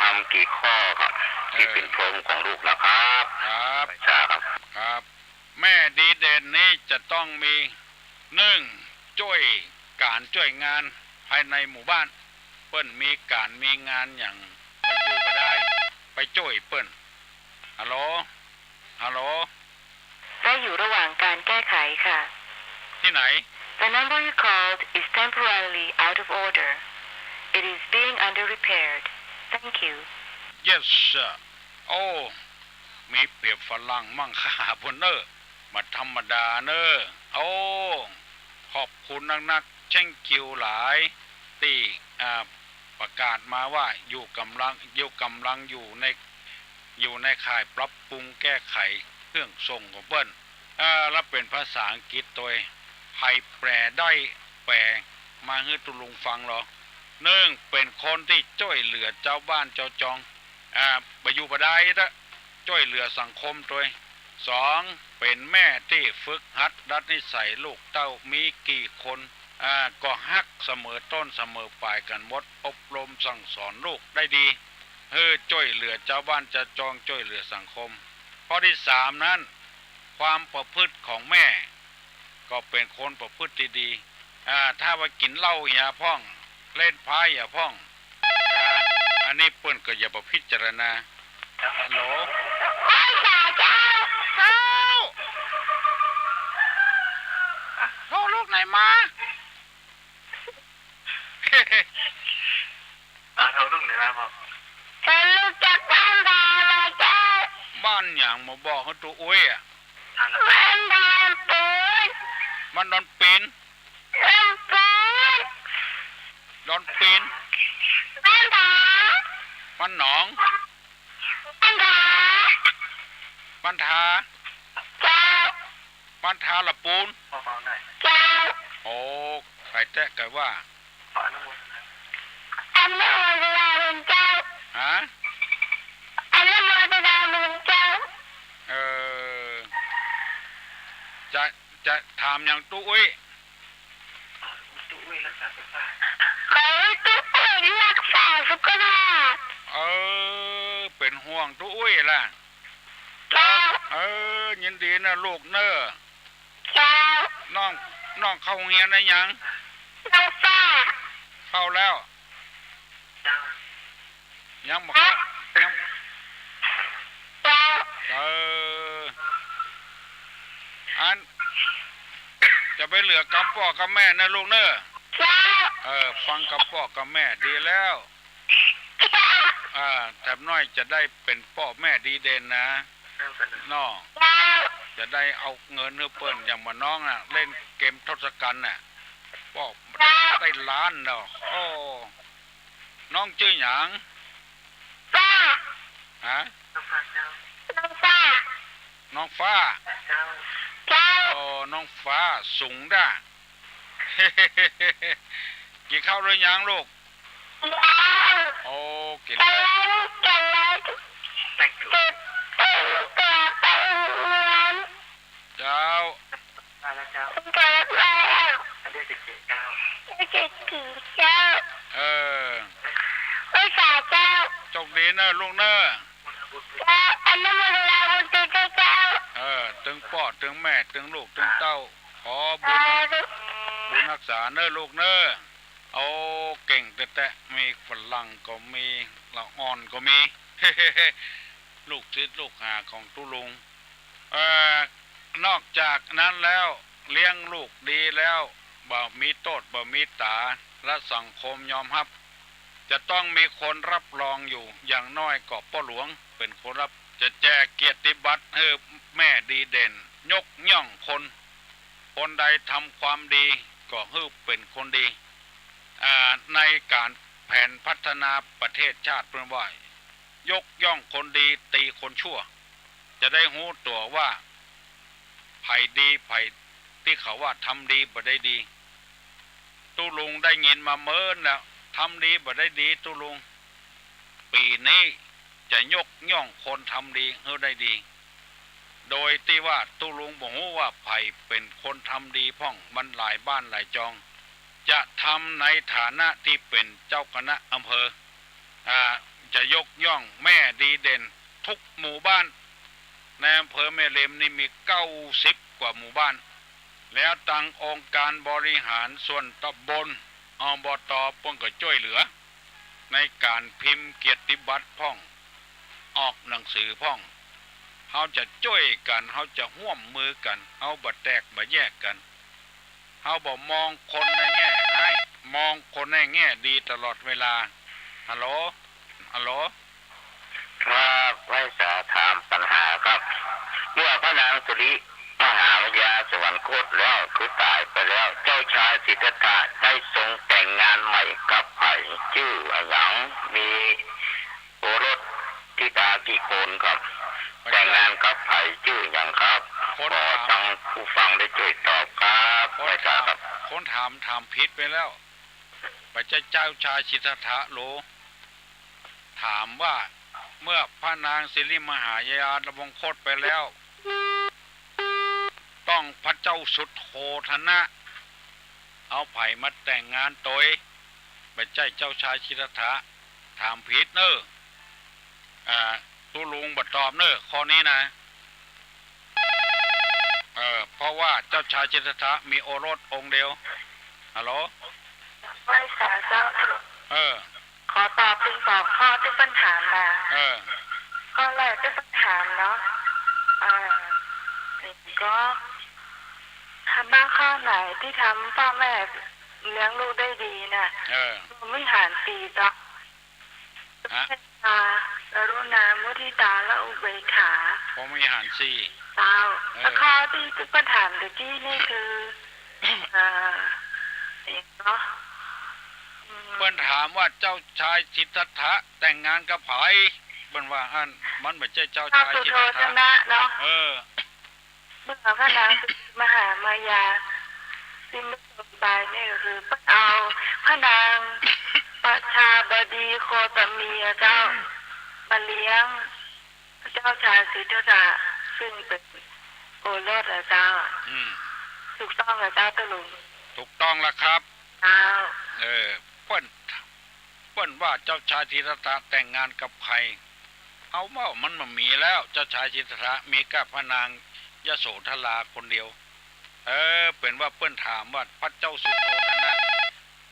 ธรรมกี่ข้อครับที่เป็นพรหมของลูกนะครับครับแม่ดีเด่นนี้จะต้องมีช่วยงานภายในหมู่บ้านเปิ้นมีการมีงานอย่างไปอยู่ก็ได้ไปช่วยเปิ้นฮัลโหลได้อยู่ระหว่างการแก้ไขค่ะที่ไหน The number you called is temporarily out of order. It is being under repaired. Thank you. Yes sir โอ้มีเปรียบฝรั่งมั่งค่าพุ่นเนอมาธรรมดาเนอโอ้ขอบคุณนักเช่งคิวหลายที่ประกาศมาว่าอยู่กำลังอยู่ในข่ายปรับปรุงแก้ไขเครื่องส่งของเบิ้ลแล้วเป็นภาษาอังกฤษตัวใครแปลได้แปลมาให้ตุลุงฟังหรอเป็นคนที่ช่วยเหลือเจ้าบ้านเจ้าจองไปอยู่บ่ได้ละช่วยเหลือสังคมตัว2เป็นแม่ที่ฝึกหัดดัดนิสัยลูกเต้ามีกี่คนก็ฮักเสมอต้นเสมอปลายกันหมดอบรมสั่งสอนลูกได้ดีช่วยเหลือเจ้าบ้านเจ้าจองช่วยเหลือสังคมข้อที่3นั้นความประพฤติของแม่ก็เป็นคนประพฤติดีถ้าว่ากินเหล้าอย่าพ่องเล่นพายอย่าพ่องอันนี้เปิ้นก็อย่าไปพิจารณาฮัลโหลโทรลูกไหนมาโทรลูกไหนมาบอกโทรลูกจากบ้านดามาเจ้าบ้านอย่างมาบอกเขาตัวอุ้ยบ้านดอนปีนมันดอนปีนดอนปีนบ้านดาบ้านหนองบ้านทาบ้านทาละปูนโอ้ใครแจ้งกันว่าอันนู้ ามอย่างตู้อุ้ยรักษาสุขภาพขอตู้อุ้ยรักษาสุขภาพเป็นห่วงตู้อุ้ยล่ะยินดีนะลูกเนอะน้องเข้าโรงเรียนได้ยังเข้าแล้วยังบอกยังอันจะไปเหลือกับพ่อกับแม่นะลูกเนอะฟังกับพ่อกับแม่ดีแล้วแต่น้อยจะได้เป็นพ่อแม่ดีเด่นนะน้องจะได้เอาเงินเนื้อเปิ้นอย่างมาน้องน่ะเล่นเกมทศกัณฐ์น่ะพ่อได้ล้านเนาะโอ้น้องชื่อหยังฮะน้องฟ้าโอ้น้องฟ้าสูงด้ากินข้าวหรือยังลูกโอ้กินแล้วเจ้าโชคดีนะลูกเนอะตึงพ่อตึงแม่ตึงลูกตึงเต้าขอบุญรักษาเนอะลูกเนอะเอาเก่งแต่มีฝรั่งก็มีละอ่อนก็มี ลูกศิษย์ลูกหาของตุลุงนอกจากนั้นแล้วเลี้ยงลูกดีแล้วบ่มีโทษบ่มีตาและสังคมยอมรับจะต้องมีคนรับรองอยู่อย่างน้อยก็พ่อหลวงเป็นคนรับจะแจกเกียรติบัตรให้แม่ดีเด่นยกย่องคนใดทำความดีก็ให้เป็นคนดีในการแผนพัฒนาประเทศชาติเพื่อว่ายกย่องคนดีตีคนชั่วจะได้รู้ตัวว่าไผ่ดีไผ่ที่เขาว่าทำดีบ่ได้ดีตู้ลุงได้ยินมาเมินแล้วทำดีบ่ได้ดีตู้ลุงปีนี้จะยกย่องคนทำดีให้ได้ดีโดยที่ว่าตู้ลุงบอกว่าไผ่เป็นคนทำดีพ่องมันหลายบ้านหลายจองจะทำในฐานะที่เป็นเจ้าคณะอำเภอจะยกย่องแม่ดีเด่นทุกหมู่บ้านในอำเภอแม่เหล็มนี่มี90 กว่าหมู่บ้านแล้วตั้งองค์การบริหารส่วนตำบลอบต.เพิ่นก็ช่วยเหลือในการพิมพ์เกียรติบัตรพ่องออกหนังสือพ่องเขาจะช่วยกันเขาจะร่วมมือกันเขาบ่แตกบ่แยกกันเขาบ่มองคนในแง่ร้ายมองคนในแง่ดีตลอดเวลาฮัลโหลครับไว้จะถามปัญหาครับเมื่อพระนางสุริมหาวิทยาสวรรคตแล้วคือตายไปแล้วเจ้าชายสิทธัตถะได้ทรงแต่งงานใหม่กับไผ่ชื่อหยังมีโอรสธิดากี่คนครับแต่งงานกับไผ่ชื่อหยังครับขอทางผู้ฟังได้ช่วยตอบครับไว้ครับคนถามผิดไปแล้วพระเจ้าชายสิทธัตถะโลถามว่าเมื่อพระนางสิริมหายาดำรงคตไปแล้วต้องพระเจ้าสุดโหทนะเอาไผ่มาแต่งงานโดยพระเจ้าชายสิทธัตถะถามผิดเนอะตุลุงบัดตอบเนอะข้อนี้นะเพราะว่าเจ้าชายสิทธัตถะมีโอรสองค์เดียวฮัลโหลไม่สาเจ้าขอตอบถึงตอบข้อที่ปัญหามาข้อแรกที่ปัญหาเนาะก็ทำบ้างข้อไหนที่ทำพ่อแม่เลี้ยงลูกได้ดีน่ะไม่หานปีต่อเมตตากรุณามุทิตาและอุเบกขาผมไม่หานสี่เจ้าแล้วข้อที่ปัญหาเมื่อกี้นี่คือเนาะเปิ้นถามว่าเจ้าชายสิทธัตถะแต่งงานกับไผ่เปิ้นว่าอันมันไม่ใช่เจ้าชายสิทธัตถะเนาะเมื่อพระนางมหามายาสิ้นสุดไปนี่คือเอาพระนางประชาบดีโคตมีเจ้ามาเลี้ยงพระเจ้าชายสิทธัตถะซึ่งเป็นโอรสเจ้า ถูกต้องนะเจ้าตะลุง ถูกต้องแล้วครับ เจ้า เปิ้นว่าเจ้าชายสิทธัตถะแต่งงานกับใครเอาว่ามันมามีแล้วเจ้าชายสิทธัตถะมีกับพระนางยโสธราคนเดียวเป็นว่าเปิ้นถามว่าพระเจ้าสุโธทนะ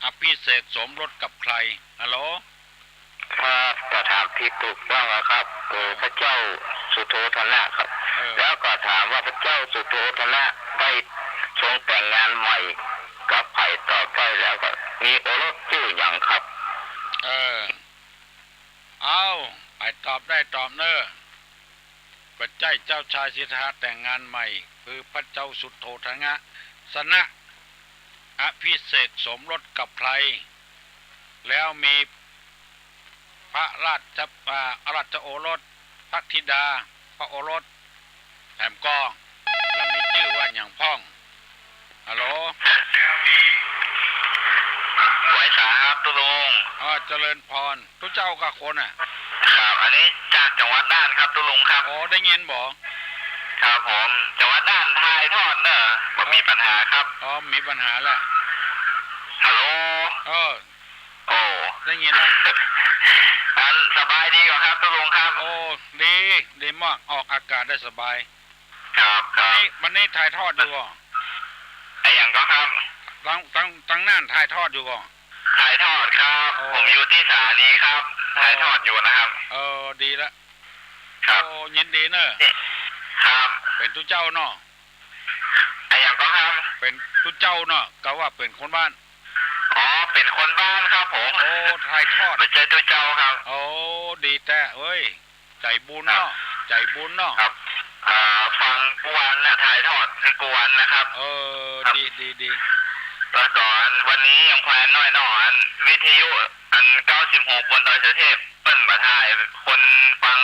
อภิเษกสมรสกับใครฮัลโหลครับก็ถามที่ถูกต้องครับพระเจ้าสุโธทนะครับแล้วก็ถามว่าพระเจ้าสุโธทนะได้ทรงแต่งงานใหม่กับไผ่ต่อไปแล้วก็มีโอรสชื่ออย่างครับเอาไปตอบได้ตอบเนอะปัจจัยเจ้าชายสิทธัตถะแต่งงานใหม่คือพระเจ้าสุโธทนะสนะอภิเษกสมรสกับใครแล้วมีพระราชโอรสพระธิดาพระโอรสแถมกองแล้วมีชื่อว่าอย่างพ้องฮัลโหลไว้สาครับตุลุงเจริญพรทุกเจ้ากับคนครับอันนี้จากจังหวัดน่านครับตุลุงครับได้ยินบ่ครับผมจังหวัดน่านทายทอดเนอะบ่มีปัญหาครับมีปัญหาแล้วฮัลโหลได้ยินแล้วอันสบายดีกว่าครับตุลุงครับดีมากออกอากาศได้สบายครับวันนี้ถ่ายทอดอยู่บ่อย่างก็ครับตั้งน่านถ่ายทอดอยู่บ่ถ่ายทอดครับผมอยู่ที่สถานีครับถ่ายทอดอยู่นะครับดีละครับยินดีเนอะครับเป็นทุกเจ้าเนาะอย่างก็ครับเป็นทุกเจ้าเนาะก็ว่าเป็นคนบ้านเป็นคนบ้านครับผมถ่ายทอดไม่ใช่ตัวเจ้าครับดีแต่เอ้ยใจบุญเนาะใจบุญเนาะครับฟังกวนนะถ่ายทอดคือกวนนะครับดีแล้วก่อนวันนี้ยังแควนน้อยวิทยุอัน96บนดอยสุเทพเปิ้นมาถ่ายคนฟัง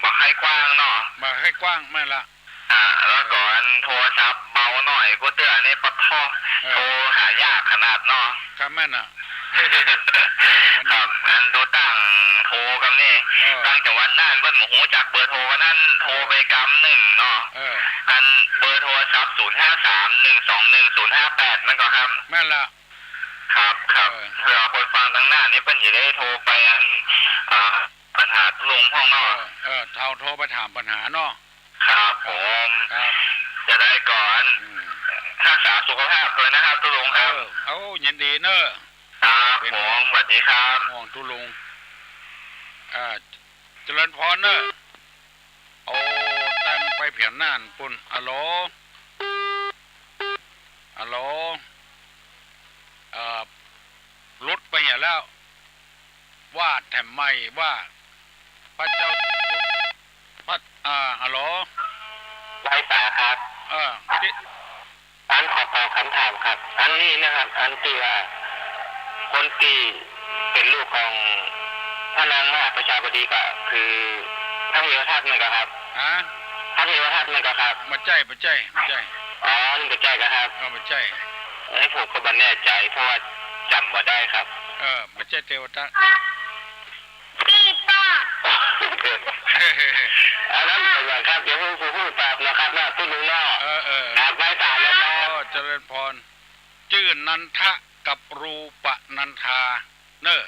บ่ให้กว้างเนาะบ่ให้กว้างไม่ละแล้วก่อนโทรศัพท์เบาหน่อยกูเตือนนี่ปะท้อโทรหายากขนาดเนาะครับแม่น่ะครับอันดูตั้งโทรกันนี่ตั้งจังหวัดน่านเปิ้นบ่ฮู้จักเบอร์โทรกันนั่นโทรไปกำ1เนาะอันเบอร์โทรศัพท์053121058นั่นก็ครับแม่นละครับเพื่อคนฟังทางหน้านี่เปิ้นจะได้โทรไปอันปัญหาลุงห้องเนาะโทรไปถามปัญหาเนาะครับผมจะได้ก่อนรักษาสุขภาพด้วยนะครับตุลุงครับยินดีเนอะครับผมสวัสดีครับตุลุงเจริญพรเนอะตั้งไปเพียนน่านปุ่นฮัลโหลรุดไปเหี้ยแล้วว่าแถมไม่ว่าพระเจ้าฮัลโหลไร้สาครับอันขอตอบคำถามครับอันนี้นะครับอันที่ว่าคนที่เป็นลูกของพระนางมหาประชาบดีก็คือพระเทวทัตนั่นก็ครับพระเทวทัตนั่นก็ครับมาใจนี่ไม่ใจก็ครับไม่ใจให้ผมก็ไม่แน่ใจเพราะว่าจำมาได้ครับมาใจเทวทัตพี่ป้าอันนั้นเป็นอย่างครับเดี๋ยวพูดแป๊บนะครับนะตุลุงเนาะไว้ตาแล้วครับเจริญพรชื่อนันทะกับรูปนันทาเนอะ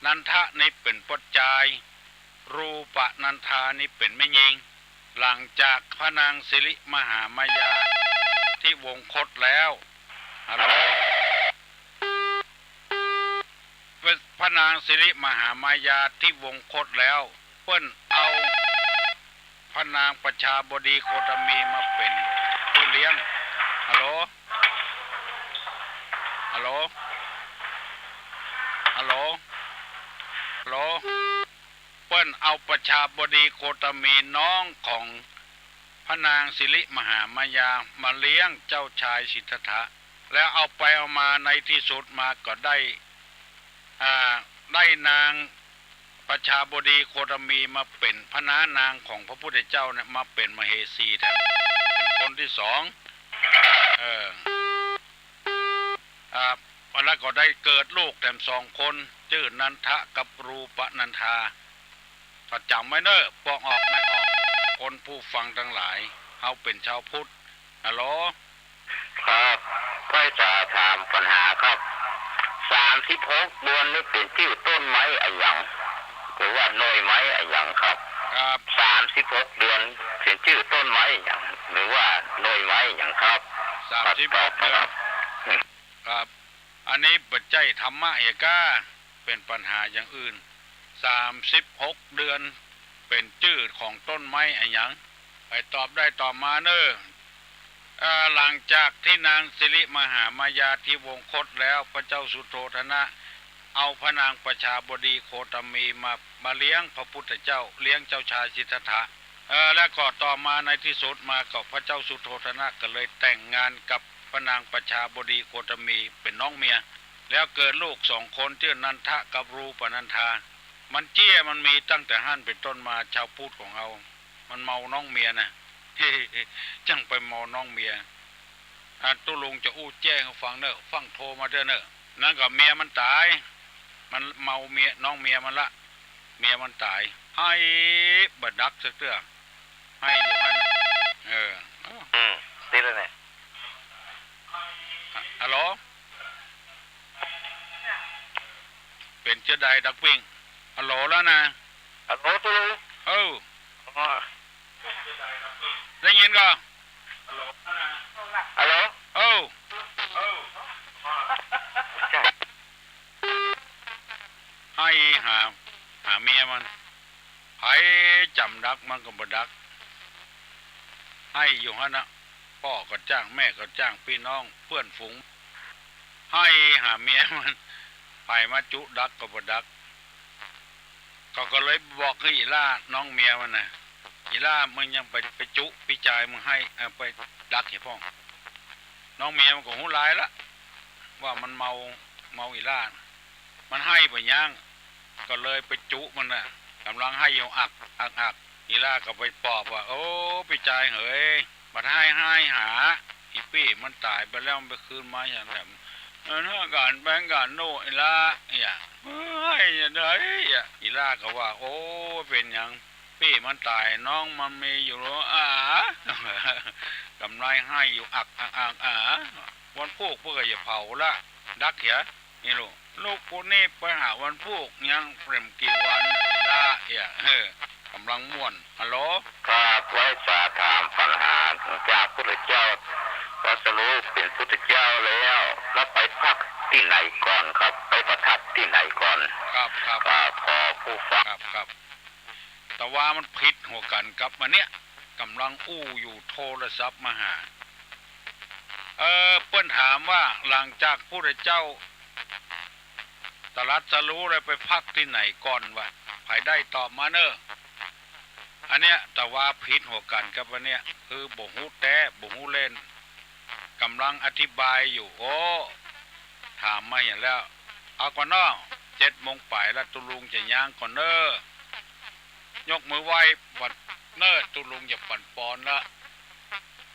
นันทะนี่เป็นปัจจัยรูปนันทานี่เป็นแม่ยิงหลังจากพระนางสิริมหามายาที่วงคตแล้วฮัลโหลพระนางสิริมหามายาที่วงคตแล้วเปิ้นเอาพระนางประชาบดีโคตมีมาเป็นผู้เลี้ยงฮัลโหลเปิ้นเอาประชาบดีโคตมีน้องของพระนางสิริมหามายามาเลี้ยงเจ้าชายสิทธัตถะแล้วเอาไปเอามาในที่สุดมาก็ได้นางประชาบดีโคตมีมาเป็นพระนางของพระพุทธเจ้าเนี่ยมาเป็นมเหสีแทนเป็นคนที่สองแล้วก็ได้เกิดลูกแถม2 คนชื่อนันทะกับรูปนันทาถ้าจำไว้เนอะบอกออกไม่ออกคนผู้ฟังทั้งหลายเขาเป็นชาวพุทธฮัลโหลครับ พ่อจะถามปัญหาครับ36 เดือนนี่เป็นชื่อต้นไม้อะไรอย่างหรือว่าหน่วยไม้อะไรอย่างครับ36 เดือนเป็นชื่อต้นไม้อย่างหรือว่าหน่วยไม้อย่างครับ36 เดือนครับอันนี้ปัจจัยธรรมะเอกาเป็นปัญหาอย่างอื่น36 เดือนเป็นชื่อของต้นไม้อะไรอย่างไปตอบได้ตอบมาเนอะหลังจากที่นางสิริมหามายาที่วงคตแล้วพระเจ้าสุโธทนะเอาพระนางประชาบดีโคตมีมาเลี้ยงพระพุทธเจ้าเลี้ยงเจ้าชายสิทธัตถะและก็ต่อมาในที่สุดมากับพระเจ้าสุโธทนะก็เลยแต่งงานกับพระนางประชาบดีโคตมีเป็นน้องเมียแล้วเกิดลูก2 คนชื่อนันทะกับรูปนันทามันเจี้ยมันมีตั้งแต่หั่นเป็นต้นมาชาวพุทธของเรามันเมาน้องเมียนะจังไปเมาน้องเมียตุลุงจะอู้แจ้งฟังเนอะฟังโทรมาเด้อเนอะนั่นก็เมียมันตายมันเมาเมียน้องเมียมันละเมียมันตายให้บัดดักสักเตื้อให้อยู่ให้ติดแล้วเนี่ยฮัลโหลเป็นเจ้าใดดักวิ่งฮัลโหลแล้วนะฮัลโหลตุลุงได้ยินก็ฮัลโหลให้หาเมียมันให้จำดักมันก็บ่ดักให้อยู่ฮะนะพ่อก็จ้างแม่ก็จ้างพี่น้องเพื่อนฝูงให้หาเมียมันไปมาจุดักก็บ่ดักเขาก็เลยบอกให้อีล่าน้องเมียมันนะอีล่ามึงยังไปจุพี่ชายมึงให้ไปดักให้พ่อน้องเมียมันก็หูร้ายละว่ามันเมาอีล่ามันให้ไปย่างก็เลยไปจุมันน่ะกำลังให้อยู่อักอีล่าก็ไปปอบว่าโอ้พี่ชายเฮ้ยมาให้หาอีปี้มันตายไปแล้วมันไปคืนมาอย่างแบบถ้าการแบงการโน่อีล่าอย่างให้อย่างไรอีล่าก็ว่าโอ้เป็นอย่างพี่มันตายน้องมันมีอยู่กำไรให้อยู่อักวันพวกเพื่ออย่าเผาละดักเหี้ยนี่ลูกคนนี้ไปหาวันพวกยังเปรมกี่วันละกำลังม่วนฮัลโหลครับไว้จะถามปัญหาจากพุทธเจ้าพระสรุปเป็นพุทธเจ้าแล้วไปพักที่ไหนก่อนครับไปประทับที่ไหนก่อนครับพอผู้ฟังครับแต่ว่ามันผิดหัวกันกับมันเนี้ยกำลังอู้อยู่โทรศัพท์มาหาเปิ้นถามว่าหลังจากพุทธเจ้าตรัสรู้เลยไปพักที่ไหนก่อนวะใครได้ตอบมาเนอะอันเนี้ยแต่ว่าผิดหัวกันกับอันเนี้ยคือบ่ฮู้แต่บ่ฮู้เล่นกำลังอธิบายอยู่โอ้ถามมาอย่างแล้วเอาก่อนเนาะ7 โมงไปแล้วตุลุงจะย่างก่อนเนอะยกมือไหว้บัดเนอะตุลุงอย่าปั่นปอนละ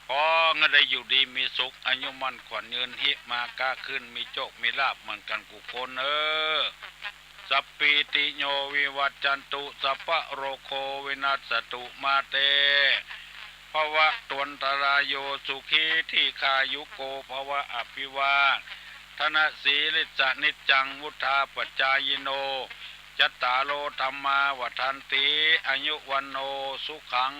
ขอเงินได้อยู่ดีมีสุขอายุมันขวัญยืนหิมากล้าขึ้นมีโชคมีลาภเหมือนกันกุคนสัพปีติโยวิวัจจันตุสัพพะโรโควินัสสตุมาเตภวะตวนตรายโยสุขีที่คายุโกภวะอภิวาทนะสีลิจนิจจังวุธาปัจจายโนจัตตาโลธรรมาวัฏันติอายุวันโนสุขัง